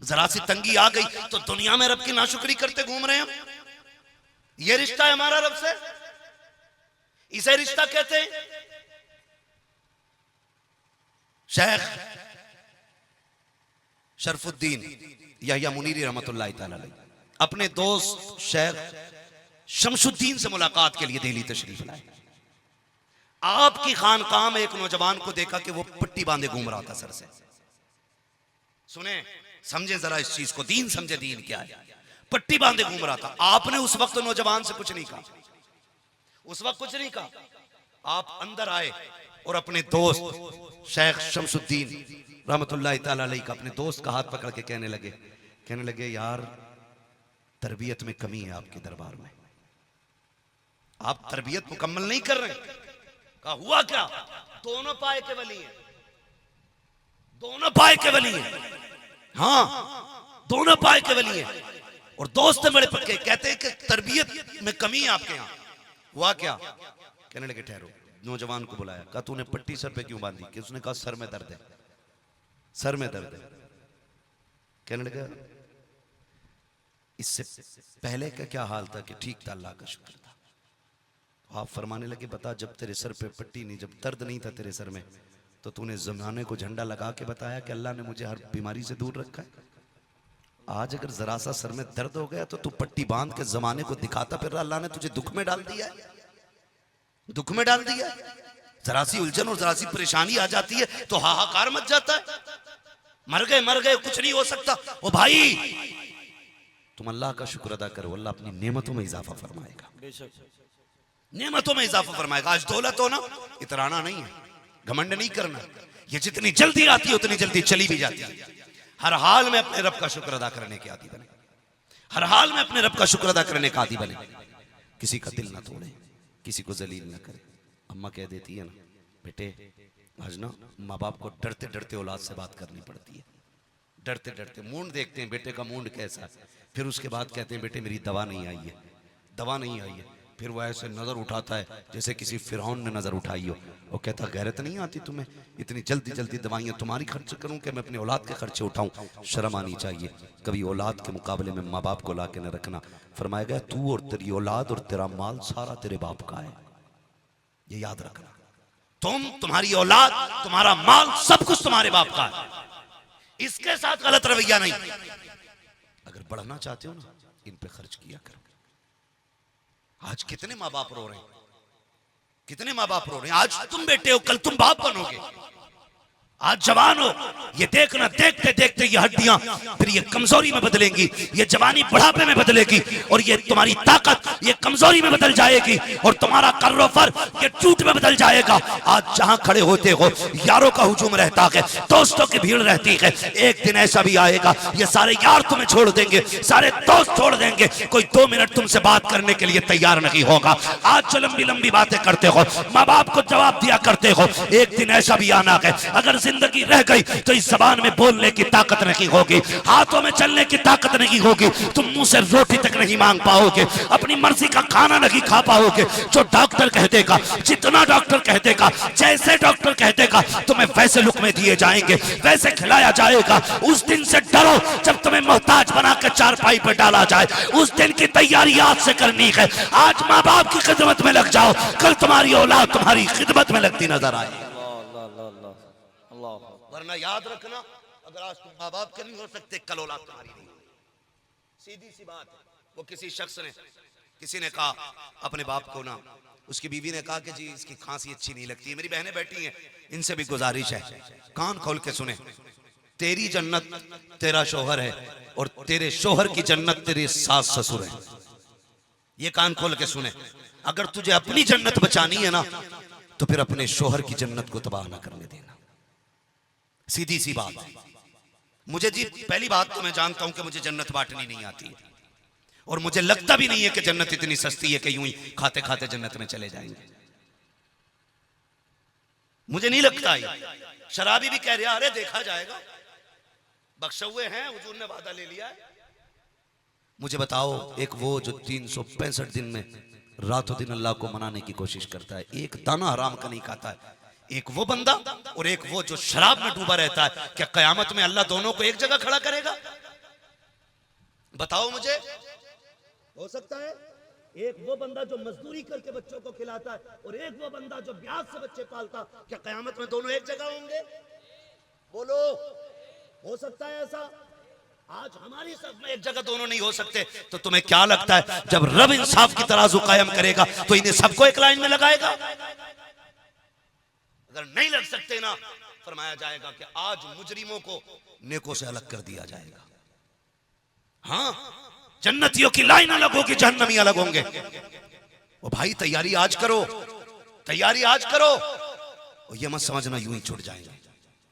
जरा सी तंगी आ गई तो दुनिया में रब की नाशुक्री करते घूम रहे हैं। ये रिश्ता है हमारा रब से, इसे रिश्ता कहते हैं। शेख शरफुद्दीन यहया मुनीरी रहमतुल्लाह तआला अलैह अपने दोस्त शेख शमशुद्दीन से मुलाकात के लिए दिल्ली तशरीफ लाए। आपकी खानकाह में एक नौजवान को देखा कि वो पट्टी बांधे घूम रहा था सर से। सुने, समझे जरा इस चीज को, दीन समझे दीन क्या है। पट्टी बांधे घूम रहा था। आपने उस वक्त नौजवान से कुछ नहीं कहा, उस वक्त कुछ नहीं कहा। आप अंदर आए और अपने दोस्त शेख शमशुद्दीन रहमतुल्लाह तआला अलैह का, अपने दोस्त का हाथ पकड़ के कहने लगे यार तरबियत में कमी है आपके दरबार में, आप तरबियत मुकम्मल नहीं कर रहे। कहा हुआ क्या? दोनों पाए के वली हैं, दोनों पाए के वली हैं। हाँ, दोनों पाए के वली हैं। और दोस्त बड़े पक्के, कहते हैं कि तरबियत में कमी है आपके यहाँ। हुआ क्या? कहने लगे ठहरो। नौजवान को बुलाया, कहा तूने पट्टी सर पे क्यों बांधी? कि उसने कहा सर में दर्द है, सर में दर्द है। कहने लगा इससे पहले का क्या हाल था? कि ठीक था, अल्लाह का शुक्र था। तो आप फरमाने लगे बता, जब तेरे सर पे पट्टी नहीं, जब दर्द नहीं था तेरे सर में, तो तूने जमाने को झंडा लगा के बताया कि अल्लाह ने मुझे हर बीमारी से दूर रखा है। आज अगर जरा सा सर में दर्द हो गया तो तू पट्टी बांध के जमाने को दिखाता फिर अल्लाह ने तुझे दुख में डाल दिया है, दुख में डाल दिया है। जरा सी उलझन और जरा सी परेशानी आ जाती है तो हाहाकार मच जाता है, मर गए कुछ नहीं हो सकता। ओ भाई, तुम अल्लाह का शुक्र अदा करो, अल्लाह अपनी नेमतों में इजाफा फरमाएगा, नेमतों में इजाफा फरमाएगा। आज दौलत हो ना, इतराना नहीं है, घमंड नहीं करना। ये जितनी जल्दी आती है उतनी जल्दी चली भी जाती है। हर हाल में अपने रब का शुक्र अदा करने के आदी बने, हर हाल में अपने रब का शुक्र अदा करने का आदी बने। किसी का दिल ना तोड़े, किसी को जलील ना करे। अम्मा कह देती है ना, बेटे आज ना माँ बाप को डरते डरते औलाद से बात करनी पड़ती है। डरते डरते मूड देखते हैं बेटे का मूड कैसा है, फिर उसके बाद कहते हैं बेटे मेरी दवा नहीं आई है, दवा नहीं आई है। फिर वह ऐसे नजर उठाता है जैसे किसी फिरौन ने नजर उठाई हो। वो कहता गैरत नहीं आती तुम्हें, इतनी जल्दी जल्दी दवाइयाँ तुम्हारी खर्च करूं कि मैं अपने औलाद के खर्चे उठाऊं? शर्म आनी चाहिए। कभी औलाद के मुकाबले में माँ बाप को ला के न रखना। फरमाया गया तू और तेरी औलाद और तेरा माल सारा तेरे बाप का है, ये याद रखना। तुम्हारी औलाद, तुम्हारा माल, सब कुछ तुम्हारे बाप का है। इसके साथ गलत रवैया नहीं। अगर बढ़ना चाहते हो ना, इन पे खर्च किया करो। आज कितने माँ बाप रो रहे हैं, कितने माँ बाप रो रहे हैं। आज तुम बेटे हो, कल तुम बाप बनोगे। आज जवान हो, ये देखना देखते देखते ये हड्डियां फिर ये कमजोरी में बदलेंगी, ये जवानी बुढ़ापे में बदलेगी, और ये तुम्हारी ताकत ये कमजोरी में बदल जाएगी, और तुम्हारा कर्रोफर ये टूट में बदल जाएगा। आज जहां खड़े होते हो यारों का हुजूम रहता है, दोस्तों की भीड़ रहती है। एक दिन ऐसा भी आएगा ये सारे यार तुम्हें छोड़ देंगे, सारे दोस्त छोड़ देंगे, कोई 2 मिनट तुमसे बात करने के लिए तैयार नहीं होगा। आज जो लंबी लंबी बातें करते हो, माँ बाप को जवाब दिया करते हो, एक दिन ऐसा भी आना है अगर जिंदगी रह गई तो इस जबान में बोलने की ताकत नहीं होगी, हाथों में चलने की ताकत नहीं होगी, तुम मुंह से रोटी तक नहीं मांग पाओगे, अपनी मर्जी का खाना नहीं खा पाओगे। जो डॉक्टर कह देगा, जितना डॉक्टर कह देगा, जैसे डॉक्टर कह देगा, तुम्हें वैसे लुक़मे दिए जाएंगे, वैसे खिलाया जाएगा। उस दिन से डरो जब तुम्हें मोहताज बना के चारपाई पर डाला जाए। उस दिन की तैयारी आज से करनी है। आज माँ बाप की खिदमत में लग जाओ, कल तुम्हारी औलाद तुम्हारी खिदमत में लगती नजर आए। वरना याद रखना, अगर आज तुम माँ बाप के नहीं हो सकते, कल औलाद तुम्हारी नहीं होगी। सीधी सी बात है। वो किसी ने कहा अपने बाप को ना, उसकी बीवी ने कहा कि जी इसकी खांसी अच्छी नहीं लगती। मेरी बहनें बैठी हैं, इनसे भी गुजारिश है, कान खोल के सुने। तेरी जन्नत तेरा शोहर है, और तेरे शोहर की जन्नत तेरे सास ससुर है। ये कान खोल के सुने। अगर तुझे अपनी जन्नत बचानी है ना, तो फिर अपने शोहर की जन्नत को तबाह ना करने देना। सीधी सी बात है। मुझे जी पहली बात तो मैं जानता हूं कि मुझे जन्नत बांटनी नहीं आती है, और मुझे लगता भी नहीं है कि जन्नत इतनी सस्ती है कि यूं ही खाते खाते जन्नत में चले जाएंगे। मुझे नहीं लगता है। शराबी भी कह रहा, अरे देखा जाएगा, बख्शे हुए हैं, हुजूर ने वादा ले लिया है। मुझे बताओ, एक वो जो 365 दिन में रातों दिन अल्लाह को मनाने की कोशिश करता है, एक दाना हराम का नहीं खाता है, एक वो बंदा और एक वो जो शराब में डूबा रहता है, क्या कयामत में अल्लाह दोनों को एक जगह खड़ा करेगा? बताओ मुझे, हो सकता है? एक वो बंदा जो मजदूरी करके बच्चों को खिलाता है और एक वो बंदा जो ब्याज से बच्चे पालता, क्या कयामत में दोनों एक जगह होंगे? बोलो, हो सकता है ऐसा? आज हमारी सब में एक जगह दोनों नहीं हो सकते, तो तुम्हें क्या लगता है जब रब इंसाफ की तराजू कायम करेगा तो इन्हें सबको एक लाइन में लगाएगा? अगर नहीं लग सकते ना, फरमाया जाएगा कि आज मुजरिमों को नेकों से अलग कर दिया जाएगा। हाँ, जन्नतियों की लाइन अलग होगी, जहन्नमी अलग होंगे। ओ भाई तैयारी आज करो, तैयारी आज करो, और ये मत समझना यूं ही छुट जाएंगे।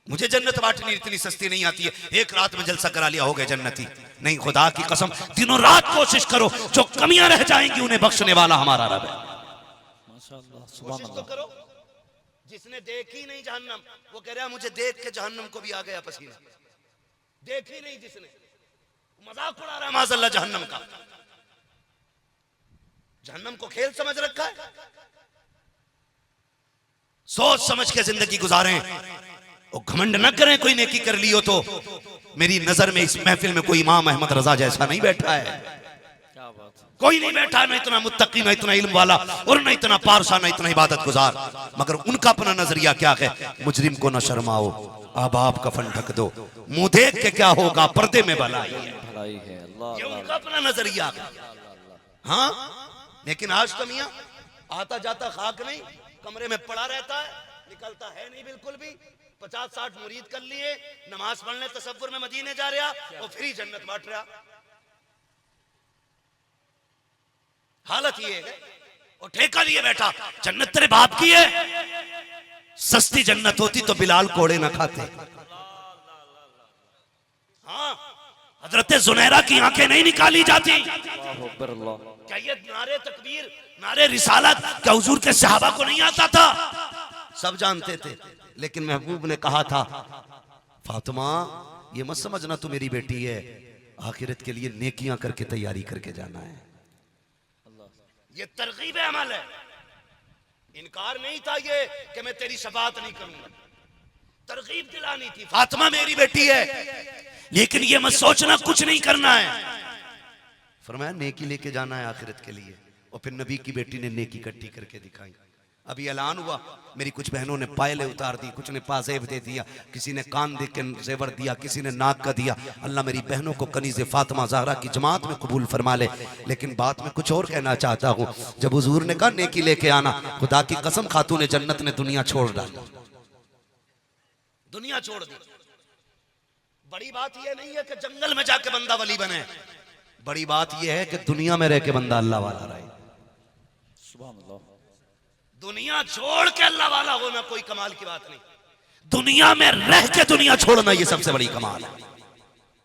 मुझे जन्नत बांटनी इतनी सस्ती नहीं आती है, एक रात में जलसा करा लिया हो गए जन्नती नहीं। खुदा की कसम दिनों रात कोशिश करो, जो कमियां रह जाएंगी उन्हें बख्शने वाला हमारा रब है। माशाअल्लाह, सुभान अल्लाह। करो, जिसने देखी नहीं जहन्नम, वो कह रहा है मुझे देख के जहन्नम को भी आ गया पसीना। देखी नहीं जिसने, मजाक उड़ा रहा है माज़अल्लाह जहन्नम का। जहन्नम को खेल समझ रखा है। सोच समझ के जिंदगी गुजारें और घमंड न करें। कोई नेकी कर ली हो तो मेरी नजर में इस महफिल में कोई इमाम अहमद रजा जैसा नहीं बैठा है। क्या बात, कोई नहीं बैठा, न इतना मुत्तकी, न इतना इल्म वाला, और न इतना पारसा, न इतना इबादत गुजार। मगर उनका अपना नजरिया क्या है? मुजरिम को न शर्माओ, आप कफन ढक दो, मुंह देख के क्या होगा, पर्दे में भलाई है। ये उनका अपना नजरिया है। हाँ, लेकिन आज तो मियां आता जाता खाक नहीं, कमरे में पड़ा रहता है, निकलता है नहीं बिल्कुल भी। 50-60 मुरीद कर लिए, नमाज पढ़ने तसव्वुर में मदीने जा रहा और फिर ही जन्नत बांट रहा। हालत ये है, और ठेका लिए बैठा, जन्नत तेरे बाप की है। सस्ती जन्नत होती तो बिलाल कोड़े ना खाते। हाँ, हजरत जुनैरा की आंखें नहीं निकाली जाती। क्या ये नारे तकबीर, नारे रिसालत क्या हुजूर के सहाबा को नहीं आता था? सब जानते थे, लेकिन महबूब ने कहा था, फातिमा ये मत समझना तू मेरी बेटी है, आखिरत के लिए नेकियां करके तैयारी करके जाना है। ये तरगीब अमल है। इनकार नहीं था ये कि मैं तेरी शफाअत नहीं करूंगा, तरगीब दिलानी थी, फातिमा मेरी बेटी है, लेकिन ये मत सोचना कुछ नहीं करना है। फरमाया नेकी लेके जाना है आखिरत के लिए। और फिर नबी की बेटी ने नेकी इकट्ठी करके दिखाई। अभी ऐलान हुआ, मेरी कुछ बहनों ने पायले उतार दी, कुछ ने पाजेब दे दिया, किसी ने कान दे के जेवर दिया, किसी ने नाक का दिया। अल्लाह मेरी बहनों को कनीज़े फातिमा ज़हरा की जमात में कबूल फरमा ले। लेकिन बात में कुछ और कहना चाहता हूँ। जब हुजूर ने कहा नेकी लेके आना, खुदा की कसम खातून जन्नत ने दुनिया छोड़ डाली, दुनिया छोड़ दी। बड़ी बात यह नहीं है कि जंगल में जाके बंदा वली बने, बड़ी बात यह है कि दुनिया में रह के बंदा अल्लाह वाला रहे। सुभान अल्लाह। दुनिया छोड़ के अल्लाह वाला होना कोई कमाल की बात नहीं, दुनिया में रह के दुनिया छोड़ना ये सबसे बड़ी कमाल है।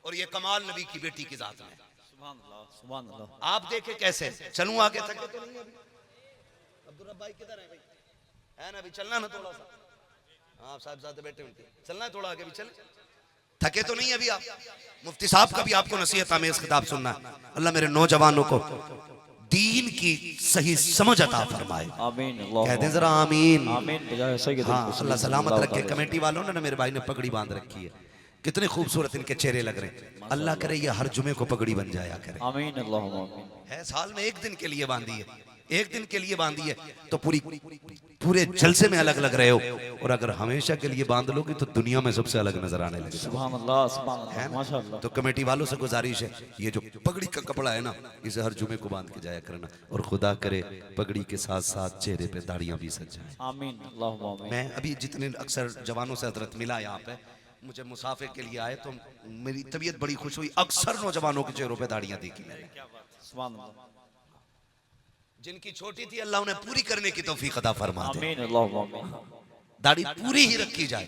और ये कमाल नबी की बेटी की जात में। सुभान अल्लाह, सुभान अल्लाह। आप देखे कैसे चलूं आगे, थके तो नहीं अभी? अब्दुल रब भाई किधर है भाई? है ना, अभी चलना ना थोड़ा सा। हाँ साहब साहब बैठे उनके, चलना है थोड़ा आगे भी, चले। थके तो नहीं अभी आप? मुफ्ती साहब का भी आपको नसीहत आमेज खिताब सुनना है। अल्लाह मेरे नौजवानों को दीन की सही समझ अता फरमाए। आमीन। कह दें जरा आमीन। आमीन। हाँ, अल्लाह सलामत रखे। कमेटी वालों ने ना मेरे भाई ने पगड़ी बांध रखी है, कितने खूबसूरत इनके चेहरे लग रहे हैं। अल्लाह करे ये हर जुमे को पगड़ी बन जाया करे। आमीन अल्लाहुम्मा आमीन। है साल में एक दिन के लिए बांधी है, एक दिन के लिए बांधी है तो पूरे जलसे में अलग लग रहे हो। और अगर हमेशा के लिए बांध लोगे तो दुनिया में सबसे अलग नजर आने लगे। सुभान अल्लाह, सुभान अल्लाह, माशाअल्लाह। तो कमेटी वालों से गुजारिश है, ये जो पगड़ी का कपड़ा है ना, इसे हर जुमे को बांध के जाया करना। और खुदा करे पगड़ी के साथ साथ चेहरे पे दाढ़ियां भी सज जाए। आमीन अल्लाहुम्मा आमीन। मैं अभी जितने अक्सर जवानों से हजरत मिला यहाँ पे, मुझे मुसाफे के लिए आए तो मेरी तबीयत बड़ी खुश हुई। अक्सर नौजवानों के चेहरों पे दाढ़ियां देखी मैंने। सुभान अल्लाह। जिनकी छोटी थी अल्लाह उन्हें पूरी करने की तौफीक अता फरमा दे। आमीन अल्लाहुम्मा आमीन। दाढ़ी पूरी ही रखी जाए,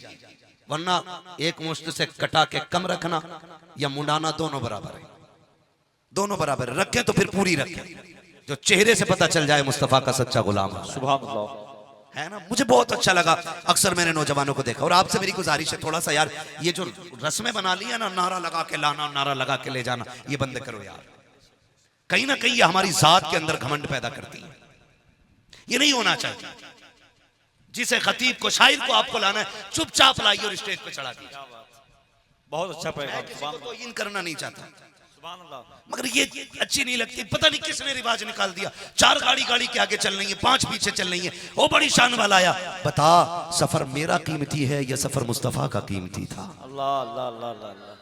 वरना एक मुश्त से कटा के कम रखना या मुंडाना दोनों बराबर है। दोनों बराबर रखें तो फिर पूरी रखें, जो चेहरे से पता चल जाए मुस्तफा का सच्चा गुलाम है। सुभान अल्लाह। है ना, मुझे बहुत अच्छा लगा। अक्सर मैंने नौजवानों को देखा। और आपसे मेरी गुजारिश है, थोड़ा सा यार ये जो रस्में बना ली है ना, नारा लगा के लाना, नारा लगा के ले जाना, ये बंद करो यार। कहीं ना कहीं ये हमारी जात के अंदर घमंड पैदा करती है, ये नहीं होना चाहिए। जिसे खतीब को, शायर को आपको लाना है, चुपचाप लाइए और स्टेज पे चढ़ा दीजिए। बहुत अच्छा पैगाम। किसी को तो इन करना नहीं चाहता। मगर ये अच्छी नहीं लगती, पता नहीं किसने रिवाज निकाल दिया। 4 गाड़ी गाड़ी के आगे चल रही है, 5 पीछे चल रही है। वो बड़ी शान वाला आया, बता सफर मेरा कीमती है या सफर मुस्तफा का कीमती था? अल्लाह अल्लाह अल्लाह अल्लाह।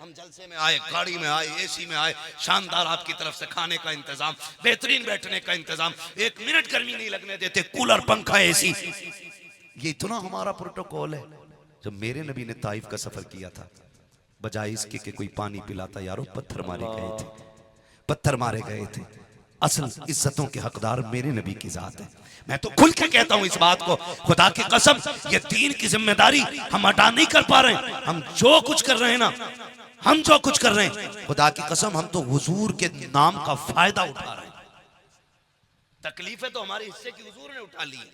हम जलसे में आए, गाड़ी में आए, एसी में आए, शानदार आपकी तरफ से खाने का इंतजाम, बेहतरीन बैठने का इंतजाम, 1 मिनट गर्मी नहीं लगने देते, कूलर पंखा एसी। ये इतना हमारा प्रोटोकॉल है। जब मेरे नबी ने ताइफ का सफर किया था, बजाय इसके कि कोई पानी पिलाता, यारो पत्थर मारे गए थे, पत्थर मारे गए थे। असल इज्जतों के हकदार मेरे नबी की जात है। मैं तो खुल के कहता हूं इस बात को, खुदा की कसम, ये दीन की जिम्मेदारी हम अदा नहीं कर पा रहे हैं। हम जो कुछ कर रहे हैं ना, हम जो कुछ कर रहे हैं, खुदा की कसम, हम तो हुजूर के नाम का फायदा उठा रहे हैं। तकलीफें तो हमारे हिस्से की हुजूर ने उठा ली है,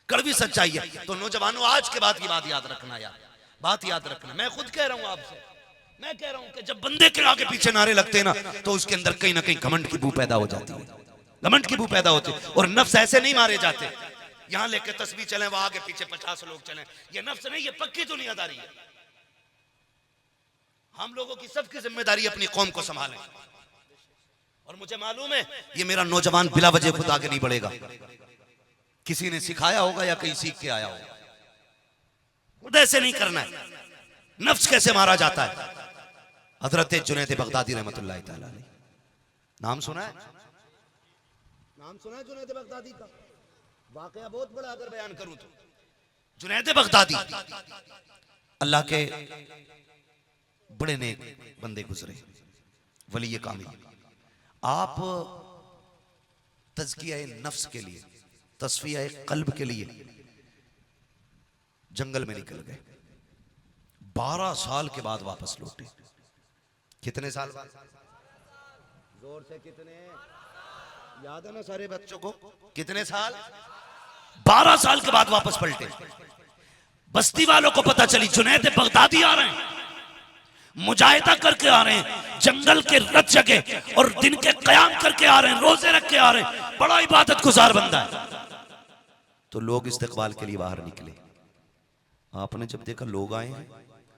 कड़वी सच्चाई है। तो नौजवानों, आज के बाद की बात याद रखना यार, बात याद रखना। मैं खुद कह रहा हूं आपसे, मैं कह रहा हूं कि जब बंदे के आगे पीछे नारे लगते हैं ना, तो उसके अंदर कहीं ना कहीं घमंड की बू पैदा हो जाती है, घमंड की बू पैदा होती है। और नफ्स ऐसे नहीं मारे जाते, यहां लेके तस्बीह चले, वहां आगे पीछे 50 लोग चले, ये नफ्स नहीं, ये पक्की दुनियादारी है। हम लोगों की सबकी जिम्मेदारी अपनी कौम को संभालें। और मुझे मालूम है ये मेरा नौजवान बिला वजह खुद आगे नहीं बढ़ेगा, किसी ने सिखाया होगा या कहीं सीख के आया होगा। खुद ऐसे नहीं करना है। नफ्स कैसे मारा जाता है? हजरत जुनैद बगदादी रहमतुल्लाह तआला अलैह, नाम सुना है? नाम सुना है जुनैद बगदादी का? वाकया बहुत बड़ा अगर बयान करूं तो जुनैद बगदादी अल्लाह के बड़े नेक बंदे गुजरे, वली कामिल। आप तज़किया नफ्स के लिए, तस्फिया कल्ब के लिए जंगल में निकल गए। 12 साल के बाद वापस लौटे। कितने साल बाद? जोर से कितने? याद है ना सारे बच्चों को? कितने साल? 12 साल के बाद वापस पलटे। बस्ती वालों को पता चली जुनैद बगदादी आ रहे हैं, मुजाहिदा करके आ रहे हैं, जंगल के रत जगह और दिन के कयाम करके आ रहे हैं, रोजे रख के आ रहे हैं, बड़ा इबादत गुजार बंदा है। तो लोग इस्तकबाल के लिए बाहर निकले। आपने जब देखा लोग आए हैं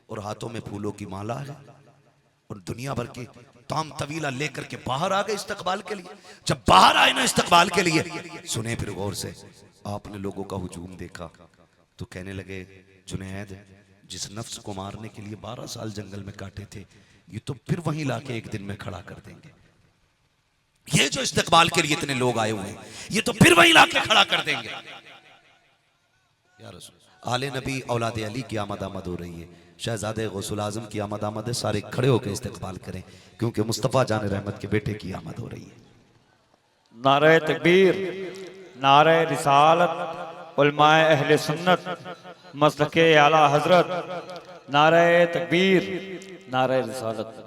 और हाथों में फूलों की माला है और दुनिया भर की ताम तवीला लेकर के बाहर आ गए इस्तकबाल के लिए। जब बाहर आए ना इस्तकबाल के लिए, सुने फिर गौर से, आपने लोगों का हुजूम देखा तो कहने लगे, जुनैद जिस नफ्स को मारने के लिए 12 साल जंगल में काटे थे, ये तो फिर वहीं लाके एक दिन में खड़ा कर देंगे। ये जो इस्तकबाल के लिए इतने लोग आए हुए हैं, ये तो फिर वहीं लाके खड़ा कर देंगे। या रसूल, आले नबी औलाद अली की आमद आमद हो रही है, शहजादे गौसुल आजम की आमद आमद है। सारे खड़े होकर इस्तकबाल करें, क्योंकि मुस्तफ़ा जान रहमत के बेटे की आमद हो रही है। नारे तकबीर, नारे रिसालत, उलमाए अहले सुन्नत, मसलके आला हजरत, नारे तकबीर, नारे रिसालत।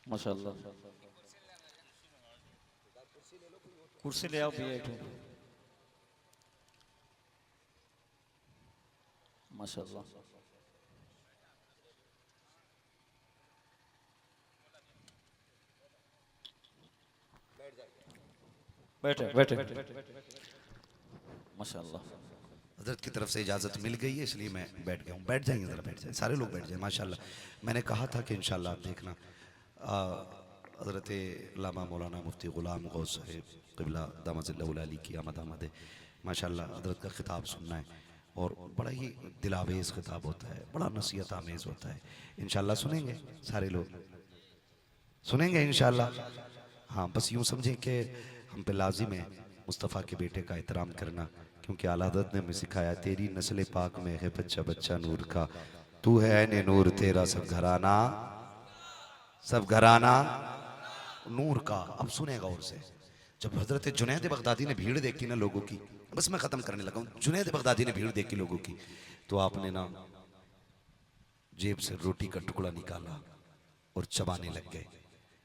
माशाअल्लाह, कुर्सी ले आओ भैया, माशाअल्लाह। बैठे बैठे माशाअल्लाह। हजरत की तरफ से इजाज़त मिल गई है, इसलिए मैं बैठ गया हूँ। बैठ जाएंगे, ज़रा बैठ जाए, सारे लोग बैठ जाए माशाअल्लाह। मैंने कहा था कि इंशाअल्लाह आप देखना, हजरत अल्लामा मौलाना मुफ्ती ग़ुलाम गौस साहिब क़िबला दामत अली की आमद आमद है माशाअल्लाह। हजरत का खिताब सुनना है और बड़ा ही दिलावेज़ खिताब होता है, बड़ा नसीहत आमेज़ होता है। इंशाअल्लाह सुनेंगे, सारे लोग सुनेंगे इंशाअल्लाह। हाँ, बस यूँ समझें कि हम पे लाजिम है मुस्तफ़ा के बेटे का एहतराम करना, क्योंकि आला हज़रत ने हमें सिखाया, तेरी नस्ल पाक में है बच्चा बच्चा नूर का, तू है ऐने नूर, तेरा सब घराना, सब घराना नूर का। अब सुनेगा और से, जब हजरत जुनैद बगदादी ने भीड़ देखी ना लोगों की, बस मैं ख़त्म करने लगा हूँ। जुनैद बगदादी ने भीड़ देखी लोगों की, तो आपने ना जेब से रोटी का टुकड़ा निकाला और चबाने लग गए।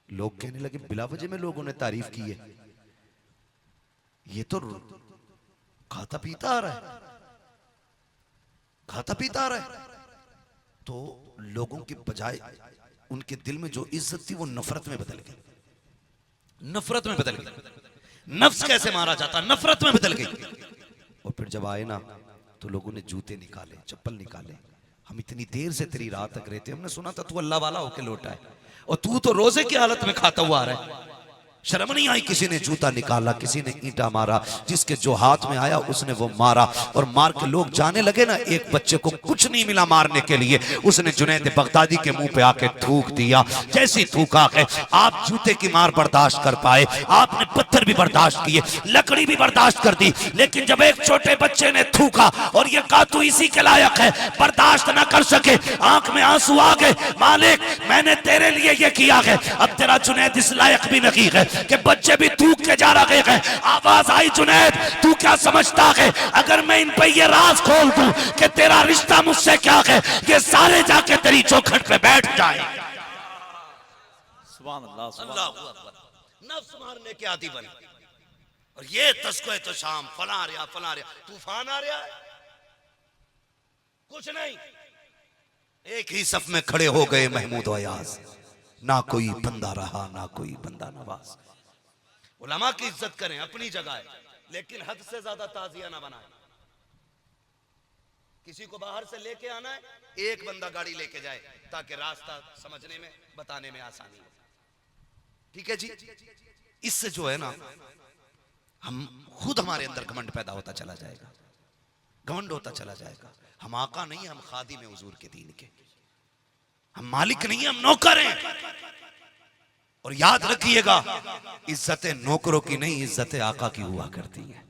लोग कहने लगे, बिला वजह में लोगों ने तारीफ की है, ये तो खाता पीता आ रहा है, खाता पीता आ रहा है। तो लोगों के बजाय उनके दिल में जो इज्जत थी वो नफरत में बदल गई, नफरत में बदल गई। नफ्स कैसे मारा जाता, नफरत में बदल गई। और फिर जब आए ना तो लोगों ने जूते निकाले, चप्पल निकाले। हम इतनी देर से तेरी राह तक रहते, हमने सुना था तू अल्लाह वाला होके लौटा है, और तू तो रोजे की हालत में खाता हुआ आ रहा है। शर्म नहीं आई? किसी ने जूता निकाला, किसी ने ईंटा मारा, जिसके जो हाथ में आया उसने वो मारा। और मार के लोग जाने लगे ना, एक बच्चे को कुछ नहीं मिला मारने के लिए, उसने जुनैद बगदादी के मुंह पे आके थूक दिया। जैसी थूका है, आप जूते की मार बर्दाश्त कर पाए, आपने पत्थर भी बर्दाश्त किए, लकड़ी भी बर्दाश्त कर दी, लेकिन जब एक छोटे बच्चे ने थूका और ये कहा तू इसी के लायक है, बर्दाश्त ना कर सके, आंख में आंसू आ गए। मालिक मैंने तेरे लिए ये किया है, अब तेरा जुनैद इस लायक भी नहीं है कि बच्चे भी थूक के जा रहे हैं। आवाज आई, जुनैद तू क्या समझता है अगर मैं इन पे ये राज खोल दूं कि तेरा रिश्ता मुझसे क्या है, ये सारे जाके तेरी चौखट पे बैठ जाए। सुभान अल्लाह, सुभान अल्लाह अकबर। नफ्स मारने के आदी बने, और ये तस्को तो शाम फला रहा तूफान आ रहा है, कुछ नहीं। एक ही सफ में खड़े हो गए महमूद अयाज, ना कोई बंदा रहा ना कोई बंदा नवाज। उलमा की इज्जत करें, अपनी जगह है, लेकिन हद से ज्यादा ताजिया ना बनाए। किसी को बाहर से लेके आना है, एक बंदा गाड़ी लेके जाए ताकि रास्ता समझने में बताने में आसानी हो। ठीक है जी। इससे जो है ना, हम खुद हमारे अंदर घमंड पैदा होता चला जाएगा, घमंड होता चला जाएगा। हम आका नहीं, हम खादिम में हुजूर के दीन के, हम मालिक नहीं, हम नौकर हैं। और याद रखिएगा, इज्जत नौकरों की नहीं, इज्जत आका की हुआ करती है।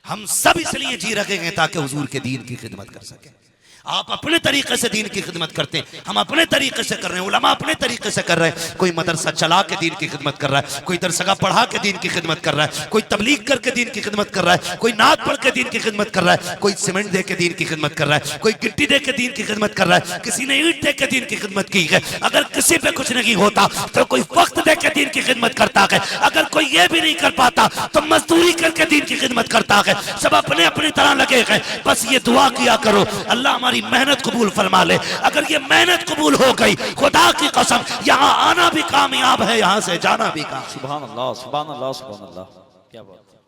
हम सब इसलिए जी रखे हैं ताकि हुजूर के दीन की खिदमत कर सके। आप अपने तरीके से दीन की खिदमत करते हैं, हम अपने तरीके से कर रहे हैं, उलमा अपने तरीके से कर रहे हैं। कोई मदरसा चला के दीन की खिदमत कर रहा है, कोई दरसगाह पढ़ा के दीन की खिदमत कर रहा है, कोई तबलीग करके दीन की खिदमत कर रहा है, कोई नात पढ़ के दीन की खिदमत कर रहा है, कोई सीमेंट दे के दीन की खिदमत कर रहा है, कोई गिट्टी दे के दीन की खिदमत कर रहा है, किसी ने ईंट दे के दीन की खिदमत की है। अगर किसी पे कुछ नहीं होता तो कोई वक्त दे के दीन की खिदमत करता है, अगर कोई ये भी नहीं कर पाता तो मजदूरी करके दीन की खिदमत करता है। सब अपने अपनी तरह लगे हैं। बस ये दुआ किया करो, अल्लाह हमारी मेहनत कबूल फरमा ले। अगर ये मेहनत कबूल हो गई, खुदा की कसम यहाँ आना भी कामयाब है, यहाँ से जाना भी कामयाब। सुभान अल्लाह, सुभान अल्लाह, सुभान अल्लाह। क्या बात है,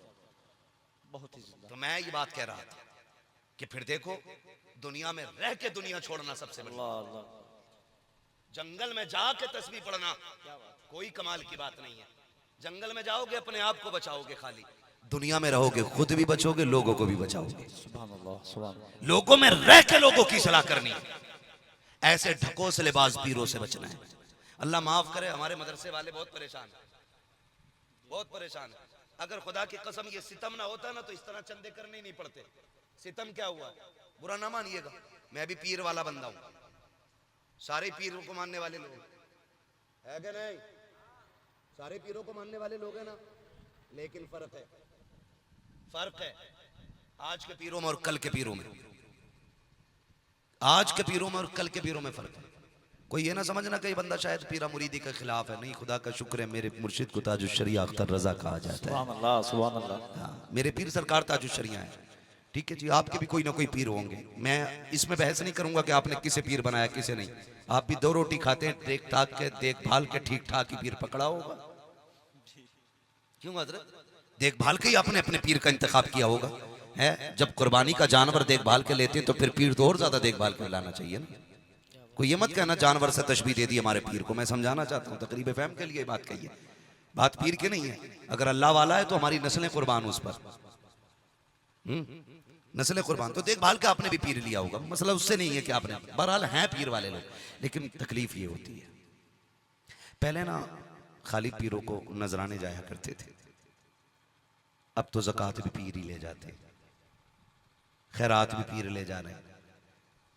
बहुत ही जिंदा। तो मैं ये बात कह रहा था कि फिर देखो, दुनिया में रह के दुनिया छोड़ना सबसे बड़ी, अल्लाह अल्लाह, जंगल में जाके तस्बीह पढ़ना कोई कमाल की बात नहीं है। जंगल में जाओगे अपने आप को बचाओगे, खाली दुनिया में रहोगे खुद भी बचोगे, लोगों को भी बचाओगे। सुभान अल्लाह, सुभान अल्लाह। लोगों में रह के लोगों की सलाह करनी है, ऐसे ढको से लिबास पीरों से बचना है। अल्लाह माफ करे, हमारे मदरसे वाले बहुत परेशान है, बहुत परेशान है। अगर खुदा की कसम ये सितम ना होता ना तो इस तरह चंदे करने ही नहीं पड़ते। सितम क्या हुआ, बुरा ना मानिएगा, मैं भी पीर वाला बंदा हूं, सारे पीरों को मानने वाले लोग है कि नहीं? सारे पीरों को मानने वाले लोग हैं ना, लेकिन फर्क है, फर्क है आज के पीरों में और कल के पीरों में। आज के पीरों में और कल के पीरों में फर्क है। कोई ये ना समझना कई बंदा शायद पीरा मुरीदी के खिलाफ है, नहीं, खुदा का शुक्र है मेरे मुर्शिद को ताजुश शरिया अख्तर रजा कहा जाता है। सुभान अल्लाह, सुभान अल्लाह। हाँ, मेरे पीर सरकार ताजुश शरिया है। ठीक है जी, आपके भी कोई ना कोई पीर होंगे, मैं इसमें बहस नहीं करूंगा कि आपने किसे पीर बनाया किसे नहीं। आप भी दो रोटी खाते हैं, देख ठाक के देखभाल के ठीक ठाक ही पीर पकड़ा होगा। क्यों हजरत? देखभाल के ही आपने अपने पीर का इंतखाब किया होगा है। जब कुर्बानी का जानवर देखभाल के लेते हैं तो फिर पीर तो और ज्यादा देखभाल के लाना चाहिए ना। कोई ये मत कहना जानवर से तशबीह दे दी हमारे पीर को। मैं समझाना चाहता हूँ, तकरीब फहम के लिए बात कही है, बात पीर की नहीं है। अगर अल्लाह वाला है तो हमारी नस्लें कुर्बान उस पर, नस्लें कुर्बान। तो देखभाल का आपने भी पीर लिया होगा, मसला उससे नहीं है कि आपने, बहरहाल हैं पीर वाले लोग, लेकिन तकलीफ ये होती है। पहले ना खाली पीरों को नजराने जाया करते थे, अब तो ज़कात भी पीर ही ले जाते, खैरात भी पीर ले जा रहे हैं।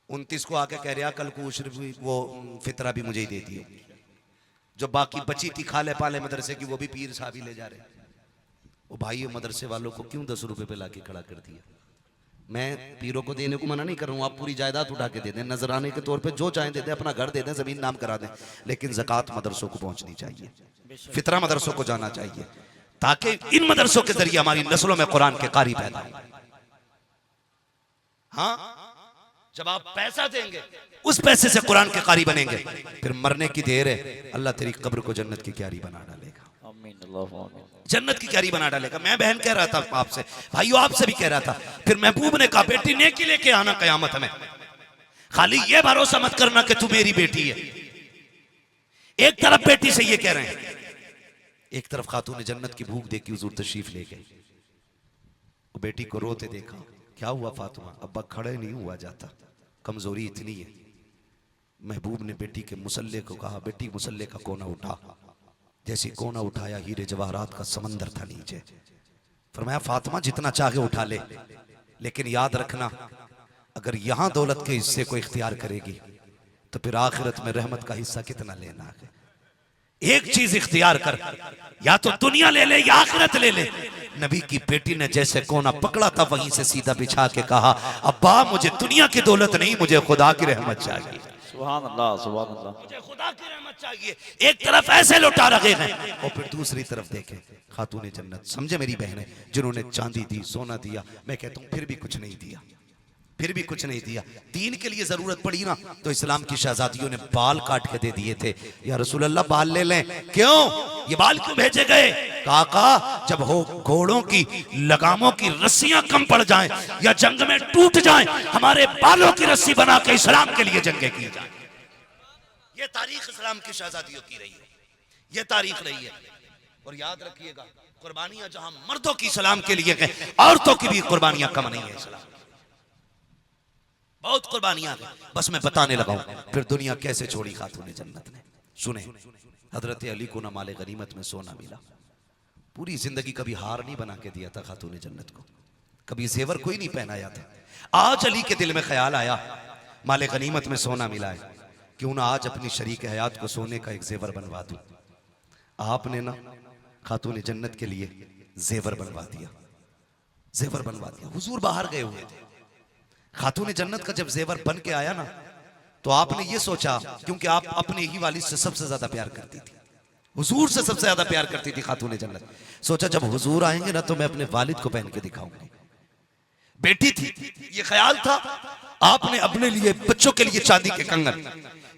29 को आके कह रहा कल को उश्र भी, वो फितरा भी मुझे ही देती है, जो बाकी बची थी खाले पाले मदरसे की वो भी पीर साहब ही ले जा रहे हैं। वो भाई मदरसे वालों को क्यों 10 रुपए पे लाके खड़ा कर दिया? मैं पीरों को देने को मना नहीं कर रहा हूँ, आप पूरी जायदाद उठा के दे दें, नजराने के तौर पे जो चाहें दे दें, अपना घर दे दें, जमीन नाम करा दें, लेकिन ज़कात मदरसों को पहुंचनी चाहिए, फितरा मदरसों को जाना चाहिए, ताकि इन मदरसों के जरिए हमारी नस्लों में कुरान के कारी पैदा हो। हाँ, जब आप पैसा देंगे उस पैसे से कुरान के कारी बनेंगे, फिर मरने की देर है, अल्लाह तेरी कब्र को जन्नत की क्यारी बना डालेगा। आमीन अल्लाहुम्मा आमीन। जन्नत की क्यारी बना डालेगा। मैं बहन कह रहा था आपसे, भाइयों आपसे भी कह रहा था, फिर महबूब ने कहा बेटी नेकी लेके आना कयामत में, खाली ये भरोसा मत करना कि तू मेरी बेटी है। एक तरफ बेटी से ये कह रहे हैं, एक तरफ खातून जन्नत की भूख देखी हुजूर तशरीफ ले गए, वो बेटी को रोते देखा। क्या हुआ फातिमा? अब्बा खड़े नहीं हुआ जाता, कमजोरी इतनी है। महबूब ने बेटी के मुसल्ले को कहा, बेटी मुसल्ले का कोना उठा। जैसी कोना उठाया, हीरे जवाहरात का समंदर था नीचे। फरमाया फातिमा जितना चाहे उठा ले, लेकिन याद रखना अगर यहां दौलत के हिस्से को इख्तियार करेगी तो फिर आखिरत में रहमत का हिस्सा कितना लेना है। एक चीज इख्तियार कर, या तो दुनिया ले ले या आखिरत ले ले। नबी की बेटी ने जैसे कोना पकड़ा था वहीं से सीधा बिछा के कहा, अब्बा मुझे दुनिया की दौलत नहीं, मुझे खुदा की रहमत चाहिए। सुभान अल्लाह सुभान अल्लाह। मुझे खुदा की रहमत चाहिए। एक तरफ ऐसे लौटा रखे हैं और फिर दूसरी तरफ देखें खातून जन्नत, समझे मेरी बहनें, जिन्होंने चांदी दी, सोना दिया, मैं कहता हूं फिर भी कुछ नहीं दिया, फिर भी कुछ नहीं दिया। दीन के लिए जरूरत पड़ी ना तो इस्लाम की शहजादियों ने बाल काट के दे दिए थे। या रसूल अल्लाह बाल ले लें, क्यों ये बाल क्यों भेजे गए? काका जब हो घोड़ों की लगामों की रस्सियां कम पड़ जाएं या जंग में टूट जाएं, हमारे बालों की रस्सी बना के इस्लाम के लिए जंगें की जाए। ये तारीख इस्लाम की शहजादियों की रही है, ये तारीख रही है। और याद रखिएगा कुर्बानियां जहां मर्दों की इस्लाम के लिए हैं, औरतों की भी कुर्बानियां कम नहीं है। इस्लाम बहुत कुर्बानियां हैं। बस मैं बताने लगा हूं फिर दुनिया कैसे छोड़ी खातून जन्नत ने। सुने, हजरत अली को ना माले गनीमत में सोना मिला, पूरी जिंदगी कभी हार नहीं बना के दिया था खातून जन्नत को, कभी जेवर कोई नहीं पहनाया था। आज अली के दिल में ख्याल आया माले गनीमत में सोना मिला है, क्यों ना आज अपनी शरीक हयात को सोने का एक जेवर बनवा दूं। आपने ना खातून जन्नत के लिए जेवर बनवा दिया, जेवर बनवा दिया। हुजूर बाहर गए हुए थे, खातून जन्नत का जब जेवर बन के आया ना तो आपने ये सोचा, क्योंकि आप अपने ही वालिद से सबसे ज्यादा प्यार करती थी, हुजूर से सबसे ज्यादा प्यार करती थी खातून जन्नत, सोचा जब हुजूर आएंगे ना तो मैं अपने वालिद को पहन के दिखाऊंगी। बेटी थी, ये ख्याल था। आपने अपने लिए, बच्चों के लिए चांदी के कंगन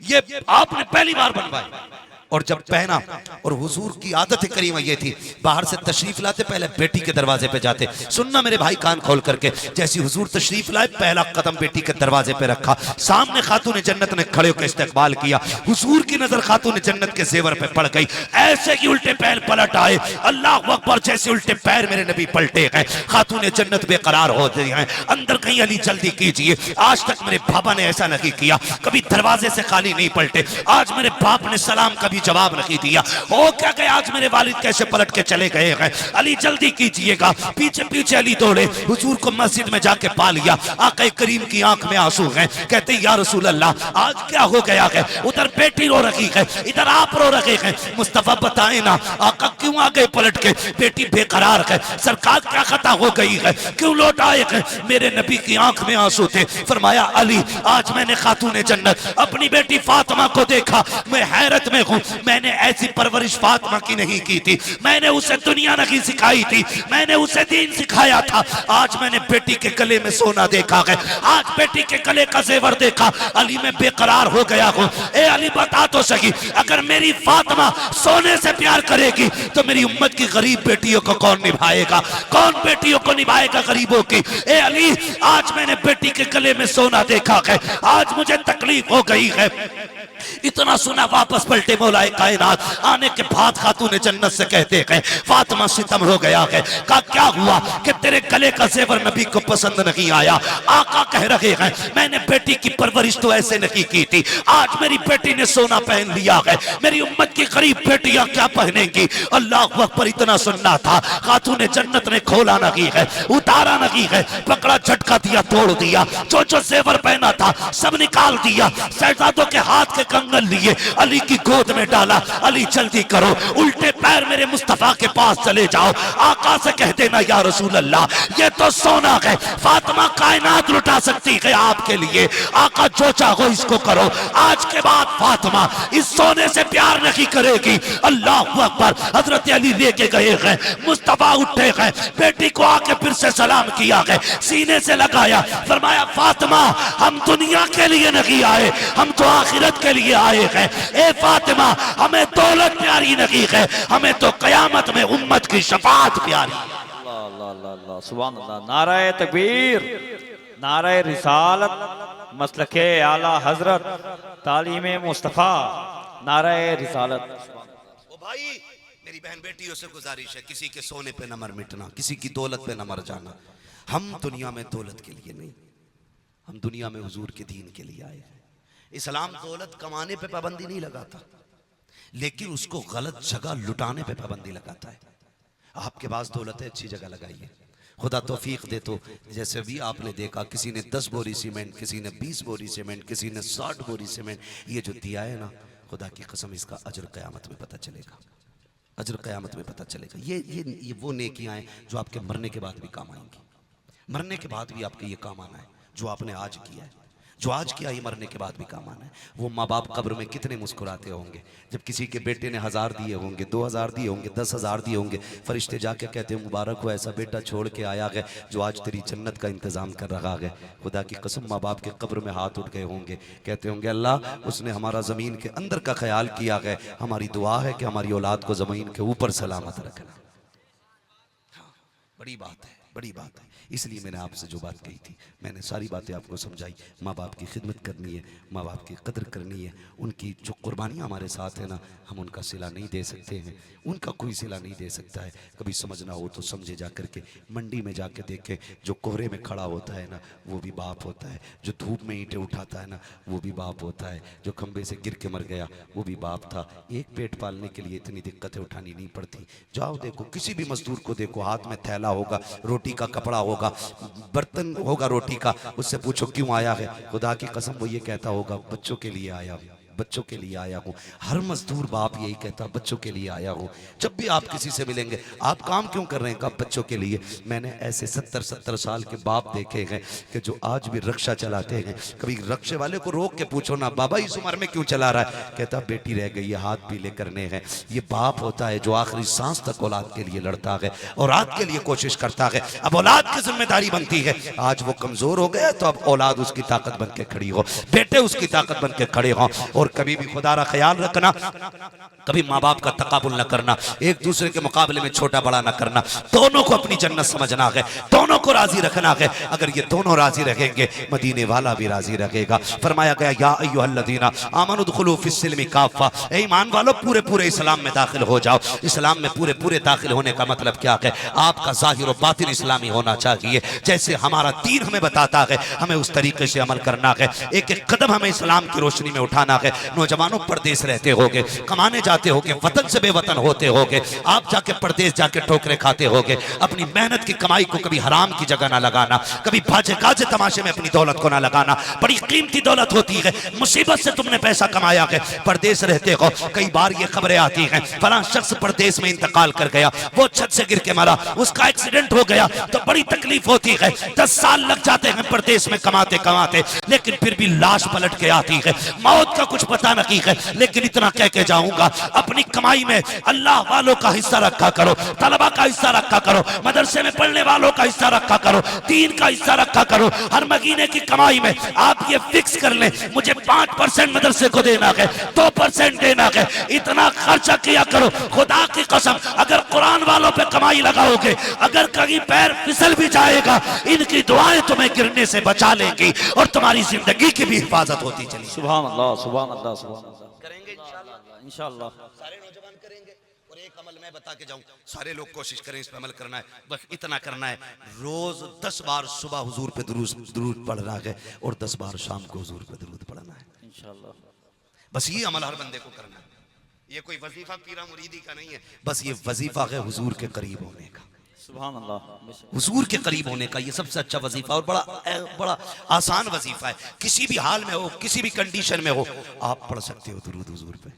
ये आपने पहली बार बनवाए और जब पहना, और हुजूर की आदत करीमा ये थी, बाहर से तशरीफ लाते पहले बेटी के दरवाजे पे जाते। सुनना मेरे भाई कान खोल करके, जैसी हुजूर तशरीफ लाए पहला कदम बेटी के दरवाजे पे रखा, सामने खातून जन्नत ने खड़े होकर इस्तकबाल किया। हुजूर की नजर खातून जन्नत के जेवर पे पड़ गई, ऐसे कि उल्टे पैर पलट आए। अल्लाह अकबर, जैसे उल्टे पैर मेरे नबी पलटे गए, खातून जन्नत बेकरार हो गई हैं। अंदर कहीं अली जल्दी कीजिए, आज तक मेरे बाबा ने ऐसा नहीं किया, कभी दरवाजे से खाली नहीं पलटे। आज मेरे बाप ने सलाम कभी जवाब नहीं दिया। ओ क्या गए आज मेरे वालिद कैसे पलट के चले गए हैं। अली जल्दी कीजिएगा। पीछे पीछे अली दौड़े, हुजूर को मस्जिद में जाके पा लिया। आका करीम की आंख में आंसू हैं, कहते या रसूल अल्लाह आज क्या हो गया है। उधर बेटी रो रही है, इधर आप रो रहे हैं, मुस्तफा बताए ना आका क्यों आ गए पलट के। बेटी बेकरार है, सरकार क्या खता हो गई है, क्यों लौट आए हैं। मेरे नबी की आंख में आंसू थे। फरमाया अली आज मैंने खातून जन्नत अपनी बेटी फातिमा को देखा, मैं हैरत में हूं। मैंने ऐसी परवरिश फातिमा की नहीं की थी, मैंने उसे दुनिया नहीं सिखाई थी, मैंने उसे दीन सिखाया था। आज मैंने बेटी के गले में सोना देखा है, आज बेटी के गले का जेवर देखा। अली मैं बेकरार हो गया हूं। ए अली बता तो सही, अगर मेरी फातिमा सोने से प्यार करेगी तो मेरी उम्मत की गरीब बेटियों को कौन निभाएगा, कौन बेटियों को निभाएगा गरीबों की। ए अली आज मैंने बेटी के गले में सोना देखा है, आज मुझे तकलीफ हो गई है। इतना सुना वापस पलटे मौलाए कायनात। आने के बाद खातून जन्नत से कहते हैं फातिमा सितम हो गया है। का क्या हुआ कि तेरे गले का जेवर नबी को पसंद नहीं आया। आका कह रहे हैं मैंने बेटी की परवरिश तो ऐसे नहीं की थी, आज मेरी बेटी ने सोना पहन लिया है, मेरी उम्मत की गरीब बेटियां क्या पहनेंगी। अल्लाह अकबर, इतना सुनना था। खातून जन्नत ने खोला नहीं है, उतारा नहीं है, पकड़ा झटका दिया, तोड़ दिया। जो जो जेवर पहना था सब निकाल दिया, शहजादों के हाथ के कंगन लिए अली की गोद में डाला। अली जल्दी करो, उल्टे पैर मेरे मुस्तफा के पास चले जाओ। आका से कह देना या रसूल अल्लाह अल्लाह ये तो सोना है, फातिमा कायनात लुटा सकती है आपके लिए, आका जो चाहो इसको करो। आज के बाद फातिमा इस सोने से प्यार नहीं करेगी। अल्लाह अकबर। हजरत अली लेके गए हैं, मुस्तफा उठे हैं, बेटी को आके फिर से सलाम किया है, सीने से लगाया, फरमाया फातिमा हम दुनिया के लिए नहीं आए, हम तो आखिरत के लिए आए हैं। ए फातिमा हमें दौलत प्यारी नहीं है, हमें तो कयामत में उम्मत की शफाअत प्यारी है। अल्लाह अल्लाह अल्लाह अल्लाह सुभान अल्लाह। नाराए तकबीर, नाराए रिसालत, मसलके आला हजरत, तालीमे मुस्तफ़ा, नाराए रिसालत। ओ भाई मेरी बहन बेटियों से गुजारिश है, किसी के सोने पे न मर मिटना, किसी की दौलत पे न मर जाना। हम दुनिया में दौलत के लिए नहीं, हम दुनिया में हुजूर के दीन के लिए आए हैं। इस्लाम दौलत कमाने पे पाबंदी नहीं लगाता, लेकिन उसको गलत जगह लुटाने पे पाबंदी लगाता है। आपके पास दौलत है, अच्छी जगह लगाइए, खुदा तौफीक दे। तो जैसे भी आपने देखा, किसी ने 10 बोरी सीमेंट, किसी ने 20 बोरी सीमेंट, किसी ने 60 बोरी सीमेंट, ये जो दिया है ना, खुदा की कसम इसका अजर क़यामत में पता चलेगा, अजर क़यामत में पता चलेगा। ये वो नेकियां हैं जो आपके मरने के बाद भी काम आएंगी, मरने के बाद भी आपके ये काम आना है। जो आपने आज किया है, जो आज किया, ये मरने के बाद भी काम आना है। वो माँ बाप कब्र में कितने मुस्कुराते होंगे जब किसी के बेटे ने 1000 दिए होंगे, 2000 दिए होंगे, 10,000 दिए होंगे, फरिश्ते जाके कहते हैं मुबारक हो, ऐसा बेटा छोड़ के आया है जो आज तेरी जन्नत का इंतज़ाम कर रहा है। खुदा की कसम माँ बाप के कब्र में हाथ उठ गए होंगे, कहते होंगे अल्लाह उसने हमारा ज़मीन के अंदर का ख्याल किया है, हमारी दुआ है कि हमारी औलाद को ज़मीन के ऊपर सलामत रखना। हाँ, बड़ी बात है, बड़ी बात है। इसलिए मैंने आपसे जो बात कही थी, मैंने सारी बातें आपको समझाई। माँ बाप की खिदमत करनी है, माँ बाप की कदर करनी है, उनकी जो कुर्बानियाँ हमारे साथ है ना, हम उनका सिला नहीं दे सकते हैं, उनका कोई सिला नहीं दे सकता है। कभी समझना हो तो समझे जा कर के, मंडी में जाके देखें, जो कोहरे में खड़ा होता है ना वो भी बाप होता है, जो धूप में ईंटें उठाता है ना वो भी बाप होता है, जो खंबे से गिर के मर गया वो भी बाप था। एक पेट पालने के लिए इतनी दिक्कतें उठानी नहीं पड़ती। जाओ देखो, किसी भी मजदूर को देखो, हाथ में थैला होगा, रोटी का कपड़ा होगा, बर्तन होगा रोटी का, उससे पूछो क्यों आया है, खुदा की कसम वो ये कहता होगा बच्चों के लिए आया हूं, बच्चों के लिए आया हूँ। हर मजदूर बाप यही कहता, बच्चों के लिए आया हूँ। जब भी आप किसी से मिलेंगे, आप काम क्यों कर रहे हैं, कब बच्चों के लिए। मैंने ऐसे 70-70 साल के बाप देखे हैं कि जो आज भी रक्षा चलाते हैं। कभी रक्षे वाले को रोक के पूछो ना, बाबा इस उम्र में क्यों चला रहा है, कहता बेटी रह गई है, हाथ पीले करने हैं। ये बाप होता है जो आखिरी सांस तक औलाद के लिए लड़ता है, औलाद के लिए कोशिश करता है। अब औलाद की जिम्मेदारी बनती है, आज वो कमजोर हो गया तो अब औलाद उसकी ताकत बन के खड़ी हो, बेटे उसकी ताकत बन के खड़े हो। और कभी भी खुदा का ख्याल रखना, कभी माँ बाप का तकाबुल न करना, एक दूसरे के मुकाबले में छोटा बड़ा न करना, दोनों को अपनी जन्नत समझना है, दोनों को राजी रखना है। अगर ये दोनों राजी रहेंगे, मदीने वाला भी राजी रहेगा। फरमाया गया या अय्युहल्लज़ीना आमनु दुखुलू फिस्सिल्मि काफ़ा, ए ईमान वालों पूरे पूरे इस्लाम में दाखिल हो जाओ। इस्लाम में पूरे पूरे दाखिल होने का मतलब क्या है, आपका ज़ाहिर और बातिन इस्लामी होना चाहिए। जैसे हमारा दीन हमें बताता है, हमें उस तरीके से अमल करना है। एक एक कदम हमें इस्लाम की रोशनी में उठाना है। नौजवानों परदेश रहते होगे, कमाने जाते होगे, वतन से बेवतन होते होगे, आप जाके परदेश जाके ठोकरे खाते होगे। अपनी मेहनत की कमाई को कभी हराम की जगह ना लगाना, कभी बाजे गाजे तमाशे में अपनी दौलत को ना लगाना। बड़ी कीमती दौलत होती है, मुसीबत से तुमने पैसा कमाया है, परदेश रहते हो। कई बार ये खबरें आती हैं, फलां शख्स परदेश में इंतकाल कर गया, वो छत से गिर के मरा, उसका एक्सीडेंट हो गया, तो बड़ी तकलीफ होती है। 10 साल लग जाते हैं परदेश में कमाते कमाते, लेकिन फिर भी लाश पलट के आती है। मौत का कुछ पता नहीं है, लेकिन इतना कह के जाऊंगा, अपनी कमाई में अल्लाह वालों का हिस्सा रखा करो, तलबा का हिस्सा रखा करो, मदरसे में पढ़ने वालों का हिस्सा रखा करो, दीन का हिस्सा रखा करो। हर महीने की कमाई में आप ये फिक्स कर लें, मुझे 5% मदरसे को देना है, 2% देना है, इतना खर्चा किया करो। खुदा की कसम, अगर कुरान वालों पे कमाई लगाओगे, अगर कहीं पैर फिसल भी जाएगा, इनकी दुआएं तुम्हें गिरने से बचा लेंगी और तुम्हारी जिंदगी की भी हिफाजत होती चली। सुभान अल्लाह सुभान अल्लाह सुभान अल्लाह। करेंगे इंशाअल्लाह, इंशाअल्लाह सारे नौजवान करेंगे। और एक अमल मैं बता के जाऊं, सारे लोग कोशिश करें इस पे अमल करना है। बस इतना करना है, रोज 10 बार सुबह हुजूर पे दुरूद पढ़ना है और 10 बार शाम को हुजूर पे दुरूद पढ़ना है। इंशाअल्लाह। बस ये अमल हर बंदे को करना है। ये कोई वजीफा पीरा मुरीदी का नहीं है, बस ये वजीफा है हुजूर के करीब होने का, सुभान अल्लाह। हुजूर के करीब होने का। ये सबसे अच्छा वजीफा और बड़ा आसान वजीफा है। किसी भी हाल में हो, किसी भी कंडीशन में हो, आप पढ़ सकते हो दुरूद हुजूर पे।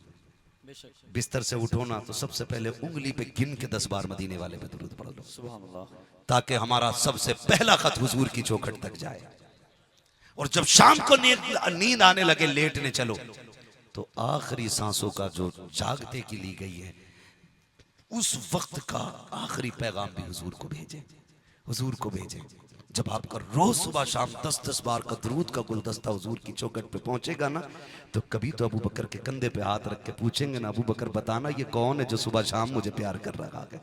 बिस्तर से उठो ना तो सबसे पहले उंगली पे गिन के 10 बार मदीने वाले पे दुरूद पढ़ लो। सुभान अल्लाह। ताकि हमारा सबसे पहला खत हुजूर की चौखट तक जाए। और जब शाम को नींद आने लगे, लेटने चलो, तो आखिरी सांसों का जो जागते की ली गई है, उस वक्त का आखिरी पैगाम भी हुजूर को भेजे, हुजूर को भेजे। जब आपका रोज सुबह शाम 10-10 बार का दरूद का गुलदस्ता हुजूर की चौखट पे पहुंचेगा ना, तो कभी तो अबू बकर के कंधे पे हाथ रख के पूछेंगे ना, अबू बकर बताना ये कौन है जो सुबह शाम मुझे प्यार कर रहा है।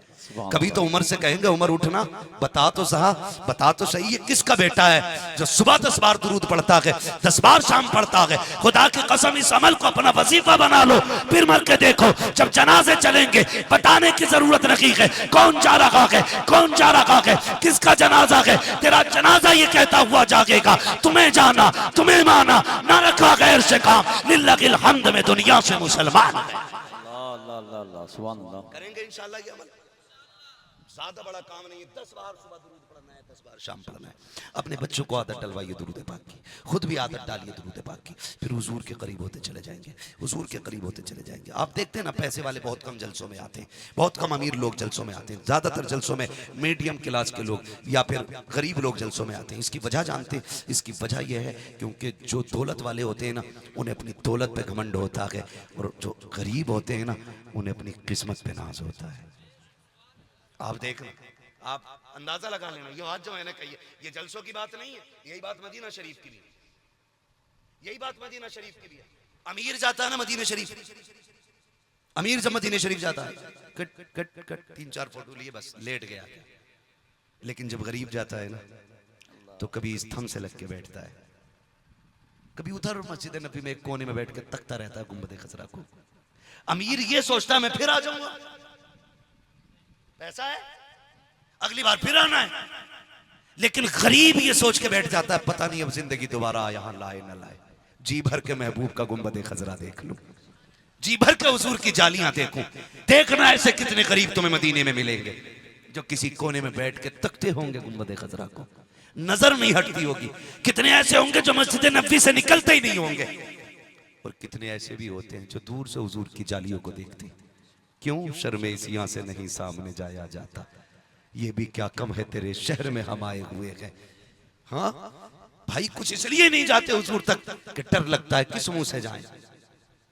कभी तो उमर से कहेंगे, उमर उठना, बता तो साहब, बता तो सही, ये किसका बेटा है जो सुबह 10 बार दरूद पढ़ता है, 10 बार शाम पढ़ता है। खुदा की कसम, इस अमल को अपना वजीफा बना लो, फिर मर के देखो, जब जनाजे चलेंगे बताने की जरूरत नहीं है कौन जा रहा है, कौन जा रहा है, किसका जनाजा है। तेरा जनाजा ये कहता हुआ जागेगा, तुम्हें जाना, तुम्हें माना, ना रखा गैर से काम, लिल्लाहिल हम्द में दुनिया से मुसलमान है। करेंगे इंशाअल्लाह ये अमल। ज्यादा बड़ा काम नहीं है, 10 बार सुबह दुरूद पढ़ना है, 10 बार शाम पढ़ना है। अपने बच्चों को आदत डलवाइए दुरूद पाक की, खुद भी आदत डालिए दुरूद पाक की, फिर हुजूर के करीब होते चले जाएंगे, हुजूर के करीब होते चले जाएंगे। आप देखते हैं ना, पैसे वाले बहुत कम जलसों में आते हैं, बहुत कम अमीर लोग जलसों में आते हैं, ज्यादातर जलसों में मीडियम क्लास के लोग या फिर गरीब लोग जलसों में आते हैं। इसकी वजह जानते हैं? इसकी वजह यह है क्योंकि जो दौलत वाले होते हैं ना, उन्हें अपनी दौलत पे घमंड होता है, और जो गरीब होते हैं ना, उन्हें अपनी किस्मत पे नाज होता है। आप देख, आप अंदाजा लगा लेना, ये बात जो मैंने कही है, ये जलसों की बात नहीं है, यही बात मदीना शरीफ की भी है, यही बात मदीना शरीफ की भी है। अमीर जाता है ना मदीना शरीफ, अमीर जब मदीना शरीफ जाता है, कट कट कट 3-4 फोटो लिए बस लेट गया। लेकिन जब गरीब जाता है ना, तो कभी इस थम से लग के बैठता है, कभी उधर मस्जिद नबी में एक कोने में बैठ के तकता रहता है गुंबद खजरा को। अमीर ये सोचता है मैं फिर आ जाऊंगा, पैसा है, अगली बार फिर आना है। लेकिन गरीब ये सोच के बैठ जाता है, पता नहीं अब जिंदगी दोबारा यहां लाए न लाए, जी भर के महबूब का गुंबद खजरा देख लूं, जी भर के हुजूर की जालियां देखूं। देखना ऐसे कितने गरीब तुम्हें मदीने में मिलेंगे जो किसी कोने में बैठ के तकते होंगे गुंबद खजरा को, नजर नहीं हटती होगी। कितने ऐसे होंगे जो मस्जिद नबी से निकलते ही नहीं होंगे, और कितने ऐसे भी होते हैं जो दूर से हुजूर की जालियों को देखते हैं। क्यों शर्मे इसियां से नहीं सामने जाया जाता, ये भी क्या कम है तेरे शहर में हम आए हुए हैं। हाँ भाई, कुछ इसलिए नहीं जाते हुजूर तक कि डर लगता है किस मुंह से जाएं,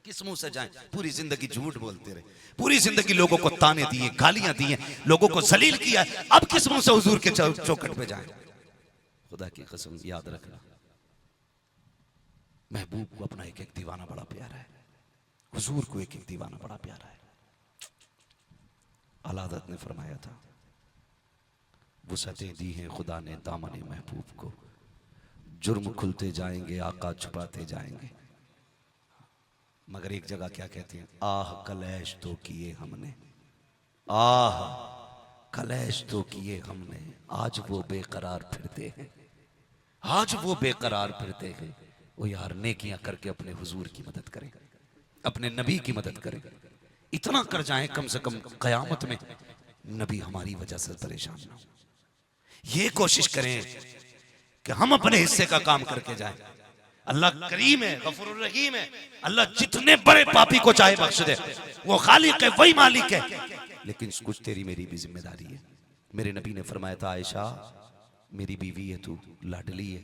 किस मुंह से जाएं। पूरी जिंदगी झूठ बोलते रहे, पूरी जिंदगी लोगों को ताने दिए, गालियां दी हैं, लोगों को जलील किया, अब किस मुंह से हुजूर के चौखट पे जाएं। खुदा की कसम याद रखना, महबूब को अपना एक एक दीवाना बड़ा प्यारा है, हुजूर को एक एक दीवाना बड़ा प्यारा है। अलादत ने फरमाया था, वुसअतें दी हैं खुदा ने दामन महबूब को, जुर्म खुलते जाएंगे आका छुपाते जाएंगे। मगर एक जगह क्या कहते हैं, आह कलैश तो किए हमने, आह कलैश तो किए हमने, आज वो बेकरार फिरते हैं, आज वो बेकरार फिरते हैं। वो यार नेकियां करके अपने हुजूर की मदद करें, अपने नबी की मदद करें, इतना कर जाएं कम से कम कयामत में नबी हमारी वजह से परेशान ना हो। ये कोशिश करें कि हम अपने हिस्से का काम करके जाएं। अल्लाह करीम है, गफूरुर रहीम है, अल्लाह जितने बड़े पापी को चाहे बख्श दे, वो खालिक है, वही मालिक है। लेकिन कुछ तेरी मेरी भी जिम्मेदारी है। मेरे नबी ने फरमाया था, आयशा मेरी बीवी है, तू लाडली है,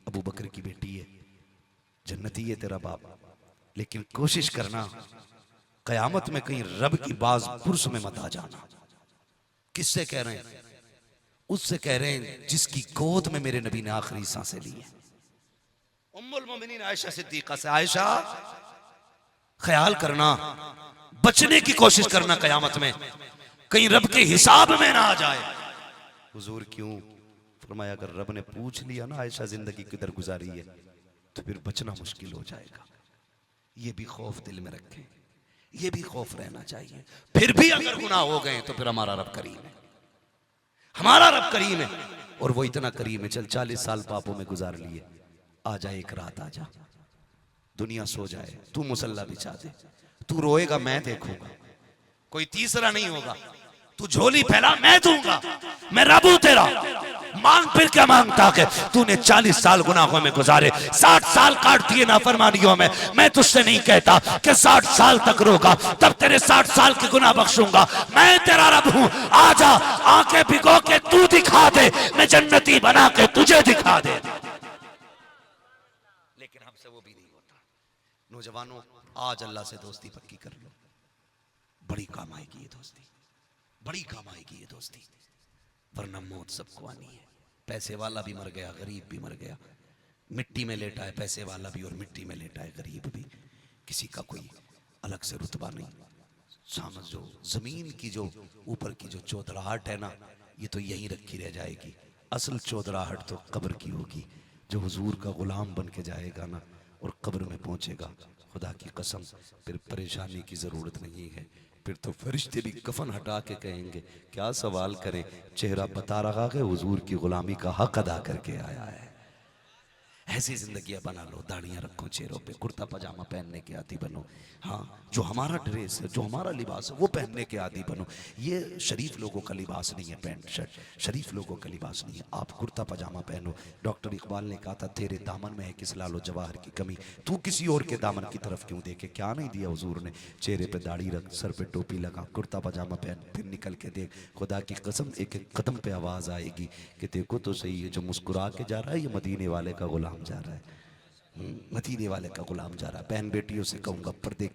अबू बकर की बेटी है, जन्नती है तेरा बाप, लेकिन कोशिश करना कयामत में कहीं रब की बाज पुरुष में मत आ जाना। किससे कह रहे हैं? उससे कह रहे हैं जिसकी गोद में मेरे नबी ने आखिरी सांसें ली है, उम्मुल मोमिनीन आयशा सिद्दीका से। आयशा ख्याल करना, बचने की कोशिश करना कयामत में, कहीं रब के हिसाब में ना आ जाए। हुजूर क्यों? फरमाया अगर रब ने पूछ लिया ना आयशा जिंदगी किधर गुजारी है, तो फिर बचना मुश्किल हो जाएगा। ये भी खौफ दिल में रखें, ये भी खौफ रहना चाहिए। फिर भी अगर गुनाह हो गए तो फिर हमारा रब करीम है, हमारा रब करीम है, और वो इतना करीम है। चल 40 साल पापों में गुजार लिए, आ जाए एक रात, आ जा, दुनिया सो जाए, तू मुसल्ला बिछा दे, तू रोएगा मैं देखूंगा, कोई तीसरा नहीं होगा, तू झोली फैला मैं दूंगा, मैं रब हूं तेरा, मांग फिर क्या मांगता है? तूने 40 साल गुनाहों में गुजारे, 60 साल काट दिए नाफरमानियों में। मैं तुझसे नहीं कहता कि 60 साल तक रोका, तब तेरे 60 साल के गुनाह बख्शूंगा। मैं तेरा रब हूं, आजा आंखें भिगो के तू दिखा दे, मैं जन्नती बना के तुझे दिखा दे। लेकिन हमसे वो भी नहीं होता। नौजवानों, आज अल्लाह से दोस्ती पक्की कर लो, बड़ी काम आएगी ये दोस्ती, बड़ी काम आएगी ये दोस्ती। वरना मौत सबको आनी है। पैसे वाला भी मर गया, गरीब भी मर गया, मिट्टी में लेटा है पैसे वाला भी और मिट्टी में लेटा है गरीब भी। किसी का कोई अलग से रुतबा नहीं। समझो, जमीन की जो ऊपर की जो चौधराहट है ना, ये तो यहीं रखी रह जाएगी। असल चौधराहट तो कब्र की होगी। जो हुजूर का गुलाम बन के जाएगा ना और कब्र में पहुंचेगा, खुदा की कसम फिर परेशानी की ज़रूरत नहीं है। फिर तो फरिश्ते भी कफन हटा के कहेंगे क्या सवाल करें, चेहरा बता रहा है हुजूर की गुलामी का हक अदा करके आया है। ऐसी जिंदगी बना लो, दाढ़ियाँ रखो चेहरों पे, कुर्ता पजामा पहनने के आदी बनो। हाँ, जो हमारा ड्रेस है, जो हमारा लिबास है, वो पहनने के आदी बनो। ये शरीफ लोगों का लिबास नहीं है, पैंट शर्ट शरीफ लोगों का लिबास नहीं है। आप कुर्ता पजामा पहनो। डॉक्टर इकबाल ने कहा था तेरे दामन में है किस लालो जवाहर की कमी, तू किसी और के दामन की तरफ क्यों देखे। क्या नहीं दिया हुजूर ने, चेहरे पे दाढ़ी रख, सर पे टोपी लगा, कुर्ता पजामा पहन, फिर निकल के देख। खुदा की कसम एक एक कदम पे आवाज़ आएगी कि देखो तो सही है, जो मुस्कुरा के जा रहा है ये मदीने वाले का गुलाम जा रहा है, मदीने वाले का गुलाम जा रहा है। बहन बेटियों से कहूँगा पर्दे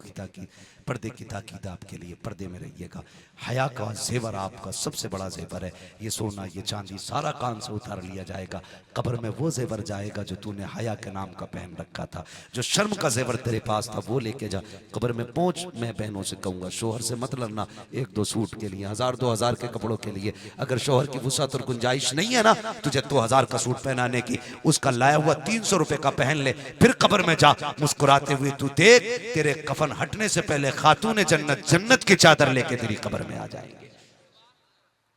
की ताकीद आपके लिए, पर्दे में रहिएगा। हया का जेवर आपका सबसे बड़ा जेवर है। ये सोना ये चांदी सारा कान से उतार लिया जाएगा, कब्र में वो जेवर जाएगा जो तूने हया के नाम का पहन रखा था। जो शर्म का जेवर तेरे पास था वो लेके जा, कब्र में पहुंच। मैं बहनों से कहूँगा शोहर से मत लड़ना 1-2 सूट के लिए, 1000-2000 के कपड़ों के लिए। अगर शोहर की वुसअत और गुंजाइश नहीं है ना तुझे 2000 का सूट पहनाने की, उसका लाया हुआ 300 रुपए का पहन ले, फिर कब्र में जा मुस्कुराते हुए तू देख, तेरे कफन हटने से पहले खातून जन्नत जन्नत की चादर लेके तेरी कब्र में आ जाएंगे।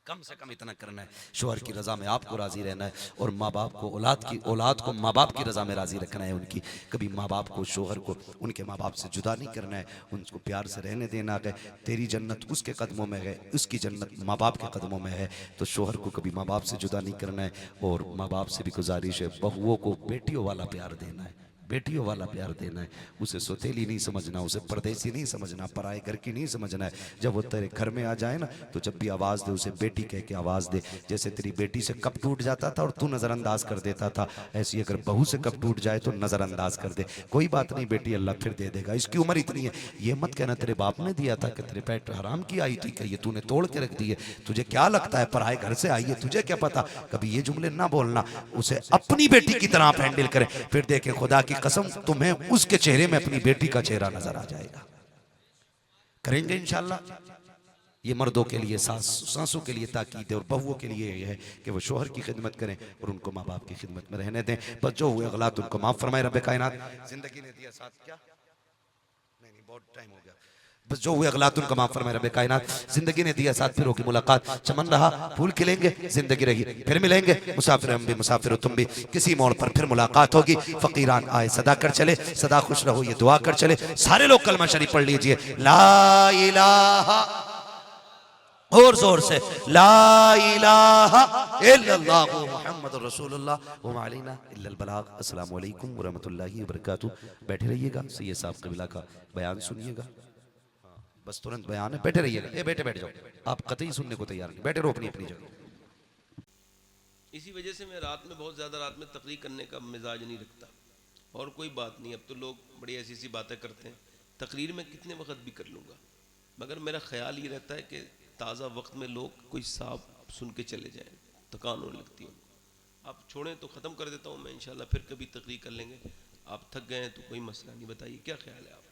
कम से कम इतना करना है, शोहर की रजा में आपको राजी रहना है और माँ बाप को औलाद को माँ बाप की रजा में राजी रखना है। उनकी कभी माँ बाप को, शोहर को उनके माँ बाप से जुदा नहीं करना है, उनको प्यार से रहने देना है। तेरी जन्नत उसके कदमों में है, उसकी जन्नत माँ बाप के कदमों में है। तो शोहर को कभी माँ बाप से जुदा नहीं करना है। और माँ बाप से भी गुजारिश है, बहुओं को बेटियों वाला प्यार देना है, बेटियों वाला प्यार देना है। उसे सौतेली नहीं समझना, उसे परदेसी नहीं समझना, पराए घर की नहीं समझना है। जब वो तेरे घर में आ जाए ना तो जब भी आवाज़ दे उसे बेटी कह के आवाज़ दे। जैसे तेरी बेटी से कब टूट जाता था और तू नज़रअंदाज कर देता था, ऐसी अगर बहू से कब टूट जाए तो नज़रअंदाज कर दे। कोई बात नहीं बेटी, अल्लाह फिर दे देगा, इसकी उम्र इतनी है। ये मत कहना तेरे बाप ने दिया था कि तेरे पेट हराम की आई थी, कि ये तूने तोड़ के रख दी है, तुझे क्या लगता है पराए घर से आई है, तुझे क्या पता। कभी ये जुमले ना बोलना, उसे अपनी बेटी की तरह आप हैंडल करें। फिर देखें खुदा की कसम तुम्हें उसके चेहरे में अपनी बेटी का चेहरा नजर आ जाएगा। करेंगे इंशाल्लाह। ये मर्दों के लिए, सासों के लिए ताकीद है और बहुओं के लिए ये है कि वो शोहर की खिदमत करें और उनको माँ बाप की खिदमत में रहने दें। बस जो हुए गलत उनको माफ फरमाए रब कायनात। जिंदगी ने दिया साथ क्या नहीं, बहुत टाइम हो गया। बस जो हुए अगलात उनको माफ फरमाए रब कायनात। जिंदगी ने दिया साथ फिर होगी मुलाकात, चमन रहा फूल खिलेंगे, जिंदगी रही फिर मिलेंगे। मुसाफिर हम भी मुसाफिर तुम भी, किसी मोड़ पर फिर मुलाकात होगी। फकीरान आए सदा कर चले, सदा खुश रहो ये दुआ कर चले। सारे लोग कलमा शरीफ पढ़ लीजिए, ला इलाहा, और जोर से ला इलाहा इल्लल्लाह मुहम्मदुर रसूलुल्लाह व मा अलैना इल्लल बलाग। अस्सलामु अलैकुम व रहमतुल्लाहि व बरकातुहू। बैठे रहिएगा, सैयद साहब कबिला का बयान सुनिएगा। बस तुरंत बयान है, बैठे रहिएगा। ए बेटे बैठ जाओ, आप कतई सुनने को तैयार नहीं, बैठे रहो अपनी अपनी जगह। इसी वजह से मैं रात में बहुत ज़्यादा रात में तकरीर करने का मिजाज नहीं रखता। और कोई बात नहीं, अब तो लोग बड़ी ऐसी ऐसी बातें करते हैं, तकरीर में कितने वक्त भी कर लूँगा, मगर मेरा ख्याल ये रहता है कि ताज़ा वक्त में लोग कोई साहब सुन के चले जाएँ, थकान होने लगती है। आप छोड़ें तो ख़त्म कर देता हूँ मैं, इंशाल्लाह फिर कभी तकरीर कर लेंगे। आप थक गए हैं तो कोई मसला नहीं, बताइए क्या ख्याल है आपका?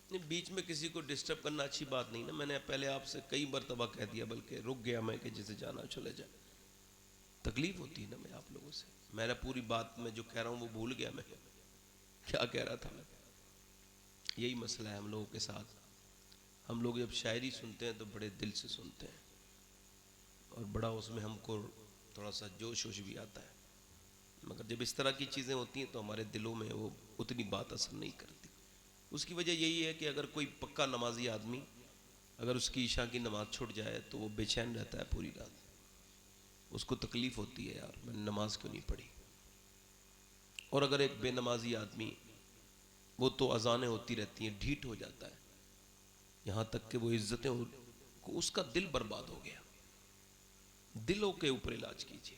नहीं, बीच में किसी को डिस्टर्ब करना अच्छी बात नहीं ना। मैंने पहले आपसे कई मरतबा कह दिया, बल्कि रुक गया मैं कि जिसे जाना चले जाए। तकलीफ होती है ना मैं आप लोगों से, मेरा पूरी बात में जो कह रहा हूँ वो भूल गया मैं क्या कह रहा था मैं। यही मसला है हम लोगों के साथ। हम लोग जब शायरी सुनते हैं तो बड़े दिल से सुनते हैं और बड़ा उसमें हमको थोड़ा सा जोश वोश भी आता है, मगर जब इस तरह की चीज़ें होती हैं तो हमारे दिलों में वो उतनी बात असर नहीं करती। उसकी वजह यही है कि अगर कोई पक्का नमाजी आदमी, अगर उसकी ईशा की नमाज छूट जाए तो वो बेचैन रहता है पूरी रात। उसको तकलीफ होती है, यार मैंने नमाज क्यों नहीं पढ़ी। और अगर एक बेनमाजी आदमी, वो तो अजानें होती रहती हैं, ढीठ हो जाता है, यहां तक कि वो इज्जतें उसका दिल बर्बाद हो गया। दिलों के ऊपर इलाज कीजिए।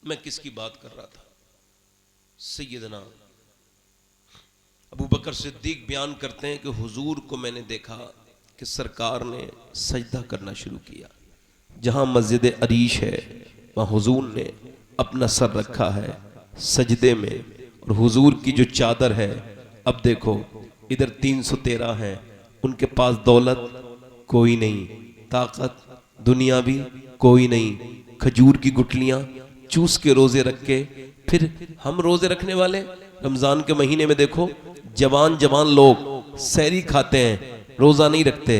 मैं किसकी बात कर रहा था? सैयदना अबू बकर सिद्दीक बयान करते हैं कि हुजूर को मैंने देखा कि सरकार ने सजदा करना शुरू किया। जहां मस्जिद अरीश है वहां हुजूर ने अपना सर रखा है सजदे में, और हुजूर की जो चादर है, अब देखो इधर 313 है, उनके पास दौलत कोई नहीं, ताकत दुनिया भी कोई नहीं, खजूर की गुठलियां चूस के रोजे रख के, फिर हम रोजे रखने वाले रमजान के महीने में देखो जवान जवान लोग सहरी खाते हैं, रोजा नहीं रखते।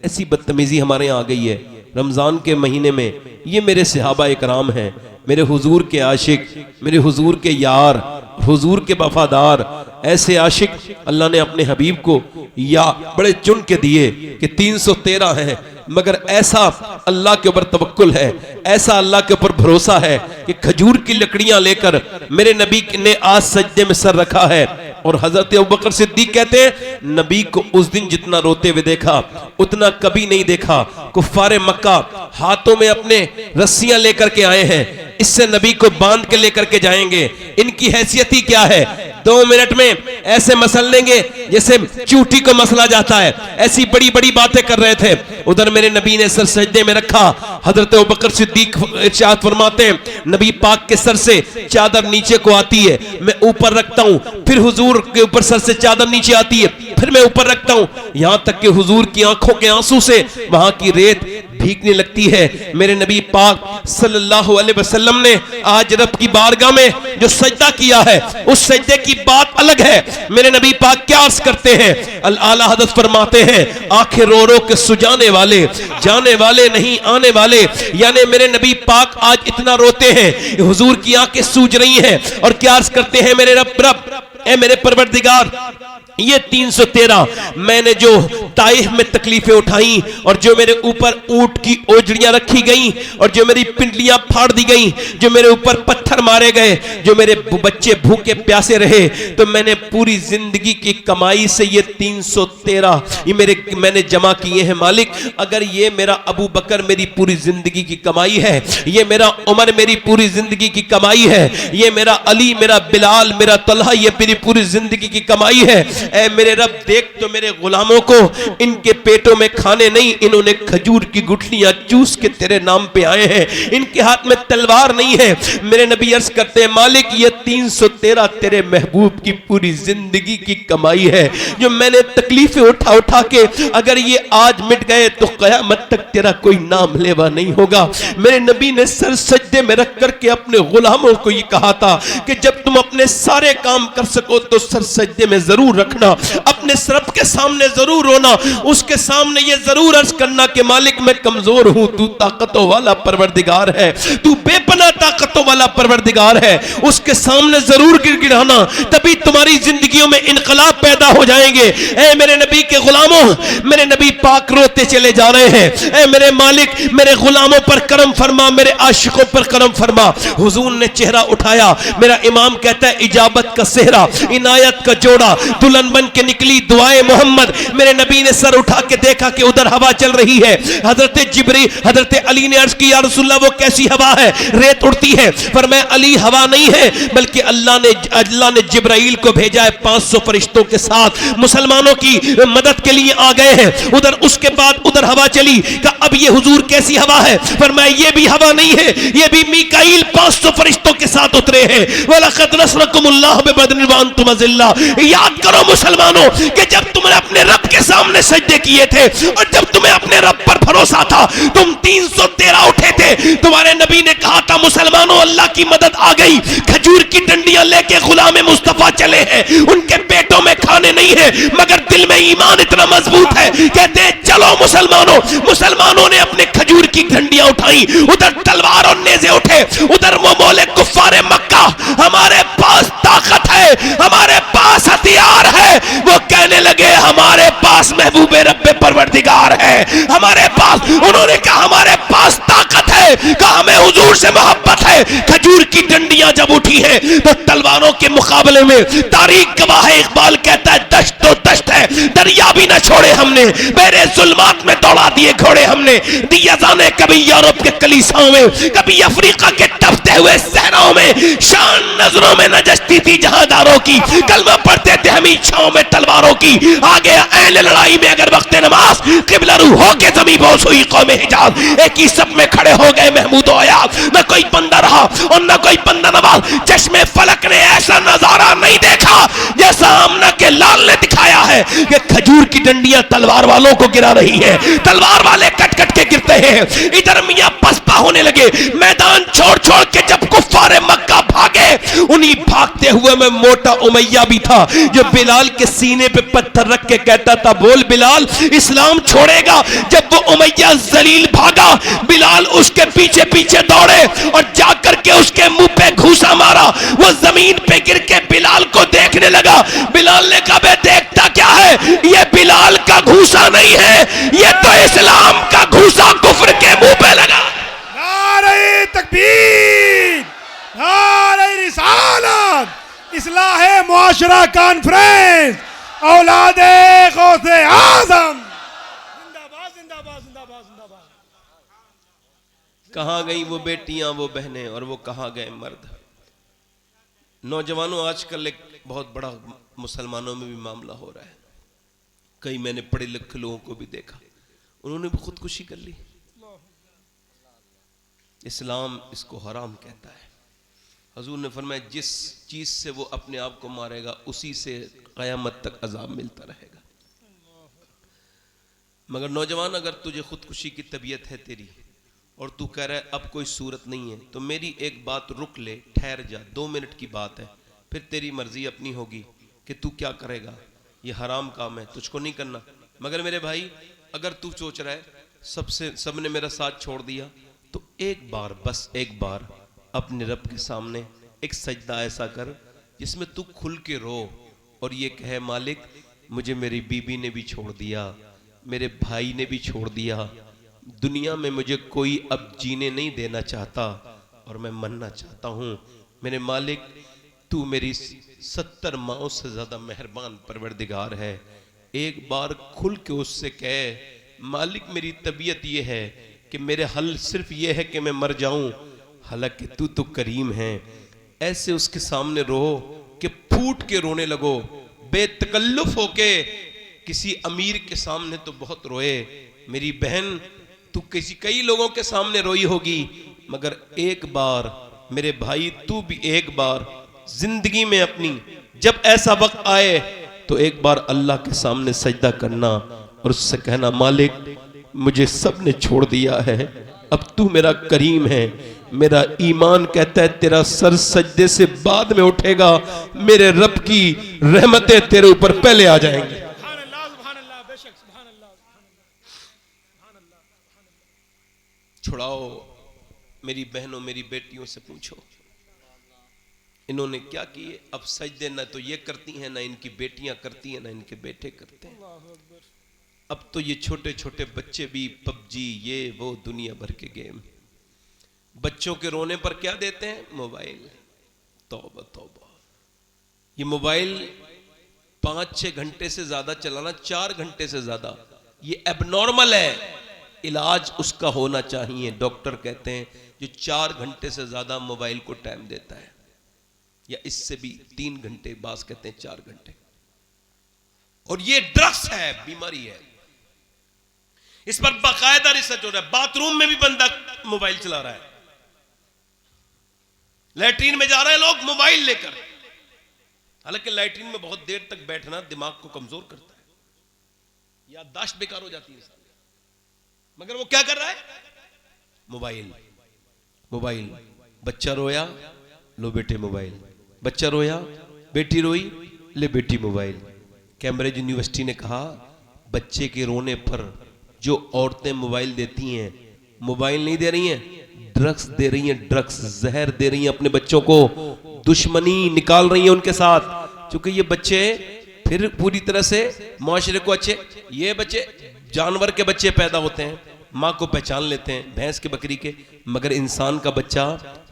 ऐसी बदतमीजी हमारे यहाँ आ गई है। रमजान के महीने में ये मेरे सहाबा इकराम हैं, मेरे हुजूर के आशिक, मेरे हुजूर के यार, हुजूर के वफादार, ऐसे आशिक अल्लाह ने अपने हबीब को या बड़े चुन के दिए कि 313 हैं, मगर ऐसा अल्लाह के ऊपर तवक्कुल है, ऐसा अल्लाह के ऊपर भरोसा है कि खजूर की लकड़ियां लेकर मेरे नबी ने आज सजदे में सर रखा है। और हजरत अबू बकर सिद्दीक कहते हैं नबी को उस दिन जितना रोते हुए देखा उतना कभी नहीं देखा। कुफ्फारे मक्का हाथों में अपने रस्सियां लेकर के आए हैं, इससे नबी को बांध के लेकर के जाएंगे। इनकी हैसियत ही क्या है? 2 मिनट में ऐसे मसल लेंगे जैसे चूटी को मसला जाता है, ऐसी बड़ी बड़ी बातें कर रहे थे। उधर मेरे नबी ने सर सजदे में रखा। हजरत अबू बकर सिद्दीक इरशाद फरमाते हैं नबी पाक के सर से चादर नीचे को आती है, मैं ऊपर रखता हूं, फिर हुजूर के ऊपर सर से चादर नीचे आती है, फिर मैं ऊपर रखता हूं, यहां तक कि हुजूर की आंखों के आंसू से वहां की रेत भीगने लगती है। मेरे नबी पाक सल्लल्लाहु अलैहि वसल्लम ने आज रब की बारगाह में जो सजदा किया है, उस सजदे की बात अलग है। मेरे नबी पाक क्या अर्ज करते हैं? आला हज़रत फरमाते हैं आंखें रो रो के सुजाने वाले, जाने वाले नहीं आने वाले। यानी मेरे नबी पाक आज इतना रोते हैं, हुजूर की आंखें सूज रही हैं, और क्या अर्ज करते हैं मेरे रब ए मेरे परवरदिगार, ये 313 मैंने जो ताइफ में तकलीफें उठाई, और जो मेरे ऊपर ऊंट की ओजड़ियां रखी गई, और जो मेरी पिंडलियां फाड़ दी गई, जो मेरे ऊपर पत्थर मारे गए, जो मेरे बच्चे भूखे प्यासे रहे, तो मैंने पूरी जिंदगी की कमाई से ये 313 ये मैंने जमा किए हैं मालिक। अगर ये मेरा अबू बकर मेरी पूरी जिंदगी की कमाई है, ये मेरा उमर मेरी पूरी जिंदगी की कमाई है, ये मेरा अली, मेरा बिलाल, मेरा तलहा ये मेरी पूरी जिंदगी की कमाई है। ऐ मेरे रब देख तो मेरे गुलामों को इनके पेटों में खाने नहीं, इन्होंने खजूर की गुठलियां चूस के तेरे नाम पे आए हैं, इनके हाथ में तलवार नहीं है। मेरे नबी अर्ज करते हैं मालिक ये 313 तेरे महबूब की पूरी जिंदगी की कमाई है, जो मैंने तकलीफें उठा उठा के अगर ये आज मिट गए तो कयामत तक तेरा कोई नाम लेवा नहीं होगा। मेरे नबी ने सर सजदे में रख करके अपने गुलामों को ये कहा था कि जब तुम अपने सारे काम कर सको तो सर सजदे में जरूर रखना, अपने रब के सामने जरूर रोना, उसके सामने ये जरूर अर्ज करना कि मालिक मैं कमजोर हूं, तू ताकतों वाला परवरदिगार है, तू बेपनाह ताकतों वाला परवरदिगार है। उसके सामने जरूर गिड़गिड़ाना, तभी तुम्हारी जिंदगियों में इनकलाब पैदा हो जाएंगे। ऐ मेरे नबी के गुलामों, मेरे नबी पाक रोते चले जा रहे हैं, ऐ मेरे मालिक मेरे गुलामों पर करम फरमा, मेरे आशिकों पर करम फरमा। हुजूर ने चेहरा उठाया, मेरा इमाम कहता है इजाबत का सेहरा, इनायत का जोड़ा, दुल्हन बन के निकली दुआए मोहम्मद। मेरे नबी ने सर उठा के देखा कि उधर हवा चल रही है। हजरत अली ने अर्ज की या रसूलल्लाह वो कैसी हवा है? रेत उड़ती है। फरमाया अली हवा नहीं है, बल्कि अल्लाह ने जिब्राइल को भेजा है 500 फरिश्तों के साथ, मुसलमानों की मदद के लिए आ गए हैं। उधर उसके बाद उधर हवा चली, कहा अब ये हुजूर कैसी हवा है? फरमाया ये भी हवा नहीं है, ये भी मीकाईल 500 फरिश्तों के साथ उतरे हैं। वलक़द नसरकुमुल्लाहु बिबदरिन व अंतुम अज़िल्ला। याद करो मुसलमानों कि जब तुमने अपने रब के सामने सजदे किए थे और जब तुम्हें अपने रब पर भरोसा था, तुम 313 उठे थे। तुम्हारे नबी ने कहा था मुसलमानों अल्लाह की मदद आ गई, खजूर की डंडियां लेके गुलाम मुस्तफा चले हैं, उनके पेटों में खाने नहीं है मगर दिल में ईमान इतना मजबूत है। कहते हैं चलो मुसलमानों। मुसलमानों ने अपने खजूर की डंडियां उठाई, उधर तलवार और नेज़े उठे, उधर वो बोले कुफ्फारे मक्का हमारे पास ताकत है, हमारे पास हथियार है। वो कहने लगे हमारे पास महबूब रब्बे परवरदिगार है, हमारे पास, उन्होंने कहा हमारे पास ताकत है, कहा उठी है तो तलवारों के मुकाबले में तारीख गवाह है। इकबाल कहता है दश्त तो दश्त है, दरिया भी न छोड़े हमने, मेरे जुल्मात में दौड़ा दिए घोड़े हमने, दिया जाने कभी यूरोप के कलीसियाओं में, कभी अफ्रीका के तपते हुए सहराओं में, शान नजरों में नजस्ती थी जहांदारों की, कलमा पढ़ते थे हम छाओं में तलवारों की, आगे ऐन लड़ाई में अगर वक्त नमाज किबला रू होके जमी बोस हुई कौम हिजाज, एक ही सब में खड़े हो गए महमूद आयाज, न कोई बंदा रहा और न कोई बंदा नवाज, चश्मे फलक ने ऐसा नजारा नहीं देखा जैसा आमना के लाल ने दिखाया है कि खजूर की डंडियां तलवार वालों को गिरा रही है, तलवार वाले कट कट के गिरते हैं। इधर मियां पसपा होने लगे, मैदान छोड़ छोड़ के जब कुफ्फारे मक्का भागे, उन्हीं भागते हुए में मोटा उमैया भी था जो बिलाल के सीने पे पत्थर रख के कहता था बोल बिलाल इस्लाम छोड़ेगा। जब वो उमैया जलील भागा, बिलाल उसके पीछे पीछे दौड़े और जाकर के उसके मुंह पे घूसा मारा, वो जमीन पे गिर के बिलाल को देखने लगा। बिलाल ने कहा बे देखता क्या है, ये बिलाल का घूसा नहीं है, ये तो इस्लाम का घूसा कुफ्र के मुंह पे लगा। नारे तकबीर, नारे रिसालत, इस्लाहे मुआशरा कॉन्फ्रेंस, औलादे गौसे आजम जिंदाबाद जिंदाबाद जिंदाबाद जिंदाबाद। कहां गई वो बेटियां वो बहनें और वो कहां गए मर्द। नौजवानों आजकल एक बहुत बड़ा मुसलमानों में भी मामला हो रहा है। कई मैंने पढ़े लिखे लोगों को भी देखा, उन्होंने भी खुदकुशी कर ली। इस्लाम इसको हराम कहता है। हजूर ने फरमाया जिस चीज से वो अपने आप को मारेगा उसी से क़यामत तक अजाब मिलता रहेगा। मगर नौजवान अगर तुझे खुदकुशी की तबीयत है तेरी और तू कह रहा है अब कोई सूरत नहीं है, तो मेरी एक बात रुक ले, ठहर जा, 2 मिनट की बात है, फिर तेरी मर्जी अपनी होगी कि तू क्या करेगा। ये हराम काम है, तुझको नहीं करना। मगर मेरे भाई अगर तू सोच रहा है सबने मेरा साथ छोड़ दिया, तो एक बार, बस एक बार अपने रब के सामने एक सजदा ऐसा कर जिसमें तू खुल के रो और ये कहे मालिक मुझे मेरी बीबी ने भी छोड़ दिया, मेरे भाई ने भी छोड़ दिया, दुनिया में मुझे कोई अब जीने नहीं देना चाहता और मैं मरना चाहता हूँ। मेरे मालिक तू मेरी 70 माओं से ज्यादा मेहरबान परवरदिगार है। एक बार खुल के उससे कहे मालिक मेरी तबीयत ये है कि मेरे हल सिर्फ ये है कि मैं मर जाऊं, हालांकि तू तो करीम है। ऐसे उसके सामने रो कि फूट के रोने लगो, बेतकल्लुफ होके। किसी अमीर के सामने तो बहुत रोए मेरी बहन, तू कई लोगों के सामने रोई होगी, मगर एक बार मेरे भाई तू भी एक बार जिंदगी में अपनी जब ऐसा वक्त आए तो एक बार अल्लाह के सामने सजदा करना और उससे कहना मालिक मुझे सब ने छोड़ दिया है, अब तू मेरा करीम है। मेरा ईमान कहता है तेरा सर सजदे से बाद में उठेगा, मेरे रब की रहमतें तेरे ऊपर पहले आ जाएंगी। छुड़ाओ मेरी बहनों मेरी बेटियों से पूछो इन्होंने क्या किए। अब सजदे ना तो ये करती हैं, ना इनकी बेटियां करती हैं, ना इनके बेटे करते हैं। अब तो ये छोटे छोटे बच्चे भी पबजी ये वो दुनिया भर के गेम। बच्चों के रोने पर क्या देते हैं? मोबाइल। तौबा तौबा, ये मोबाइल 5-6 घंटे से ज्यादा चलाना, 4 घंटे से ज्यादा, ये एबनॉर्मल है। इलाज उसका होना चाहिए। डॉक्टर कहते हैं जो 4 घंटे से ज्यादा मोबाइल को टाइम देता है, या इससे भी 3 घंटे, बास कहते हैं 4 घंटे, और ये ड्रग्स है, बीमारी है। इस पर बाकायदा रिसर्च हो रहा है। बाथरूम में भी बंदा मोबाइल चला रहा है, लैट्रीन में जा रहे हैं लोग मोबाइल लेकर। हालांकि लैट्रीन में बहुत देर तक बैठना दिमाग को कमजोर करता है, याददाश्त बेकार हो जाती है, मगर वो क्या कर रहा है? Mobile mobile. बच्चा रोया, लो बेटे मोबाइल। बच्चा रोया, बेटी रोई, ले बेटी मोबाइल। कैम्ब्रिज यूनिवर्सिटी ने कहा बच्चे के रोने पर जो औरतें मोबाइल देती हैं, मोबाइल नहीं दे रही हैं, ड्रग्स दे रही हैं, ड्रग्स, जहर दे रही हैं अपने बच्चों को, दुश्मनी निकाल रही हैं उनके साथ। क्योंकि ये बच्चे फिर पूरी तरह से माशरे को अच्छे, ये बच्चे जानवर के बच्चे पैदा होते हैं, माँ को पहचान लेते हैं भैंस के बकरी के, मगर इंसान का बच्चा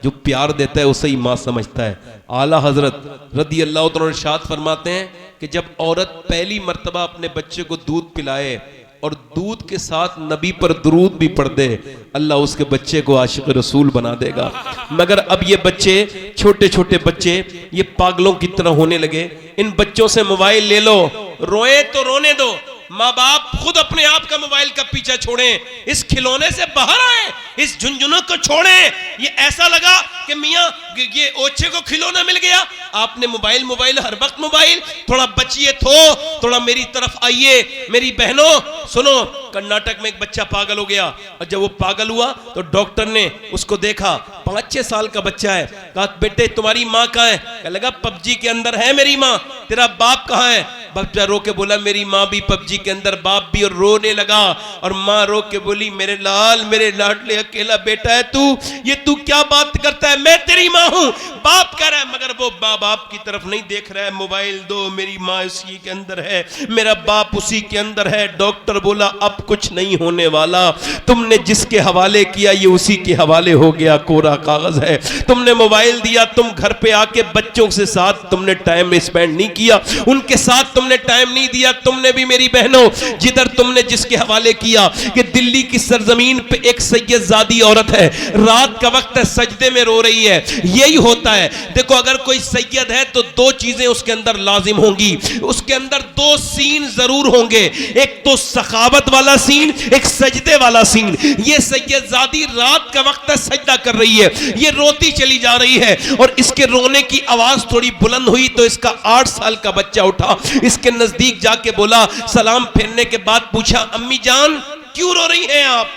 जो प्यार देता है उसे ही माँ समझता है। आला हजरत रदी अल्लाह तआला इरशाद फरमाते हैं कि जब औरत पहली मर्तबा अपने बच्चे को दूध पिलाए और दूध के साथ नबी पर दुरूद भी पढ़ दे, अल्लाह उसके बच्चे को आशिक रसूल बना देगा। मगर अब ये बच्चे, छोटे छोटे बच्चे, ये पागलों की तरह होने लगे। इन बच्चों से मोबाइल ले लो, रोए तो रोने दो, माँ बाप खुद अपने आप का मोबाइल का पीछा छोड़ें, इस खिलौने से बाहर आए, इस झुंझुनों को छोड़ें। ये ऐसा लगा कि मियाँ ये ओछे को खिलौना मिल गया, आपने मोबाइल मोबाइल हर वक्त मोबाइल। थोड़ा बचिए, थोड़ा मेरी तरफ आइए। मेरी बहनों सुनो, कर्नाटक में एक बच्चा पागल हो गया, और जब वो पागल हुआ तो डॉक्टर ने उसको देखा, 5-6 साल का बच्चा है। कहा बेटे तुम्हारी माँ कहाँ है? कहने लगा पबजी के अंदर है मेरी माँ। तेरा बाप कहाँ है? बच्चा रो के बोला मेरी माँ भी पबजी के अंदर, बाप भी। और रोने लगा, और माँ रो के बोली मेरे लाल, मेरे लाडले अकेला बेटा है तू, ये तू क्या बात करता है? मैं तेरी माँ हूँ। बाप कह रहा है, मगर वो बाप की तरफ नहीं देख रहा है। मोबाइल दो, मेरी माँ उसी के अंदर है, मेरा बाप उसी के अंदर है। डॉक्टर बोला अब कुछ नहीं होने वाला, तुमने जिसके हवाले किया ये उसी के हवाले हो गया, कोरा कागज है। तुमने मोबाइल दिया, तुम घर पे आके बच्चों से साथ तुमने टाइम स्पेंड नहीं किया, उनके साथ तुमने टाइम नहीं दिया। तुमने भी मेरी बहनों, जिधर तुमने जिसके हवाले किया कि दिल्ली की सरजमीन पे एक सैयदजादी औरत है, रात का वक्त है, सजदे में रो रही है। यही होता है, देखो अगर कोई सैयद है तो 2 चीजें उसके अंदर लाजिम होंगी, उसके अंदर 2 सीन जरूर होंगे, एक तो सखावत वाला सीन, एक सजदे वाला सीन। ये सैयदजादी रात का वक्त है, सजदा कर रही है, ये रोती चली जा रही है, और इसके रोने की आवाज थोड़ी बुलंद हुई तो इसका 8 साल का बच्चा उठा, इसके नजदीक जाके बोला, सलाम फेरने के बाद पूछा अम्मी जान क्यों रो रही हैं आप?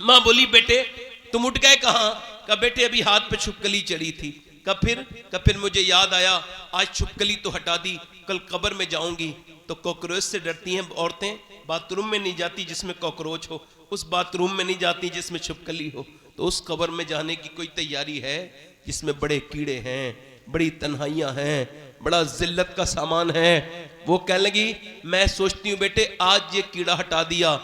मां बोली बेटे तुम उठ गए कहां? का बेटे अभी हाथ पे छुपकली चढ़ी थी। का फिर मुझे याद आया आज छुपकली तो हटा दी, कल कब्र में जाऊंगी तो कॉकरोच से डरती हैं औरतें, बाथरूम में नहीं जाती जिसमें कॉकरोच हो, उस बाथरूम में नहीं जाती जिसमें छुपकली हो, तो उस कब्र में जाने की कोई तैयारी है जिसमें बड़े कीड़े हैं, बड़ी तन्हाइयां हैं, बड़ा जिल्लत का सामान है। वो कहने लगी मैं सोचती हूँ बेटे आज ये कीड़ा हटा दिया,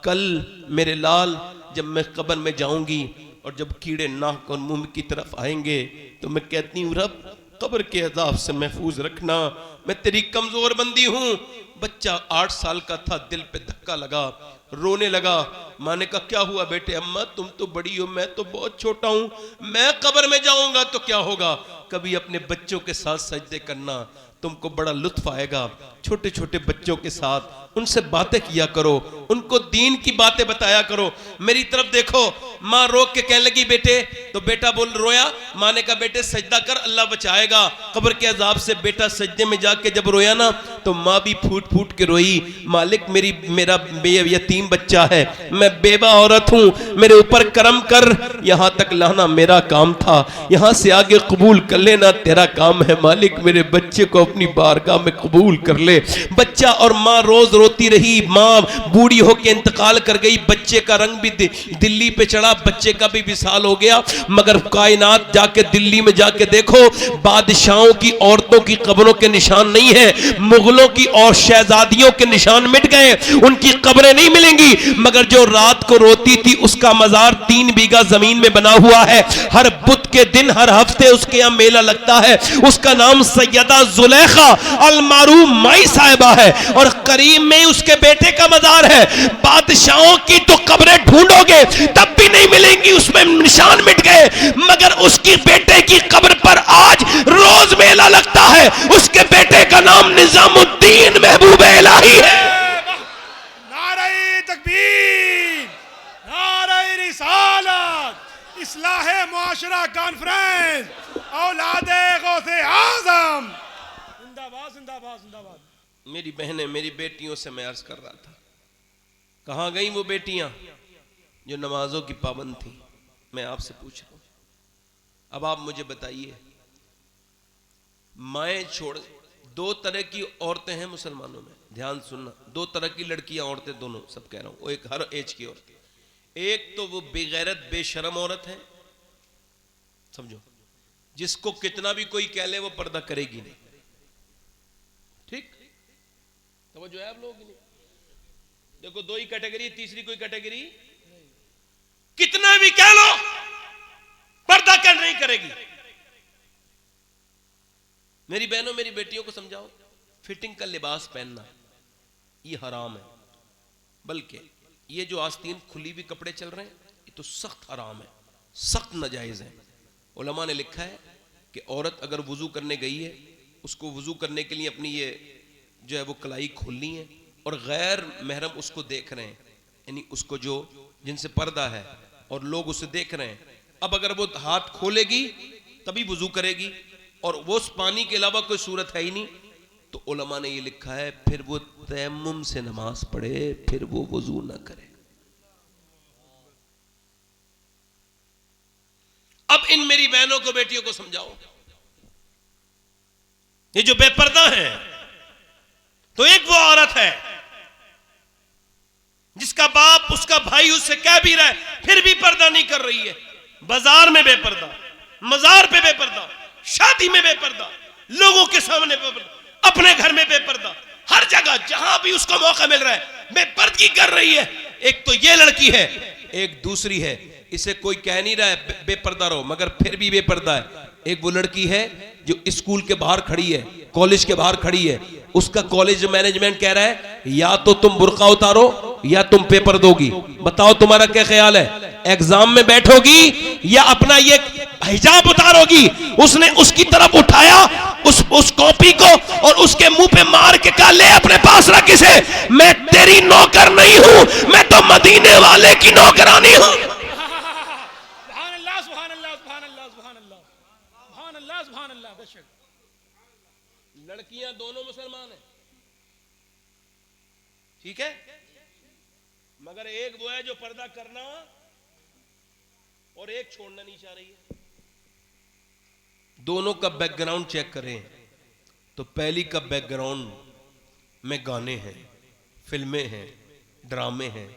कल मेरे लाल जब मैं कब्र में जाऊंगी और जब कीड़े नाक और मुंह की तरफ आएंगे तो मैं कहती हूँ रब कब्र के अजाब से महफूज रखना, मैं तेरी कमजोर बंदी हूं। बच्चा 8 साल का था, दिल पे धक्का लगा, रोने लगा। माँ ने कहा क्या हुआ बेटे? अम्मा तुम तो बड़ी हो, मैं तो बहुत छोटा हूं, मैं कब्र में जाऊंगा तो क्या होगा? कभी अपने बच्चों के साथ सजदे करना, तुमको बड़ा लुत्फ आएगा। छोटे छोटे बच्चों के साथ उनसे बातें किया करो, उनको दीन की बातें बताया करो। मेरी तरफ देखो, माँ रोक के कहने लगी बेटे, तो बेटा बोल रोया। माँ ने कहा बेटे सजदा कर, अल्लाह बचाएगा कब्र के अजाब से। बेटा सजदे में जाके जब रोया ना तो माँ भी फूट फूट के रोई, मालिक मेरा यतीम बच्चा है, मैं बेवा औरत हूँ, मेरे ऊपर करम कर, यहाँ तक लाना मेरा काम था, यहाँ से आगे कबूल कर लेना तेरा काम है। मालिक मेरे बच्चे को अपनी बारगाह में कबूल कर ले। बच्चा और माँ रोज रोती रही। माँ बूढ़ी होकर इंतकाल कर गई, बच्चे का रंग भी दिल्ली पे चढ़ा, बच्चे का भी विसाल हो गया। मगर कायनात जाके दिल्ली में जाके देखो, बादशाहों की औरतों की कब्रों के निशान नहीं है, मुगलों की और शहजादियों के निशान मिट गए, उनकी कब्रें नहीं मिलेंगी। मगर जो रात को रोती थी उसका मजार 3 बीघा जमीन में बना हुआ है। हर बुध के दिन हर हफ्ते उसके यहाँ मेला लगता है। उसका नाम सैयदा जुलेखा अल मारूफ माई साहिबा है, और करीम में उसके बेटे का मजार है। बादशाहों की तो कब्रें ढूंढोगे तब भी नहीं मिलेंगी, उसमें निशान मिट गए। मगर उसकी बेटे की कब्र पर आज रोज मेला लगता है। उसके बेटे का नाम निजामुद्दीन महबूब इलाही है। नारे तकबीर, नारे रिसालत, इस्लाहे मुआशरा कॉन्फ्रेंस, औलादे गौसे आजम, जिंदाबाद जिंदाबाद जिंदाबाद। मेरी बहनें, मेरी बेटियों से मैं अर्ज कर रहा था, कहां गई वो बेटियां जो नमाजों की पाबंद थी? मैं आपसे पूछ रहा हूं, अब आप मुझे बताइए, माएँ छोड़, 2 तरह की औरतें हैं मुसलमानों में, ध्यान सुनना, 2 तरह की लड़कियां, औरतें दोनों, सब कह रहा हूं, वो एक हर एज की औरत। एक तो वो बेगैरत बेशरम औरत है, समझो, जिसको कितना भी कोई कह ले वो पर्दा करेगी नहीं, ठीक? समझो है आप लोग? देखो 2 ही कैटेगरी, तीसरी कोई कैटेगरी में भी कह लो पर्दा कर नहीं करेगी। मेरी बहनों मेरी बेटियों को समझाओ, फिटिंग का लिबास पहनना ये हराम है, बल्कि ये जो आस्तीन खुली हुई कपड़े चल रहे हैं ये तो सख्त हराम है, सख्त नाजायज है। उलमा ने लिखा है कि औरत अगर वुजू करने गई है, उसको वुजू करने के लिए अपनी ये जो है वो कलाई खोलनी है और गैर महरम उसको देख रहे हैं, यानी उसको जो जिनसे पर्दा है और लोग उसे देख रहे हैं, अब अगर वो हाथ खोलेगी तभी वुजू करेगी और वो उस पानी के अलावा कोई सूरत है ही नहीं, तो उलमा ने ये लिखा है फिर वो तयम्मुम से नमाज पढ़े, फिर वो वुजू ना करे। अब इन मेरी बहनों को बेटियों को समझाओ, ये जो बेपर्दा है, तो एक वो औरत है जिसका बाप उसका भाई उससे कह भी रहा है फिर भी पर्दा नहीं कर रही है। बाजार में बेपर्दा, मजार पे बेपर्दा, शादी में बेपर्दा, लोगों के सामने बेपर्दा, अपने घर में बेपर्दा, हर जगह जहां भी उसको मौका मिल रहा है बेपर्दगी कर रही है। एक तो ये लड़की है, एक दूसरी है, इसे कोई कह नहीं रहा है बेपर्दा रहो, मगर फिर भी बेपर्दा है। एक वो लड़की है जो स्कूल के बाहर खड़ी है, कॉलेज के बाहर खड़ी है, उसका कॉलेज मैनेजमेंट कह रहा है या तो तुम बुर्का उतारो या तुम पेपर दोगी, बताओ तुम्हारा क्या ख्याल है, एग्जाम में बैठोगी या अपना ये हिजाब उतारोगी। उसने उसकी तरफ उठाया उस कॉपी को और उसके मुंह पे मार के कहा ले अपने पास रख इसे, मैं तेरी नौकर नहीं हूं, मैं तो मदीने वाले की नौकरानी हूं। लड़कियां दोनों मुसलमान हैं, ठीक है, मगर एक वो है जो पर्दा करना और एक छोड़ना नहीं चाह रही है। दोनों का बैकग्राउंड चेक करें तो पहली का बैकग्राउंड में गाने हैं, फिल्में हैं, ड्रामे हैं,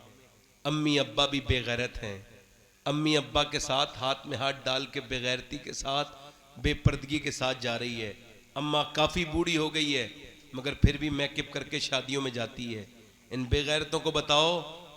अम्मी अब्बा भी बेगैरत हैं, अम्मी अब्बा के साथ हाथ में हाथ डाल के बेगैरती के साथ बेपर्दगी के साथ जा रही है। अम्मा काफ़ी बूढ़ी हो गई है मगर फिर भी मेकअप करके शादियों में जाती है। इन बेगैरतों को बताओ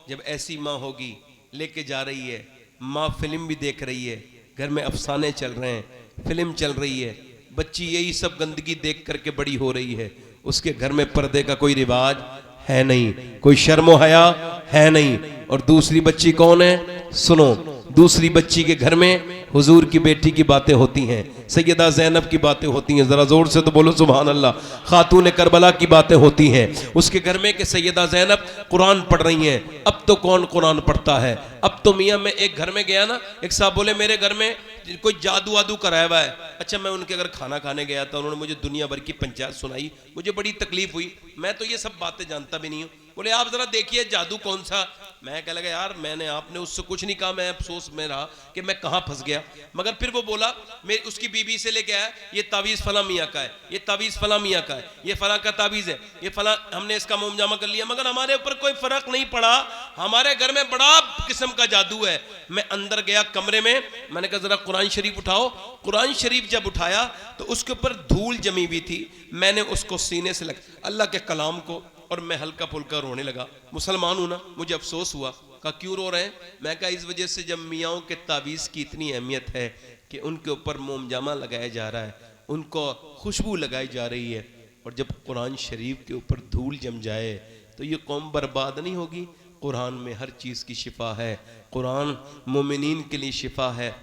जब ऐसी माँ होगी लेके जा रही है, माँ फिल्म भी देख रही है, घर में अफसाने चल रहे हैं, फिल्म चल रही है, बच्ची यही सब गंदगी देख करके बड़ी हो रही है, उसके घर में पर्दे का कोई रिवाज है नहीं, कोई शर्मो हया है नहीं। और दूसरी बच्ची कौन है, सुनो, दूसरी बच्ची के घर में हुजूर की बेटी की बातें होती हैं, सैयदा ज़ैनब की बातें होती हैं, ज़रा ज़ोर से तो बोलो सुभान अल्लाह, खातून करबला की बातें होती हैं उसके घर में कि सैयदा ज़ैनब कुरान पढ़ रही हैं। अब तो कौन कुरान पढ़ता है, अब तो मियाँ मैं एक घर में गया ना, एक साहब बोले मेरे घर में कोई जादू वादू कराया हुआ है। अच्छा, मैं उनके अगर खाना खाने गया था, उन्होंने मुझे दुनिया भर की पंचायत सुनाई, मुझे बड़ी तकलीफ हुई, मैं तो ये सब बातें जानता भी नहीं हूँ। बोले आप जरा देखिए जादू कौन सा। मैं कह लगा यार मैंने आपने उससे कुछ नहीं कहा, मैं अफसोस में रहा कि मैं कहाँ फंस गया। मगर फिर वो बोला मेरी उसकी बीबी से लेके आया, ये तावीज़ फला मियाँ का है, ये तावीज़ फला मियाँ का है, ये फला का तावीज़ है, ये फला, हमने इसका मोमजामा कर लिया, मगर हमारे ऊपर कोई फर्क नहीं पड़ा, हमारे घर में बड़ा किस्म का जादू है। मैं अंदर गया कमरे में, मैंने कहा जरा कुरान शरीफ उठाओ। कुरान शरीफ जब उठाया तो उसके ऊपर धूल जमी हुई थी, मैंने उसको सीने से लग अल्लाह के कलाम को, और मैं हल्का फुल्का रोने लगा। मुसलमान हूं ना, मुझे अफसोस हुआ। कहा क्यों रो रहे हैं? मैं कहा इस वजह से जब मियाँओं के तावीज़ की इतनी अहमियत है कि उनके ऊपर मोमजामा लगाया जा रहा है, उनको खुशबू लगाई जा रही है, और जब कुरान शरीफ के ऊपर धूल जम जाए तो ये कौम बर्बाद नहीं होगी। कुरान में हर चीज़ की शिफा है, कुरान मोमिनीन के लिए शिफा है,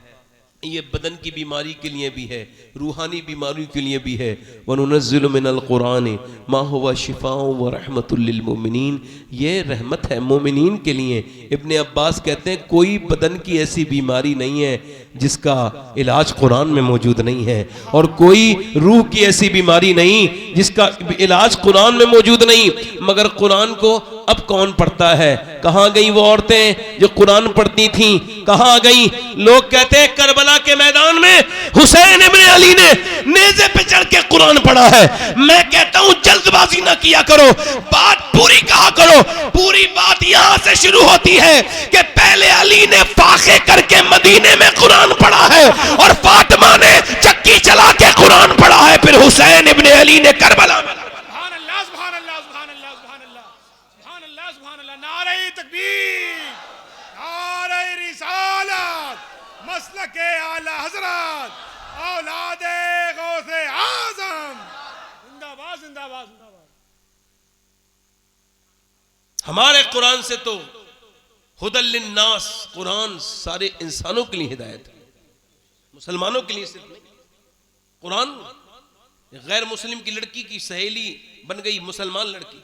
ये बदन की बीमारी के लिए भी है, रूहानी बीमारी के लिए भी है। वनुनज़्ज़िलु मिनल कुरान मा हुवा शिफ़ाउ व रहमतुल लिल मोमिनीन, ये रहमत है मोमिनीन के लिए। इब्ने अब्बास कहते हैं कोई बदन की ऐसी बीमारी नहीं है जिसका इलाज कुरान में मौजूद नहीं है, और कोई रूह की ऐसी बीमारी नहीं जिसका इलाज कुरान में मौजूद नहीं। मगर कुरान को अब कौन पढ़ता है? कहाँ गई वो औरतें जो कुरान पढ़ती थीं, कहाँ गई? लोग कहते हैं करबला के मैदान में हुसैन इब्ने अली ने नेज़े पे चढ़ के कुरान पढ़ा है। मैं कहता हूं जल्दबाजी ना किया करो, बात पूरी कहा करो। पूरी बात यहां से शुरू होती है कि पहले अली ने फाखे करके मदीने में कुरान पढ़ा है और फातिमा ने चक्की चला के कुरान पढ़ा है, फिर हुसैन इब्ने अली ने करबला में। नारे तकबीर, नारे रिसालत। के आला हजरत औलादे गौसे आजम। जिंदाबाद जिंदाबाद जिंदाबाद। हमारे कुरान से तो हुदल लिन्नास, कुरान सारे इंसानों के लिए हिदायत है, मुसलमानों के लिए सिर्फ नहीं। कुरान गैर मुस्लिम की लड़की की सहेली बन गई मुसलमान लड़की।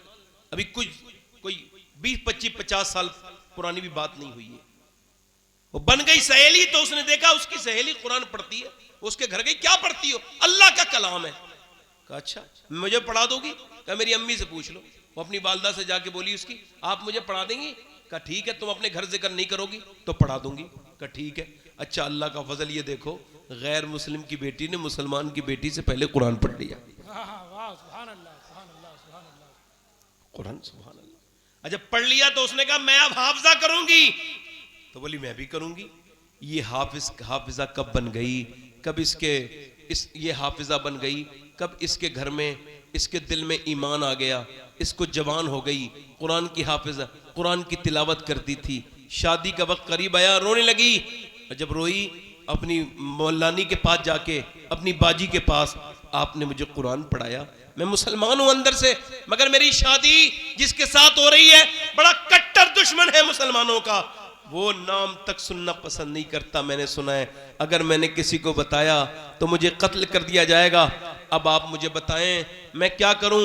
अभी कुछ कोई 20, 25, 50 साल पुरानी भी बात नहीं हुई है, वो बन गई सहेली। तो उसने देखा उसकी सहेली कुरान पढ़ती है, उसके घर गई, क्या पढ़ती हो? अल्लाह का कलाम है। कहा अच्छा मुझे पढ़ा दोगी? कहा मेरी अम्मी से पूछ लो। वो अपनी वालदा से जाके बोली उसकी, आप मुझे पढ़ा देंगी? कहा ठीक है, तुम अपने घर जिक्र नहीं करोगी तो पढ़ा दूंगी। कहा ठीक है। अच्छा अल्लाह का फजल ये देखो, गैर मुस्लिम की बेटी ने मुसलमान की बेटी से पहले कुरान पढ़ लिया। कुरान सुभान अल्लाह। अच्छा पढ़ लिया तो उसने कहा मैं अब हाफिजा करूंगी। तो बोली मैं भी करूंगी। ये हाफिजा कब बन गई, कब ये हाफिजा बन गई, कब इसके घर में इसके दिल में ईमान आ गया, इसको जवान हो गई, कुरान की हाफिजा, कुरान की तिलावत करती थी। शादी का वक्त करीब आया, रोने लगी। जब रोई अपनी मौलानी के पास जाके, अपनी बाजी के पास, आपने मुझे कुरान पढ़ाया, मैं मुसलमान हूं अंदर से, मगर मेरी शादी जिसके साथ हो रही है बड़ा कट्टर दुश्मन है मुसलमानों का, वो नाम तक सुनना पसंद नहीं करता। मैंने सुना है अगर मैंने किसी को बताया तो मुझे कत्ल कर दिया जाएगा। अब आप मुझे बताएं मैं क्या करूं?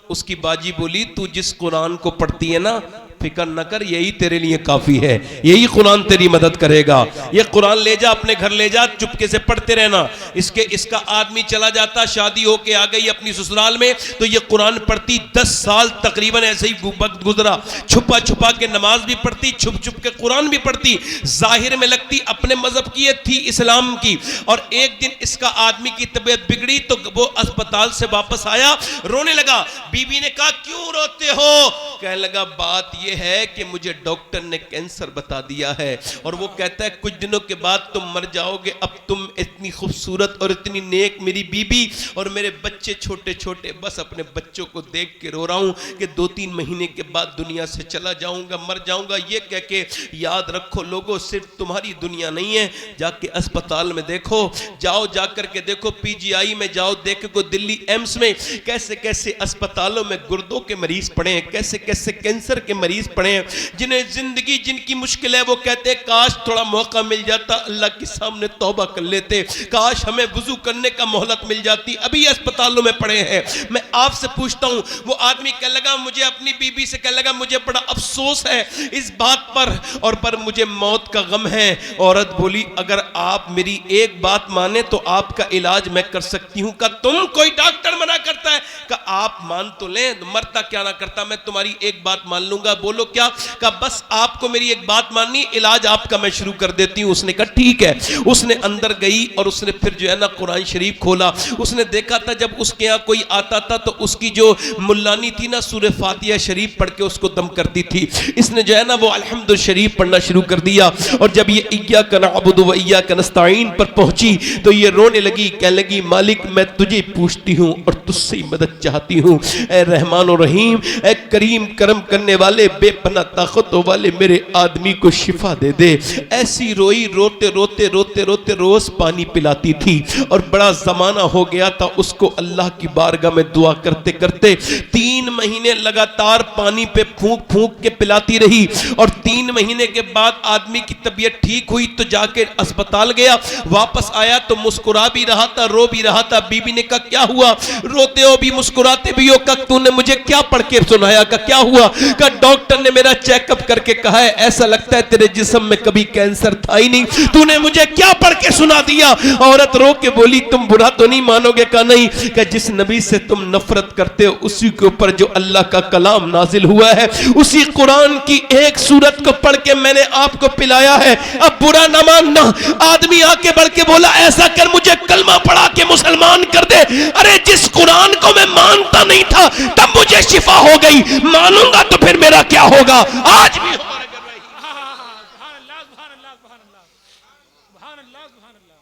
उसकी बाजी बोली तू जिस कुरान को पढ़ती है ना, फिक्र न कर, यही तेरे लिए काफी है, यही कुरान तेरी मदद करेगा। ये कुरान ले जा, अपने घर ले जा, चुपके से पढ़ते रहना। इसका आदमी चला जाता, शादी होके आ गई अपनी ससुराल में, तो ये कुरान पढ़ती 10 साल तकरीबन ऐसे ही वक्त गुजरा। छुपा छुपा के नमाज भी पढ़ती, छुप छुप के कुरान भी पढ़ती। जाहिर में लगती अपने मजहब की थी, इस्लाम की। और एक दिन इसका आदमी की तबीयत बिगड़ी तो वो अस्पताल से वापस आया, रोने लगा। बीबी ने कहा क्यों रोते हो? कहने लगा बात ये है कि मुझे डॉक्टर ने कैंसर बता दिया है, और वो कहता है कुछ दिनों के बाद तुम मर जाओगे। अब तुम इतनी खूबसूरत और इतनी नेक मेरी बीबी, और मेरे बच्चे छोटे छोटे, बस अपने बच्चों को देख के रो रहा हूं कि 2-3 महीने के बाद दुनिया से चला जाऊंगा, मर जाऊंगा। ये कह के याद रखो लोगों, सिर्फ तुम्हारी दुनिया नहीं है, जाके अस्पताल में देखो, जाओ जाकर के देखो, PGI में जाओ, देखो दिल्ली एम्स में कैसे कैसे अस्पतालों में गुर्दों के मरीज पड़े हैं, कैसे कैसे कैंसर के मरीज पड़े हैं, जिन्हें जिंदगी जिनकी मुश्किल है, वो कहते हैं काश थोड़ा मौका मिल जाता, अल्लाह के सामने तौबा कर लेते, काश हमें वुजू करने का मोहलत मिल जाती, अभी अस्पतालों में पड़े हैं। मैं आपसे पूछता हूं, वो आदमी कह लगा, मुझे अपनी बीबी से कह लगा मुझे बड़ा अफसोस है इस बात पर, और पर मुझे मौत का गम है। औरत बोली अगर आप मेरी एक बात माने तो आपका इलाज मैं कर सकती हूं। का तुम कोई डॉक्टर मना करता है? का आप मान तो लें, मरता क्या ना करता, मैं तुम्हारी एक बात मान लूंगा। बोलो क्या? का बस आपको मेरी एक बात माननी, इलाज आपका मैं शुरू कर देती हूं। उसने कहा ठीक है। उसने अंदर गई और उसने फिर जो है ना कुरान शरीफ खोला। उसने देखा था जब उसके यहाँ कोई आता था तो उसकी जो मुल्लानी थी ना, सूरह फातिहा शरीफ पढ़ के उसको दम करती थी। इसने जो है ना वो अल्हम्दु शरीफ पढ़ना शुरू कर दिया, और जब ये इय्याका नअबुदु व इय्याका नस्तईन पर पहुंची तो ये रोने लगी, कहने लगी मालिक मैं तुझे पूछती हूं और तुझसे ही मदद चाहती हूं, ए रहमान और रहीम, ए करीम करम करने वाले, बेपना ताकतों वाले, मेरे आदमी को शिफा दे दे। ऐसी रोई, रोते रोते रोते रोते रोज पानी पिलाती थी, और बड़ा जमाना हो गया था उसको अल्लाह की बारगाह में दुआ करते करते। 3 महीने लगातार पानी पे फूंक फूंक के पिलाती रही, और 3 महीने के बाद आदमी की तबीयत ठीक हुई तो जाके अस्पताल गया। वापस आया तो मुस्कुरा भी रहा था, रो भी रहा था। बीबी ने कहा क्या हुआ? रोते हो भी मुस्कुराते भी हो? का तूने मुझे क्या पढ़ के सुनाया? का क्या हुआ? का डॉक्टर ने मेरा चेकअप करके कहा है ऐसा लगता है तेरे जिस्म में कभी कैंसर था ही नहीं, तूने मुझे क्या पढ़ के सुना दिया? औरत रो के बोली तुम बुरा तो नहीं मानोगे? का नहीं। का जिस नबी से तुम नफरत करते हो उसी के ऊपर जो अल्लाह का कलाम नाजिल हुआ है, उसी कुरान की एक सूरत को पढ़ के मैंने आपको पिलाया है, अब बुरा ना मानना। आदमी आके बढ़ के बोला ऐसा कर मुझे कलमा पढ़ा के मुसलमान कर दे। अरे जिस कुरान को मैं मानता नहीं था तब मुझे शिफा हो गई, मानूंगा तो फिर मेरा क्या होगा? आज भी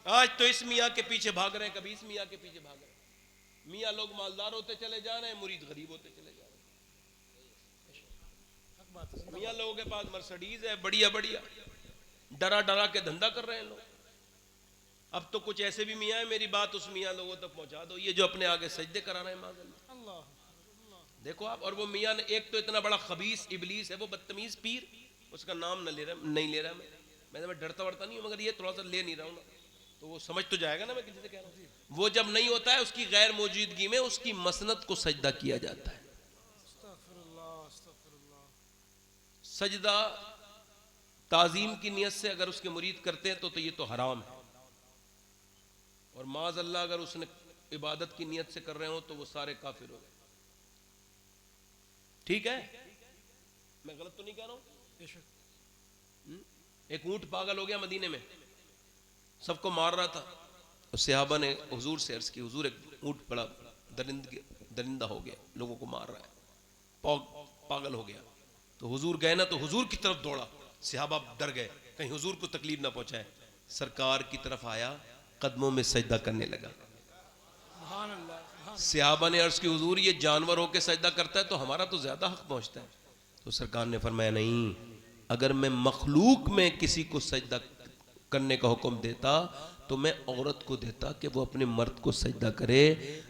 आज तो इस मियाँ के पीछे भाग रहे हैं, कभी इस मियाँ के पीछे भाग रहे हैं। मियाँ लोग मालदार होते चले जा रहे हैं, मुरीद गरीब होते चले जा रहे हैं। मियाँ लोगों के पास मर्सिडीज है बढ़िया बढ़िया, डरा डरा के धंधा कर रहे हैं लोग। अब तो कुछ ऐसे भी मियाँ है, मेरी बात उस मियाँ लोगों तक पहुंचा दो, ये जो अपने आगे सजदे करा रहे हैं माज़अल्लाह। देखो आप, और वो मियाँ ने एक तो इतना बड़ा खबीस इबलीस है, वो बदतमीज पीर, उसका नाम नहीं ले रहा मैं डरता वरता नहीं हूँ, मगर ये थोड़ा सा ले नहीं रहा हूँ ना, तो वो समझ तो जाएगा ना मैं किसी से कह रहा हूँ। वो जब नहीं होता है, उसकी गैर मौजूदगी में उसकी मसनद को सजदा किया जाता है। सजदा ताजीम की नियत से अगर उसके मुरीद करते हैं तो ये तो हराम है, और माज़अल्लाह अगर उसने इबादत की नियत से कर रहे हो तो वो सारे काफिर हो गए। ठीक है, मैं गलत तो नहीं कह रहा हूं। एक ऊंट पागल हो गया मदीने में, सबको मार रहा था, और सहाबा ने हुजूर से अर्ज की, हुजूर एक ऊंट बड़ा दरिंदा हो गया, लोगों को मार रहा है, पागल हो गया। तो हुजूर गए ना, तो हुजूर की तरफ दौड़ा, सहाबा डर गए कहीं हुजूर को तकलीफ ना पहुंचाए। सरकार की तरफ आया, कदमों में सजदा करने लगा। सहाबा ने अर्ज की, हुजूर ये जानवर होके सजदा करता है तो हमारा तो ज्यादा हक पहुंचता है। तो सरकार ने फरमाया, नहीं, अगर मैं मखलूक में किसी को सजदा करने का हुक्म देता तो मैं औरत को देता कि वो अपने मर्द को सजदा करे।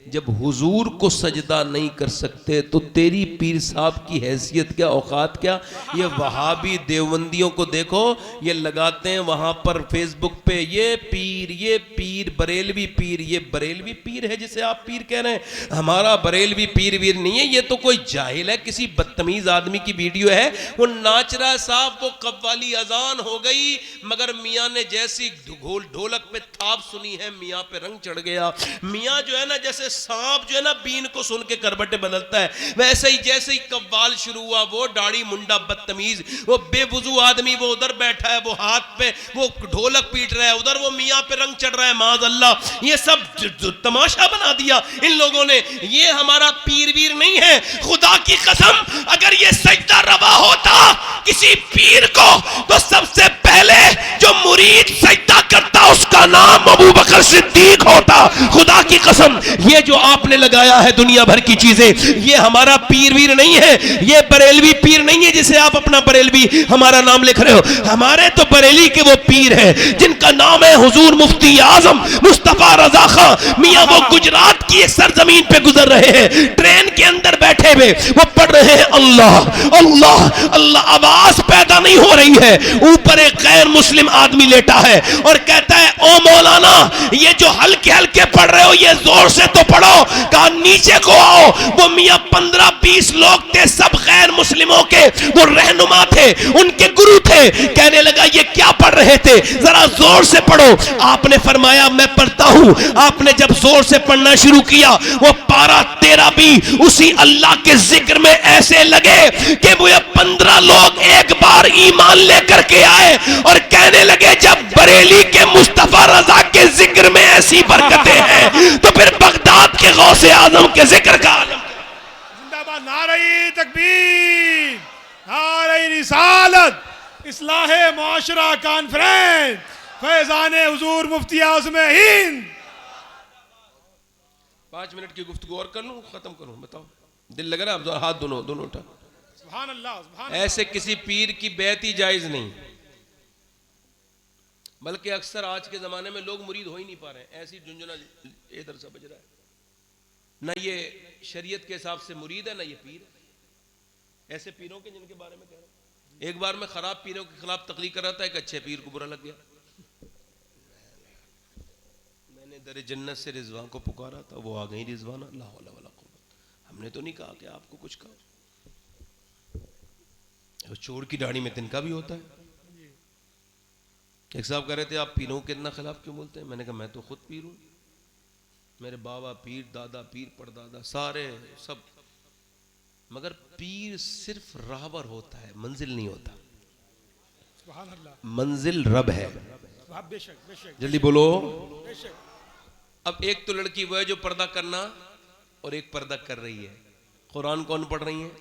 जब हुजूर को सजदा नहीं कर सकते तो तेरी पीर साहब की हैसियत क्या, औकात क्या। ये वहाबी देवबंदियों को देखो, ये लगाते हैं वहां पर फेसबुक पे, ये पीर बरेलवी पीर, ये बरेलवी पीर है जिसे आप पीर कह रहे हैं, हमारा बरेलवी पीर वीर नहीं है, ये तो कोई जाहिल है, किसी बदतमीज आदमी की वीडियो है, वो नाच रहा है साहब, वो कव्वाली अजान हो गई, मगर मियाँ ने जैसी ढोलक पे थाप सुनी है, मियाँ पे रंग चढ़ गया। मियाँ जो है ना, जैसे सांप जो है ना बीन को सुन के करबटे बदलता है, वैसे ही जैसे ही कव्वाल शुरू हुआ, वो दाढ़ी मुंडा बदतमीज, वो बेवुजू आदमी, वो उधर बैठा है, वो हाथ पे वो ढोलक पीट रहा है, उधर वो मियाँ पे रंग चढ़ रहा है, माज़अल्लाह। ये सब तमाशा बना दिया इन लोगों ने। ये हमारा पीर वीर नहीं है, खुदा की कसम, अगर ये सजदा रवा होता किसी पीर को तो सबसे पहले जो मुरीद सजदा करता उसका नाम अबू बकर सिद्दीक होता। खुदा की कसम, ये जो आपने लगाया है दुनिया भर की चीजें, ये हमारा पीर वीर नहीं है, ये बरेलवी पीर नहीं है जिसे आप अपना बरेलवी हमारा नाम लिख रहे हो। हमारे तो बरेली के वो पीर हैं जिनका नाम है हुजूर मुफ्ती आजम मुस्तफा रजा खां मियां। वो गुजरात की एक सरजमीन पे गुजर रहे हैं, ट्रेन के अंदर बैठे हुए वो पढ़ रहे हैं अल्लाह अल्लाह अल्लाह, आवाज पैदा नहीं हो रही है। ऊपर एक गैर मुस्लिम आदमी लेटा है और कहता है, ओ मौलाना, ये जो हल्के हल्के पढ़ रहे हो ये जोर से तो पढ़ो। कहा नीचे को आओ। वो मियां 15-20 लोग थे, सब गैर मुस्लिमों के वो रहनुमा थे, उनके गुरु थे। कहने लगा, ये क्या पढ़ रहे थे, जरा जोर से पढ़ो। आपने फरमाया, मैं पढ़ता हूं। आपने जब जोर से पढ़ना शुरू किया, वो 12-13 भी उसी अल्लाह के जिक्र में ऐसे लगे कि वो 15 लोग एक बार ईमान लेकर के आए और कहने लगे, जब बरेली के मुस्तफा रजा के जिक्र में ऐसी बरकतें हैं तो फिर बगदाद के गौसे आजम के जिक्र का आलम। जिंदाबाद, नारे तकबीर, नारे रिसालत, इस्लाहे मुआशरा कॉन्फ्रेंस, फैजाने हुजूर मुफ्ती आज़म हिंद। 5 मिनट की गुफ्तगू और कर लूं, खत्म करूं, बताओ दिल लग रहा है? हाथ दोनों उठा। सुभान अल्लाह, सुभान ऐसे किसी पीर की बैत ही जायज नहीं, बल्कि अक्सर आज के जमाने में लोग मुरीद हो ही नहीं पा रहे हैं। ऐसी झुंझुना इधर से बज रहा है, ना ये शरीयत के हिसाब से मुरीद है, ना ये पीर है। ऐसे पीरों के जिनके बारे में कह रहा हूं, एक बार मैं खराब पीरों के खिलाफ तकलीफ कर रहा था, एक अच्छे पीर को बुरा लग गया। मैंने दर जन्नत से रिजवान को पुकारा था, वो आ गई रिजवान, अल्लाह वला वला कुव्वत। हमने तो नहीं कहा कि आपको कुछ कहा। चोर की दाढ़ी में तिनका भी होता है। एक साहब कह रहे थे, आप पीरों के इतना खिलाफ क्यों बोलते हैं? मैंने कहा, मैं तो खुद पीर हूं, मेरे बाबा पीर, दादा पीर, परदादा सारे सब, मगर पीर सिर्फ राहबर होता है, मंजिल नहीं होता। सुभान अल्लाह, मंजिल रब है। बेशक बेशक, जल्दी बोलो। बेशक। अब एक तो लड़की वो है जो पर्दा करना, और एक पर्दा कर रही है। कुरान कौन पढ़ रही है?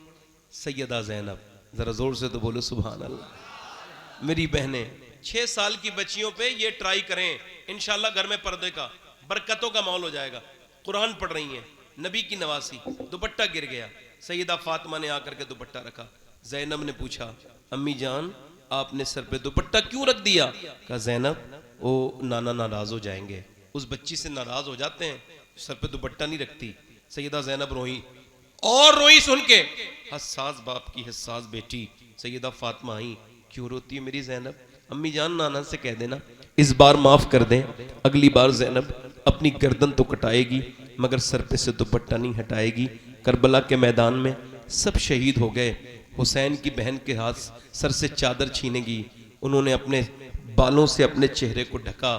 सैयदा ज़ैनब। जरा जोर से तो बोलो सुभान अल्लाह। मेरी बहनें, 6 साल की बच्चियों पे ये ट्राई करें, इंशाल्लाह घर में पर्दे का, बरकतों का माहौल हो जाएगा। कुरान पढ़ रही हैं, नबी की नवासी, दुपट्टा गिर गया, सैयदा फातिमा ने आकर के दुपट्टा रखा। ज़ैनब ने पूछा, अम्मी जान आपने सर पे दुपट्टा क्यों रख दिया? कहा ज़ैनब वो नाना नाराज हो जाएंगे, उस बच्ची से नाराज हो जाते हैं, सर पे दुपट्टा नहीं रखती। सैयदा ज़ैनब रोई और रोई सुन के, हसास बाप की हसास बेटी सैयदा फातिमा आई, क्यों रोती है मेरी ज़ैनब? अम्मी जान नाना से कह देना इस बार माफ कर दें, अगली बार ज़ैनब अपनी गर्दन तो कटाएगी मगर सर पे से दुपट्टा नहीं हटाएगी। करबला के मैदान में सब शहीद हो गए, हुसैन की बहन के हाथ सर से चादर छीनेगी, उन्होंने अपने बालों से अपने चेहरे को ढका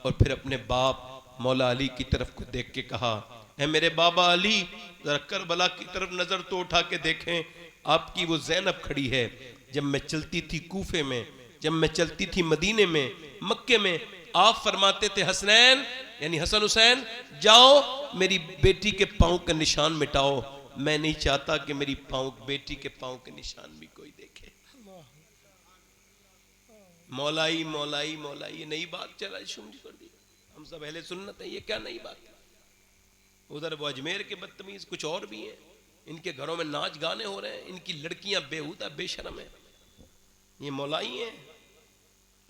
और फिर अपने बाप मौला अली की तरफ को देख के कहा, ऐ मेरे बाबा अली जरा करबला की तरफ नजर तो उठा के देखें, आपकी वो ज़ैनब खड़ी है। जब मैं चलती थी कूफे में, जब मैं चलती थी मदीने में, मक्के में, आप फरमाते थे हसनैन यानी हसन हुसैन जाओ मेरी बेटी के पांव का निशान मिटाओ। मैं नहीं चाहता कि मेरी बेटी के पांव के निशान भी कोई देखे। मौलाई मौलाई मौलाई, ये नई बात चला शुरू कर दी। हम सब पहले सुन्नत है, ये क्या नई बात है? उधर वो अजमेर के बदतमीज कुछ और भी हैं, इनके घरों में नाच गाने हो रहे हैं, इनकी लड़कियां बेहुदा बेशरम है, ये मौलाई हैं।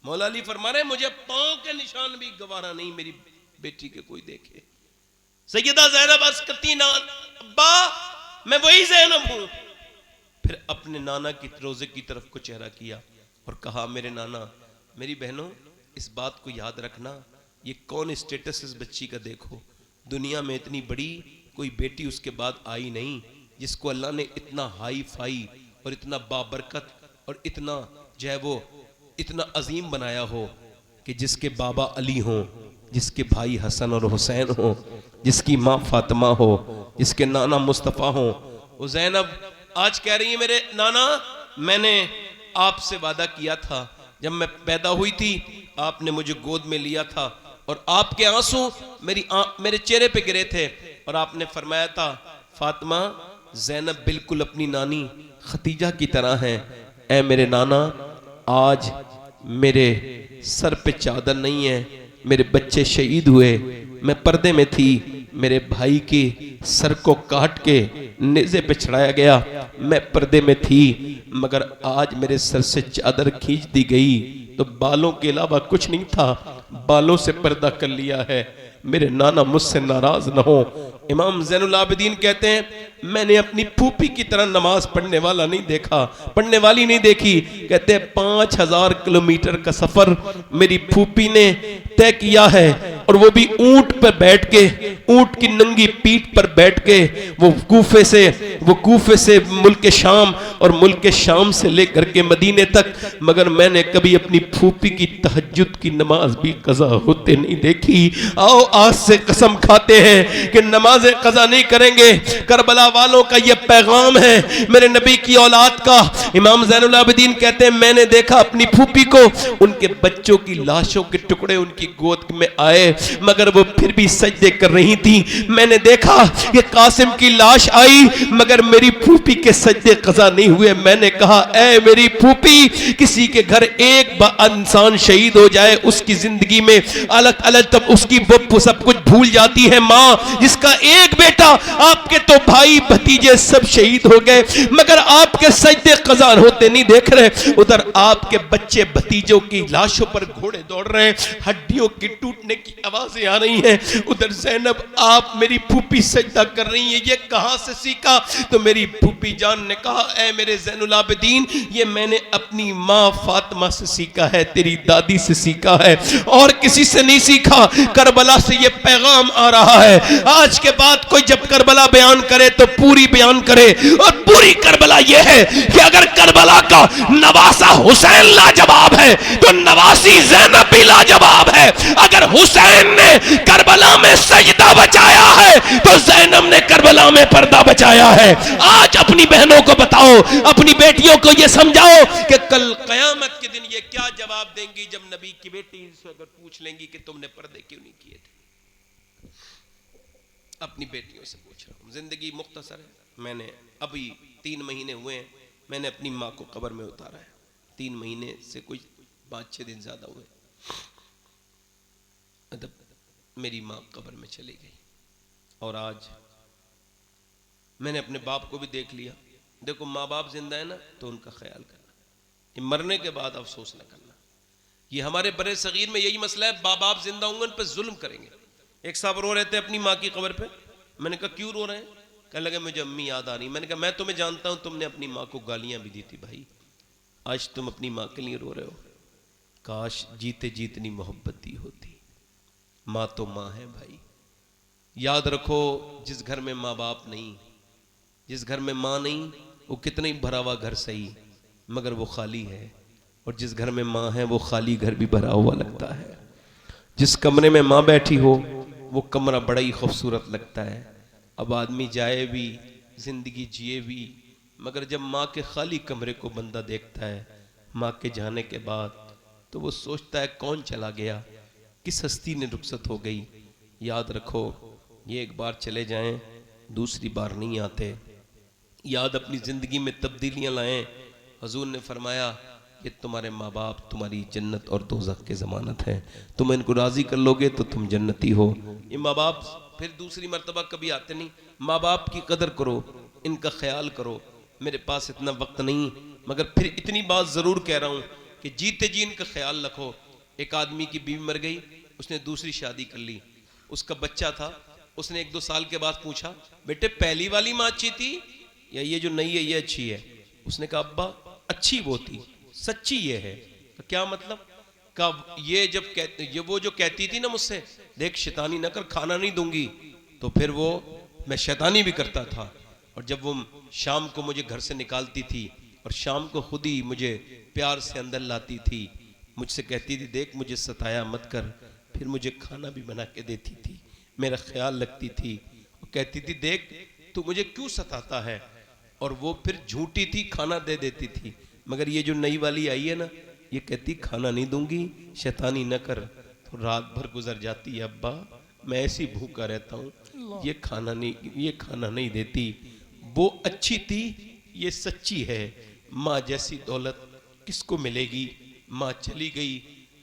मौला अली फरमा रहे मुझे पांव के निशान भी गवारा नहीं मेरी बेटी के कोई देखे। सैयदा ज़ैनब अर्ज़ करती ना अब्बा मैं वही ज़ैनब हूं। फिर अपने नाना की रोजे की तरफ को चेहरा किया और कहा मेरे नाना मेरी बहनों इस बात को याद रखना, ये कौन स्टेटस इस बच्ची का देखो, दुनिया में इतनी बड़ी कोई बेटी उसके बाद आई नहीं जिसको अल्लाह ने इतना हाई फाई और इतना बाबरकत और इतना जो है वो इतना अजीम बनाया हो कि जिसके बाबा अली हों, जिसके भाई हसन और हुसैन हों, जिसकी माँ फातिमा हो, जिसके नाना मुस्तफ़ा हों। वो ज़ैनब आज कह रही है मेरे नाना मैंने आपसे वादा किया था, जब मैं पैदा हुई थी आपने मुझे गोद में लिया था और आपके आंसू मेरे चेहरे पे गिरे थे और आपने फरमाया था फातिमा ज़ैनब बिल्कुल अपनी नानी खतीजा की तरह है। ऐ मेरे नाना आज मेरे सर पे चादर नहीं है, मेरे बच्चे शहीद हुए, मैं पर्दे में थी, मेरे भाई के सर को काट के नेज़े पे चढ़ाया गया, मैं पर्दे में थी, मगर आज मेरे सर से चादर खींच दी गई तो बालों के अलावा कुछ नहीं था, बालों से पर्दा कर लिया है, मेरे नाना मुझसे नाराज न हो। इमाम ज़ैनुल आबिदीन कहते हैं मैंने अपनी फूफी की तरह नमाज पढ़ने वाला नहीं देखा, पढ़ने वाली नहीं देखी। कहते हैं 5000 किलोमीटर का सफर मेरी फूफी ने तय किया है और वो भी ऊंट पर बैठ के, ऊंट की नंगी पीठ पर बैठ के वो कूफे से मुल्क शाम और मुल्क शाम से लेकर के मदीने तक, मगर मैंने कभी अपनी फूफी की तहज्जुद की नमाज भी कज़ा होते नहीं देखी। आओ आज से कसम खाते हैं कि नमाजें कज़ा नहीं करेंगे। करबला वालों का ये पैगाम है मेरे नबी की औलाद का। इमाम ज़ैनुल आबिदीन कहते हैं मैंने देखा अपनी फूफी को, उनके बच्चों की लाशों के टुकड़े उनकी गोद में आए मगर वो फिर भी सजदे कर रही थी। मैंने देखा कि कासिम की लाश आई मगर मेरी फूफी के सजदे कज़ा नहीं हुए। मैंने कहा ऐ मेरी फूफी, किसी के घर एक इंसान शहीद हो जाए उसकी जिंदगी में अलग अलग तब उसकी वो सब कुछ भूल जाती है। माँ जिसका एक बेटा, आपके तो भाई भतीजे सब शहीद हो गए मगर आपके सजदे कज़ा होते नहीं देख रहे। उधर आपके बच्चे भतीजों की लाशों पर घोड़े दौड़ रहे हैं, हड्डियों की टूटने की आवाजें आ रही हैं। उधर ज़ैनब आप मेरी फूफी सजदा कर रही है, ये कहां से सीखा? तो मेरी फूफी जान ने कहा ऐ मेरे ज़ैनुल आबिदीन ये मैंने अपनी माँ फातिमा से सीखा है, तेरी दादी से सीखा है और किसी से नहीं सीखा। करबला से ये पैगाम आ रहा है, आज के बाद कोई जब करबला बयान करे तो पूरी बयान करे और पूरी करबला ये है कि अगर करबला का नवासा हुसैन लाजवाब है तो नवासी ज़ैनब भी लाजवाब है। अगर हुसैन ने करबला में सजदा बचाया है तो ज़ैनब ने करबला में पर्दा बचाया है। आज अपनी बहनों को बताओ, अपनी बेटियों को ये समझाओ कि कल कयामत के दिन ये क्या जवाब देंगी जब नबी की बेटी से अगर पूछ लेंगी कि तुमने पर्दे क्यों नहीं किए थे। अपनी बेटियों से पूछ रहा हूं, जिंदगी मुख्तसर है। मैंने अभी 3 महीने हुए हैं, मैंने अपनी माँ को कब्र में उतारा है। 3 महीने से कुछ 5-6 दिन ज्यादा हुए, मेरी माँ कब्र में चली गई और आज मैंने अपने बाप को भी देख लिया। देखो माँ बाप जिंदा है ना तो उनका ख्याल करना, कि मरने के बाद अफसोस न करना। ये हमारे बड़े सगीर में यही मसला है, बाप बाप जिंदा होंगे उन पर जुल्म करेंगे। एक साहब रो रहे थे अपनी माँ की कब्र पे, मैंने कहा क्यों रो रहे हैं? कहने लगे मुझे अम्मी याद आ रही। मैंने कहा मैं तुम्हें जानता हूं, तुमने अपनी माँ को गालियां भी दी थी भाई, आज तुम अपनी माँ के लिए रो रहे हो। काश जीते जीतनी मोहब्बत दी होती। माँ तो माँ है भाई। याद रखो, जिस घर में माँ बाप नहीं, जिस घर में माँ नहीं, वो कितना ही भरा हुआ घर सही मगर वो खाली है। और जिस घर में माँ है वो खाली घर भी भरा हुआ लगता है। जिस कमरे में माँ बैठी हो वो कमरा बड़ा ही खूबसूरत लगता है। अब आदमी जाए भी, जिंदगी जिए भी, मगर जब माँ के खाली कमरे को बंदा देखता है माँ के जाने के बाद, तो वो सोचता है कौन चला गया, किस हस्ती ने रुखसत हो गई। याद रखो, ये एक बार चले जाएं दूसरी बार नहीं आते। याद अपनी जिंदगी में तब्दीलियां लाएं। हजूर ने फरमाया कि तुम्हारे माँ बाप तुम्हारी जन्नत और दोज़ख के ज़मानत है, तुम इनको राज़ी कर लोगे तो तुम जन्नती हो। ये माँ बाप फिर दूसरी मर्तबा कभी आते नहीं। माँ बाप की कदर करो, इनका ख्याल करो। मेरे पास इतना वक्त नहीं, मगर फिर इतनी बात ज़रूर कह रहा हूँ कि जीते जी इनका ख्याल रखो। एक आदमी की बीवी मर गई, उसने दूसरी शादी कर ली, उसका बच्चा था। उसने 1-2 साल के बाद पूछा, बेटे पहली वाली माँ अच्छी थी या ये जो नई है ये अच्छी है? उसने कहा अब्बा अच्छी वो थी, सच्ची ये है। तो क्या मतलब? कब ये जब ये वो जो कहती थी ना मुझसे, देख शैतानी ना कर, खाना नहीं दूंगी, तो फिर वो मैं शैतानी भी करता था। और जब वो शाम को मुझे घर से निकालती थी और शाम को खुद ही मुझे प्यार से अंदर लाती थी, मुझसे कहती थी देख मुझे सताया मत कर, फिर मुझे खाना भी बना के देती थी, मेरा ख्याल रखती थी। वो कहती थी देख तू मुझे क्यों सताता है, और वो फिर झूठी थी, खाना दे देती थी। मगर ये जो नई वाली आई है ना, ये कहती खाना नहीं दूंगी, शैतानी न कर। तो रात भर गुजर जाती है, अब्बा मैं ऐसी भूखा रहता हूँ, ये खाना नहीं देती। वो अच्छी थी, ये सच्ची है। माँ जैसी दौलत किसको मिलेगी? माँ चली गई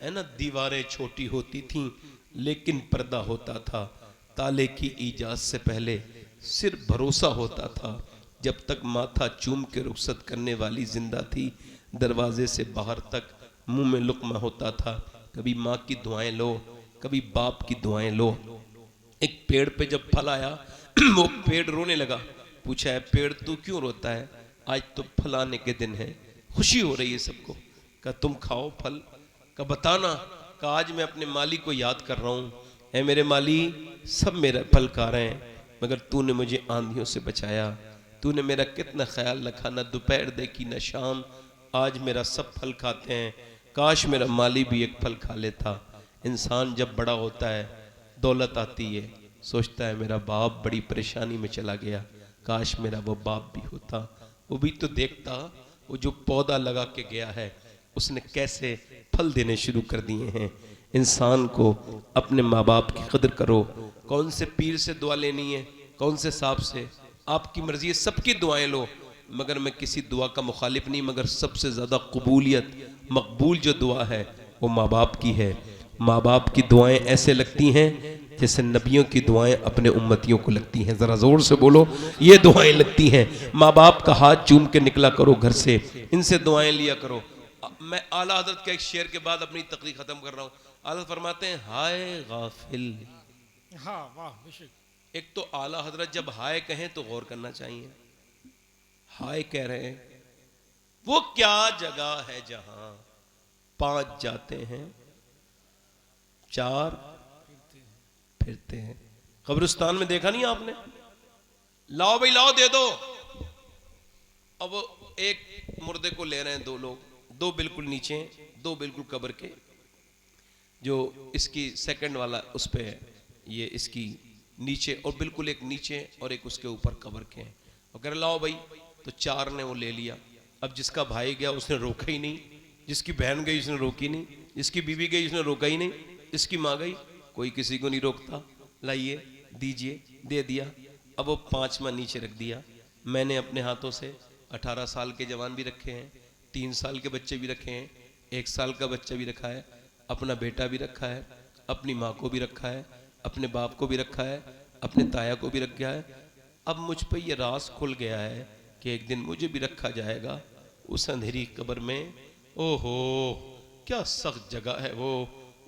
है ना, दीवारें छोटी होती थीं लेकिन पर्दा होता था। ताले की इजाज़त से पहले सिर्फ भरोसा होता था। जब तक माथा चूम के रुखसत करने वाली जिंदा थी, दरवाजे से बाहर तक मुंह में लुक्मा होता था। कभी माँ की दुआएं लो, कभी बाप की दुआएं लो। एक पेड़ पे जब फल आया वो पेड़ रोने लगा। पूछा है पेड़ तू क्यों रोता है? आज तो फल आने के दिन है, खुशी हो रही है सबको। कहा तुम खाओ फल। का बताना? कहा आज मैं अपने माली को याद कर रहा हूँ, है मेरे माली सब मेरा फल खा रहे हैं, मगर तूने मुझे आंधियों से बचाया, तूने मेरा कितना ख्याल रखा, ना दोपहर देखी ना शाम, आज मेरा सब फल खाते हैं। काश मेरा माली भी एक फल खा लेता। इंसान जब बड़ा होता है, दौलत आती है, सोचता है मेरा बाप बड़ी परेशानी में चला गया, काश मेरा वो बाप भी होता, वो भी तो देखता वो जो पौधा लगा के गया है उसने कैसे फल देने शुरू कर दिए हैं। इंसान को अपने माँ बाप की कदर करो। कौन से पीर से दुआ लेनी है, कौन से साहब से, आपकी मर्जी है, सबकी दुआएं लो, मगर मैं किसी दुआ का मुखालिफ नहीं। मगर सबसे ज़्यादा कबूलियत, मकबूल जो दुआ है वो माँ बाप की है। माँ बाप की दुआएं ऐसे लगती हैं जैसे नबियों की दुआएं अपने उम्मतियों को लगती हैं। ज़रा ज़ोर से बोलो, ये दुआएं लगती हैं। माँ बाप का हाथ चूम के निकला करो घर से, इनसे दुआएं लिया करो। मैं आला हजरत के एक शेर के बाद अपनी तकरीर ख़त्म कर रहा हूँ। आला फरमाते हैं हाय गाफिल। हाँ वाह बेशक। एक तो आला हजरत जब हाय कहें तो गौर करना चाहिए। हाय कह रहे हैं, वो क्या जगह है जहां 5 जाते हैं 4 फिरते हैं। कब्रिस्तान में देखा नहीं आपने? लाओ भाई लाओ दे दो। अब एक मुर्दे को ले रहे हैं 2 लोग, 2 बिल्कुल नीचे, 2 बिल्कुल कब्र के। जो इसकी सेकंड वाला उस पे है, ये इसकी नीचे, और बिल्कुल एक नीचे और एक उसके ऊपर कब्र के हैं। और कह रहे लाओ भाई, तो 4 ने वो ले लिया। अब जिसका भाई गया उसने रोका ही नहीं, जिसकी बहन गई उसने रोकी नहीं, जिसकी बीवी गई उसने रोका ही नहीं, इसकी माँ गई, कोई किसी को नहीं रोकता। लाइए दीजिए, दे दिया। अब वो 5वां नीचे रख दिया। मैंने अपने हाथों से 18 साल के जवान भी रखे हैं, 3 साल के बच्चे भी रखे हैं, 1 साल का बच्चा भी रखा है, अपना बेटा भी रखा है, अपनी माँ को भी रखा है, अपने बाप को भी रखा है, अपने ताया को भी रखा है। अब मुझ पर यह राज खुल गया है कि एक दिन मुझे भी रखा जाएगा उस अंधेरी कब्र में ओहो क्या सख्त जगह है वो।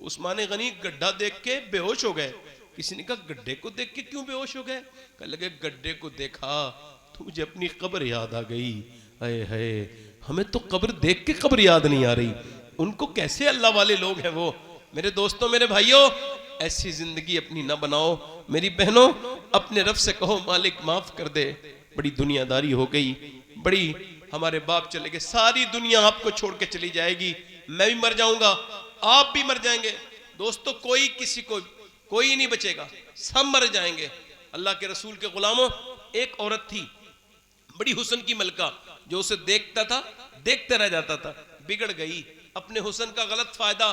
उस्मान गनी गड्ढा देख के बेहोश हो गए। किसी ने कहा गड्ढे को देख के क्यों बेहोश हो गए? कहने लगे गड्ढे को देखा तो मुझे अपनी कब्र याद आ गई। हाय हाय, हमें तो कब्र देख के कब्र याद नहीं आ रही, उनको कैसे अल्लाह वाले लोग हैं वो। मेरे दोस्तों, मेरे भाइयों, ऐसी जिंदगी अपनी ना बनाओ। मेरी बहनों, अपने रब से कहो मालिक माफ कर दे, बड़ी दुनियादारी हो गई, बड़ी हमारे बाप चले गए, सारी दुनिया आपको छोड़ के चली जाएगी, मैं भी मर जाऊंगा, आप भी मर जाएंगे। दोस्तों, कोई किसी को कोई नहीं बचेगा, सब मर जाएंगे। अल्लाह के रसूल के गुलामों, एक औरत थी बड़ी हुस्न की मलका, जो उसे देखता था देखते रह जाता था, बिगड़ गई अपने हुस्न का गलत फायदा।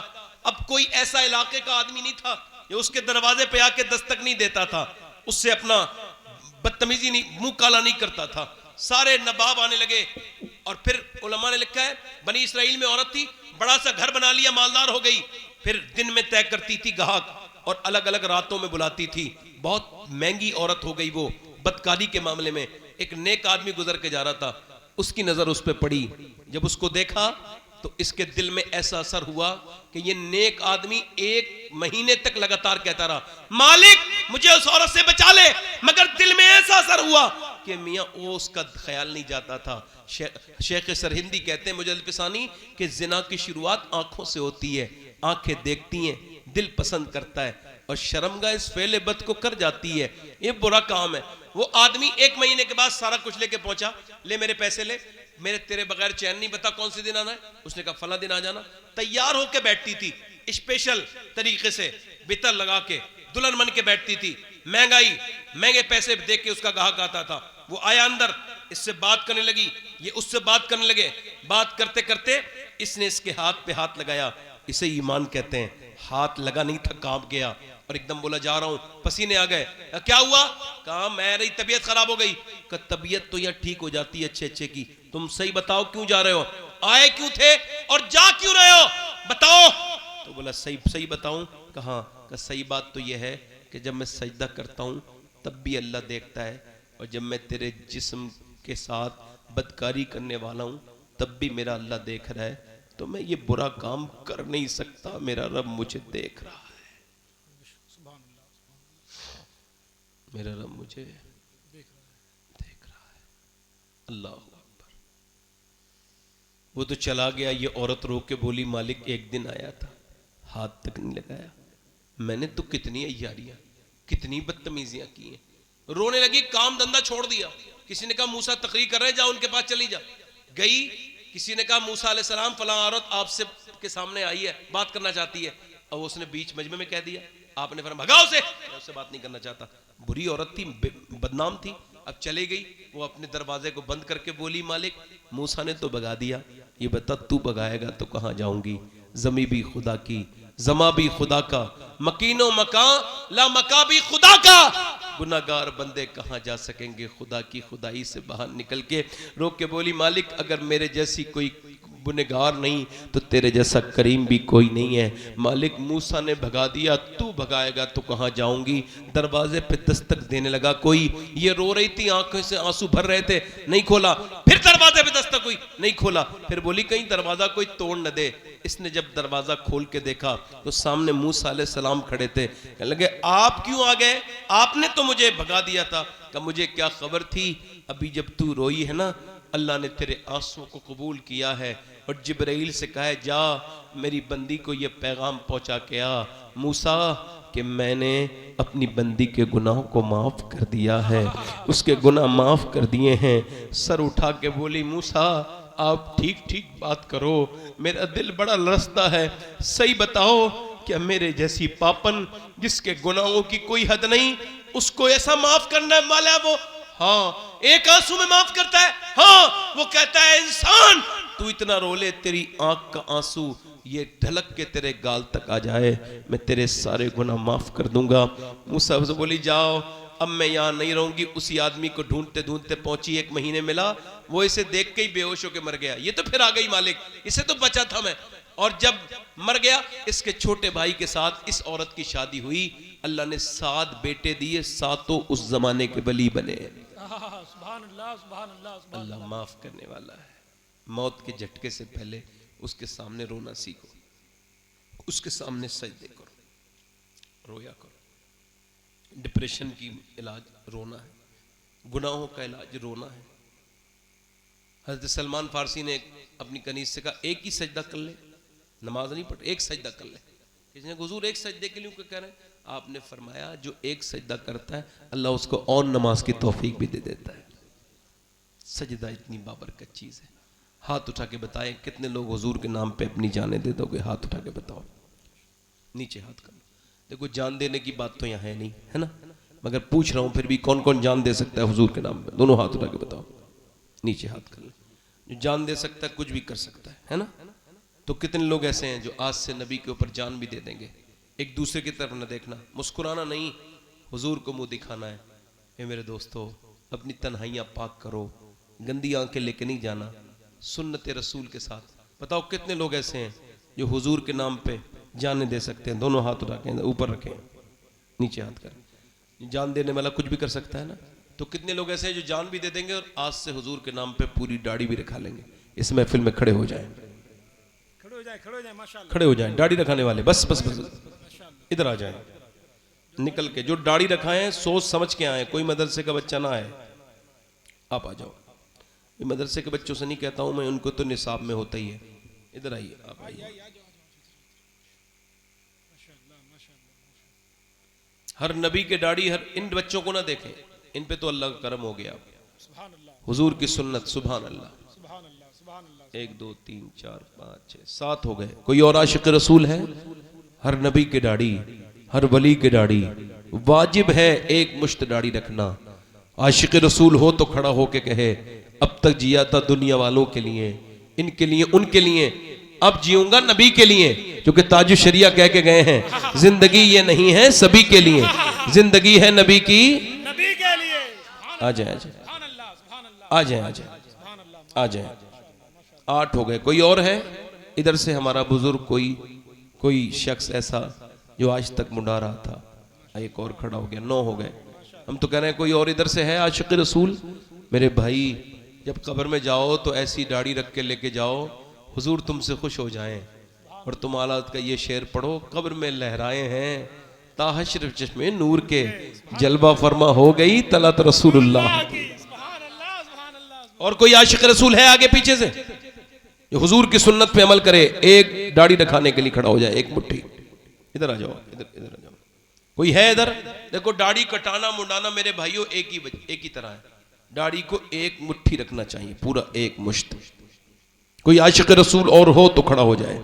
अब कोई ऐसा इलाके का आदमी नहीं था जो उसके दरवाजे पे आके दस्तक नहीं देता था, उससे अपना बदतमीजी नहीं, मुंह काला नहीं करता था। सारे नवाब आने लगे। और फिर उलमा ने लिखा है, बनी इसराइल में औरत थी, बड़ा सा घर बना लिया, मालदार हो गई, फिर दिन में तय करती थी गाहक और अलग अलग रातों में बुलाती थी। बहुत महंगी औरत हो गई वो बदकारी के मामले में। एक नेक आदमी गुजर के जा रहा था, उसकी नजर उस पर पड़ी। जब उसको देखा तो इसके दिल में ऐसा असर हुआ कि ये नेक आदमी 1 महीने तक लगातार कहता रहा, मालिक मुझे उस औरत से बचा ले। मगर दिल में ऐसा असर हुआ कि मियां वो उसका ख्याल नहीं जाता था। शेख सरहिंदी कहते हैं मुजल्लिद पिसानी कि जिना की शुरुआत आंखों से होती है, आंखें देखती हैं, दिल पसंद करता है और शर्मगाह इस फेले बद को कर जाती है। ये बुरा काम है। वो आदमी 1 महीने के बाद सारा कुछ लेके पहुंचा, ले मेरे पैसे ले, मेरे तेरे बगैर चैन नहीं, बता कौन से दिन आना है। उसने कहा फला दिन आ जाना। तैयार होके बैठती थी, स्पेशल तरीके से बितर लगा के दुल्हन बन के बैठती थी। महंगे पैसे दे के उसका गाहक आता था। वो आया अंदर, इससे बात करने लगी, ये उससे बात करने लगे। बात करते करते इसने इसके हाथ पे हाथ लगाया। इसे ईमान कहते हैं। हाथ लगा नहीं था, कांप गया और एकदम बोला जा रहा हूं, पसीने आ गए। क्या हुआ? कहा मेरी तबीयत खराब हो गई। कहा तबीयत तो यहाँ ठीक हो जाती है अच्छे की, तुम सही बताओ क्यों जा रहे हो, आए क्यों थे और जा क्यों रहे हो, बताओ। तो बोला सही बताऊं। कहा सही बात तो यह है कि जब मैं सजदा करता हूं तब भी अल्लाह देखता है, और जब मैं तेरे जिस्म के साथ बदकारी करने वाला हूं तब भी मेरा अल्लाह देख रहा है। तो मैं ये बुरा काम कर नहीं सकता, मेरा रब मुझे देख रहा है, मेरा रब मुझे देख रहा है। अल्लाह अकबर। वो तो चला गया। ये औरत रो के बोली मालिक एक दिन आया था, हाथ तक नहीं लगाया। मैंने तो कितनी अय्यारियां, कितनी बदतमीजियां की हैं। रोने लगी, काम धंधा छोड़ दिया। किसी ने कहा मूसा तकरीर कर रहे हैं, जा उनके पास चली जा। गई, किसी ने कहा मूसा अलैहिस्सलाम फलां औरत आपसे के सामने आई है, बात करना चाहती है। और उसने बीच मजमे में कह दिया, आपने फरमाया भगाओ उसे, मैं उससे बात नहीं करना चाहता। बुरी औरत थी, बदनाम थी। अब चली गई। वो अपने दरवाजे को बंद करके बोली मालिक मूसा ने तो भगा दिया, ये बता तू भगाएगा तो कहां जाऊंगी। जमी भी खुदा की, जमा भी खुदा का, मकीनो मकान ला मका भी खुदा का। गुनाहगार बंदे कहां जा सकेंगे खुदा की खुदाई से बाहर निकल के। रोक के बोली मालिक अगर मेरे जैसी कोई गुनहगार नहीं तो तेरे जैसा करीम भी कोई नहीं है। मालिक मूसा ने भगा दिया, तू भगाएगा तो कहां जाऊंगी। दरवाजे पे दस्तक देने लगा कोई। ये रो रही थी, आंखों से आंसू भर रहे थे, नहीं खोला। फिर दरवाजे पे दस्तक हुई, नहीं खोला। फिर बोली कहीं दरवाजा कोई तोड़ न दे। इसने जब दरवाजा खोल के देखा तो सामने मूसा अलैहिस्सलाम खड़े थे। कहने लगे आप क्यों आ गए, आपने तो मुझे भगा दिया था। कहा मुझे क्या खबर थी, अभी जब तू रोई है ना अल्लाह ने तेरे आंसुओं को कबूल किया है और जिब्राइल से कहा है जा मेरी बंदी को ये पैगाम पहुंचा के आ मूसा कि मैंने अपनी बंदी के गुनाहों को माफ कर दिया है, उसके गुनाह माफ कर दिए हैं। सर उठा के बोली मूसा आप ठीक ठीक बात करो, मेरा दिल बड़ा लरसता है, सही बताओ क्या मेरे जैसी पापन जिसके गुनाहों की कोई हद नहीं उसको ऐसा माफ करने वाला वो? हाँ, एक आंसू में माफ करता है। हाँ, वो कहता है इंसान तू इतना रोले तेरी आंख का आंसू ये ढलक के तेरे गाल तक आ जाए, मैं तेरे सारे गुनाह माफ कर दूंगा। मूसा से बोली जाओ अब मैं यहाँ नहीं रहूंगी। उसी आदमी को ढूंढते ढूंढते पहुंची, 1 महीने मिला, वो इसे देख के ही बेहोश होकर मर गया। ये तो फिर आ गई मालिक, इसे तो बचा था मैं। और जब मर गया इसके छोटे भाई के साथ इस औरत की शादी हुई। अल्लाह ने 7 बेटे दिए, 7 उस जमाने के वली बने। अल्लाह माफ करने वाला है। मौत के झटके से पहले उसके सामने रोना सीखो, उसके सामने सजदे करो, रोया करो। डिप्रेशन की इलाज रोना है, गुनाहों का इलाज रोना है। हजरत सलमान फारसी ने अपनी कनीज से कहा एक ही सजदा कर ले, नमाज नहीं पढ़, एक सजदा कर ले। किसी ने हुजूर एक सजदे के लिए क्यों कह रहे हैं? आपने फरमाया जो एक सजदा करता है अल्लाह उसको और नमाज की तौफीक भी दे देता है। सजदा इतनी बाबरकत चीज है। हाथ उठा के बताएं कितने लोग हुजूर के नाम पे अपनी जानें दे दोगे? हाथ उठा के बताओ, नीचे हाथ कर। देखो जान देने की बात तो यहाँ है नहीं, है ना, मगर पूछ रहा हूं फिर भी कौन कौन जान दे सकता है हुजूर के नाम पे? दोनों हाथ उठा के बताओ, नीचे हाथ कर। जो जान दे सकता है कुछ भी कर सकता है ना। तो कितने लोग ऐसे हैं जो आज से नबी के ऊपर जान भी दे देंगे। एक दूसरे की तरफ न देखना, मुस्कुराना नहीं, हुजूर को मुंह दिखाना है। ये मेरे दोस्तों अपनी तन्हाइयां पाक करो, गंदी आंखें लेके नहीं जाना, सुन्नत रसूल के साथ। बताओ कितने लोग ऐसे हैं जो हुजूर के नाम पे जाने दे सकते हैं? दोनों हाथ उठा के ऊपर रखें, नीचे हाथ करें। जान देने वाला कुछ भी कर सकता है ना। तो कितने लोग ऐसे हैं जो जान भी दे देंगे और आज से हुजूर के नाम पे पूरी दाढ़ी भी रखा लेंगे। इस महफिल में खड़े हो जाएं, खड़े हो जाए माशाल्लाह, खड़े हो जाएं दाढ़ी रखाने वाले। बस बस बस इधर आ जाएं, निकल के। जो दाढ़ी रखाएं सोच समझ के आए, कोई मदरसे का बच्चा ना आए। आप आ जाओ। ये मदरसे के बच्चों से नहीं कहता हूं मैं, उनको तो निसाब में होता ही है। इधर आइए, आप आइए। हर नबी के दाढ़ी, हर इन बच्चों को ना देखें, इन पे तो अल्लाह का करम हो गया। हुजूर की सुन्नत, सुभान अल्लाह। 1 2 3 4 5 6 7 हो गए। कोई और आशिक रसूल है? हर नबी के दाढ़ी, हर वली के दाढ़ी। वाजिब है एक मुश्त दाढ़ी रखना। आशिक रसूल हो तो खड़ा होके कहे अब तक जिया था दुनिया वालों के लिए, इनके लिए, उनके लिए, अब जीऊंगा नबी के लिए। क्योंकि ताजु शरिया कह के गए हैं जिंदगी ये नहीं है सभी के लिए, जिंदगी है नबी की, नबी के लिए। आ जाए आ जाए आ जाए आ जाए आ जाए। 8 हो गए। कोई और है इधर से? हमारा बुजुर्ग कोई शख्स ऐसा जो आज तक मुंडा रहा था? एक और खड़ा हो गया। 9 हो गए। हम तो कह रहे हैं कोई और इधर से है आशिक रसूल? मेरे भाई जब कब्र में जाओ तो ऐसी दाढ़ी रख के लेके जाओ हुजूर तुमसे खुश हो जाएं। और तुम आलात का ये शेर पढ़ो, कब्र में लहराए हैं ताहशर चश्मे नूर के, जलवा फरमा हो गई तलत रसूलुल्लाह। और कोई आशिक रसूल है आगे पीछे से जो हुजूर की सुन्नत पे अमल करे? एक दाढ़ी रखाने के लिए खड़ा हो जाए, एक मुट्ठी। इधर आ जाओ, इधर आ जाओ। कोई है इधर? देखो दाढ़ी कटाना मुंडाना मेरे भाइयों एक ही तरह है। दाढ़ी को एक मुट्ठी रखना चाहिए, पूरा एक मुश्त। कोई आशिक रसूल और हो तो खड़ा हो जाए।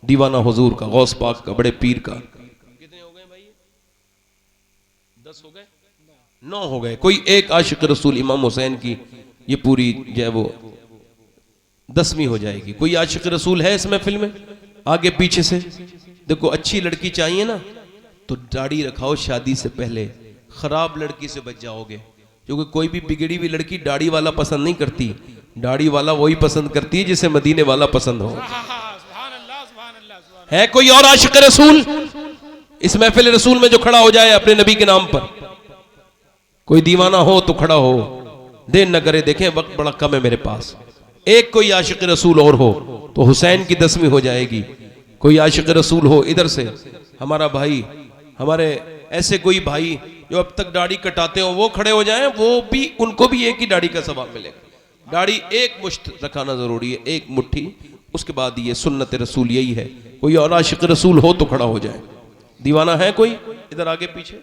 दीवाना हुजूर का, गौस पाक का, बड़े पीर का। कितने हो गए भाई? 10 हो गए, 9 हो गए। कोई एक आशिक रसूल इमाम हुसैन की ये पूरी जो है वो 10वीं हो जाएगी। कोई आशिक रसूल है इस महफिल में? आगे पीछे से देखो। अच्छी लड़की चाहिए ना तो दाढ़ी रखाओ शादी से पहले, खराब लड़की से बच जाओगे। क्योंकि कोई भी बिगड़ी हुई लड़की दाढ़ी वाला पसंद नहीं करती, दाढ़ी वाला वही पसंद करती है जिसे मदीने वाला पसंद हो। है कोई और आशिक रसूल इस महफिल रसूल में जो खड़ा हो जाए अपने नबी के नाम पर? कोई दीवाना हो तो खड़ा हो, देर न करे। देखें वक्त बड़ा कम है मेरे पास। एक कोई आशिक रसूल और हो तो हुसैन की 10वीं हो जाएगी। कोई आशिक रसूल हो इधर से, हमारा भाई, हमारे ऐसे कोई भाई जो अब तक दाढ़ी कटाते हो वो खड़े हो जाएं, वो भी, उनको भी एक ही दाढ़ी का सवाब मिलेगा। दाढ़ी एक मुश्त रखाना जरूरी है, एक मुट्ठी। उसके बाद ये सुन्नत रसूल यही है। कोई और आशिक रसूल हो तो खड़ा हो जाए। दीवाना है कोई इधर आगे पीछे?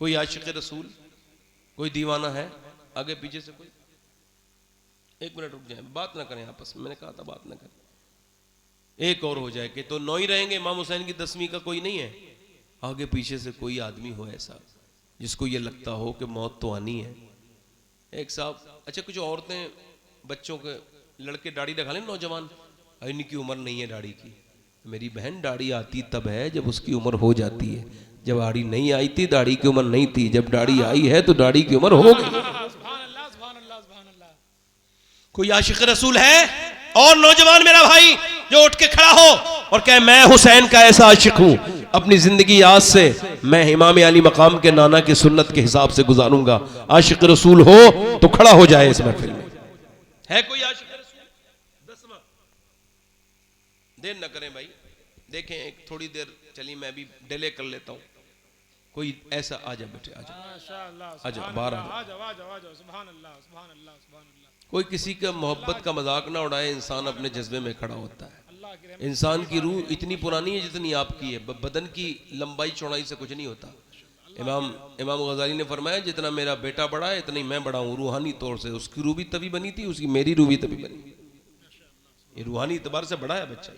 कोई आशिक रसूल, कोई दीवाना है आगे पीछे से? कोई? 1 मिनट रुक जाए, बात ना करें आपस में। मैंने कहा था बात ना करें। एक और हो जाए कि तो 9 ही रहेंगे। इमाम हुसैन की 10वीं का कोई नहीं है? आगे पीछे से कोई आदमी हो ऐसा जिसको ये लगता हो कि मौत तो आनी है? एक साहब, अच्छा कुछ औरतें बच्चों के लड़के दाढ़ी रखा लें, नौजवान, इनकी उम्र नहीं है दाढ़ी की। मेरी बहन दाढ़ी आती तब है जब उसकी उम्र हो जाती है। जब दाढ़ी नहीं आई थी दाढ़ी की उम्र नहीं थी, जब दाढ़ी आई है तो दाढ़ी की उम्र हो गई। कोई आशिक रसूल है और नौजवान मेरा भाई जो उठ के खड़ा हो और कहे मैं हुसैन का ऐसा आशिक हूं, अपनी जिंदगी आज से मैं इमाम अली मकाम के नाना की सुन्नत के हिसाब से गुजारूंगा। आशिक रसूल हो तो खड़ा हो जाए इस महफिल में। है कोई आशिक रसूल? 10वां देर न करें भाई, देखें एक थोड़ी देर चली, मैं भी डिले कर लेता हूँ। कोई ऐसा आ जा बेटे, आ जा, माशाअल्लाह, आजा, सुभान बाहर अल्लाह, आ आ जाओ आ जाओ आ जाओ, सुभान अल्लाह सुभान अल्लाह सुभान अल्लाह। कोई किसी का मोहब्बत का मजाक ना उड़ाए, इंसान अपने जज्बे में खड़ा होता है। अल्लाह की रहमत। इंसान की रूह इतनी पुरानी है जितनी आपकी है, बदन की लंबाई चौड़ाई से कुछ नहीं होता। इमाम गजाली ने फरमाया जितना मेरा बेटा बड़ा है इतना ही मैं बड़ा हूँ रूहानी तौर से। उसकी रूह भी तभी बनी थी, उसकी मेरी रूह भी तभी बनी। ये रूहानी एतबार से बड़ा है बच्चा।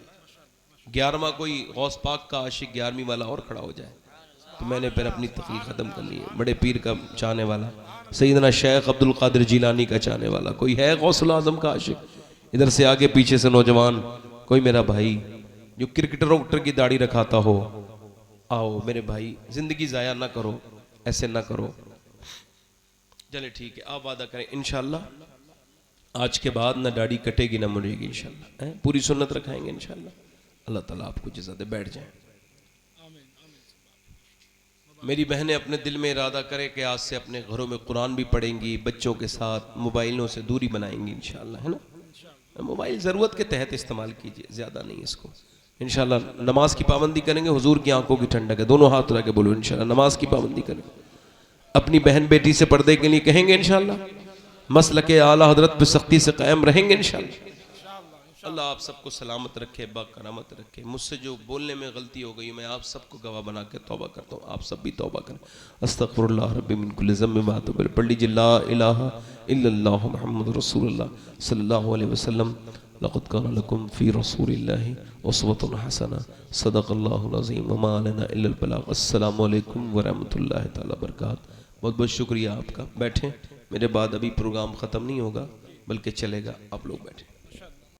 11वां कोई गौस पाक का आशिक 11वीं वाला और खड़ा हो जाए तो मैंने फिर अपनी तकलीफ ख़त्म करनी है। बड़े पीर का चाहने वाला, सैयदना शेख अब्दुल कादिर जिलानी का चाहने वाला कोई है गौसुल आजम का आशिक? इधर से आगे पीछे से नौजवान, कोई मेरा भाई जो क्रिकेटरों की दाढ़ी रखाता हो, आओ मेरे भाई, जिंदगी ज़ाया ना करो, ऐसे ना करो। चले ठीक है, आप वादा करें इंशाल्लाह आज के बाद ना दाढ़ी कटेगी ना मुड़ेगी इंशाल्लाह, पूरी सुन्नत रखाएंगे इंशाल्लाह। अल्लाह ताला आपको जज़ा दे। बैठ जाएं। मेरी बहनें अपने दिल में इरादा करें कि आज से अपने घरों में कुरान भी पढ़ेंगी, बच्चों के साथ मोबाइलों से दूरी बनाएंगी इंशाल्लाह, है ना। मोबाइल ज़रूरत के तहत इस्तेमाल कीजिए, ज़्यादा नहीं इसको। इंशाल्लाह नमाज की पाबंदी करेंगे, हुजूर की आंखों की ठंडक है, दोनों हाथ रख के बोलो इंशाल्लाह नमाज की पाबंदी करेंगे। अपनी बहन बेटी से पर्दे के लिए कहेंगे इंशाल्लाह, मसलक आला हजरत पे सख्ती से कायम रहेंगे इंशाल्लाह। अल्लाह आप सबको सलामत रखे, बाकरामत रखे। मुझसे जो बोलने में गलती हो गई मैं आप सबको गवाह बना के तौबा करता हूँ, आप सब भी तौबा करें। अस्तगफिरुल्लाह रब्बी मिन कुल्लि ज़म्बिन व अतूबु इलैह। पढ़ लीजिए ला इलाहा इल्लल्लाह मुहम्मदुर रसूलुल्लाह सल्लल्लाहु अलैहि वसल्लम। लक़द काना लकुम फ़ी रसूलिल्लाहि उसवतुन हसना। सदक़ल्लाहुल अज़ीम व मा अलैना इल्लल बलाग़। अस्सलामु अलैकुम व रहमतुल्लाहि तआला व बरकातहू। बहुत बहुत शुक्रिया आपका। बैठें, मेरे बाद अभी प्रोग्राम ख़त्म नहीं होगा बल्कि चलेगा, आप लोग बैठें।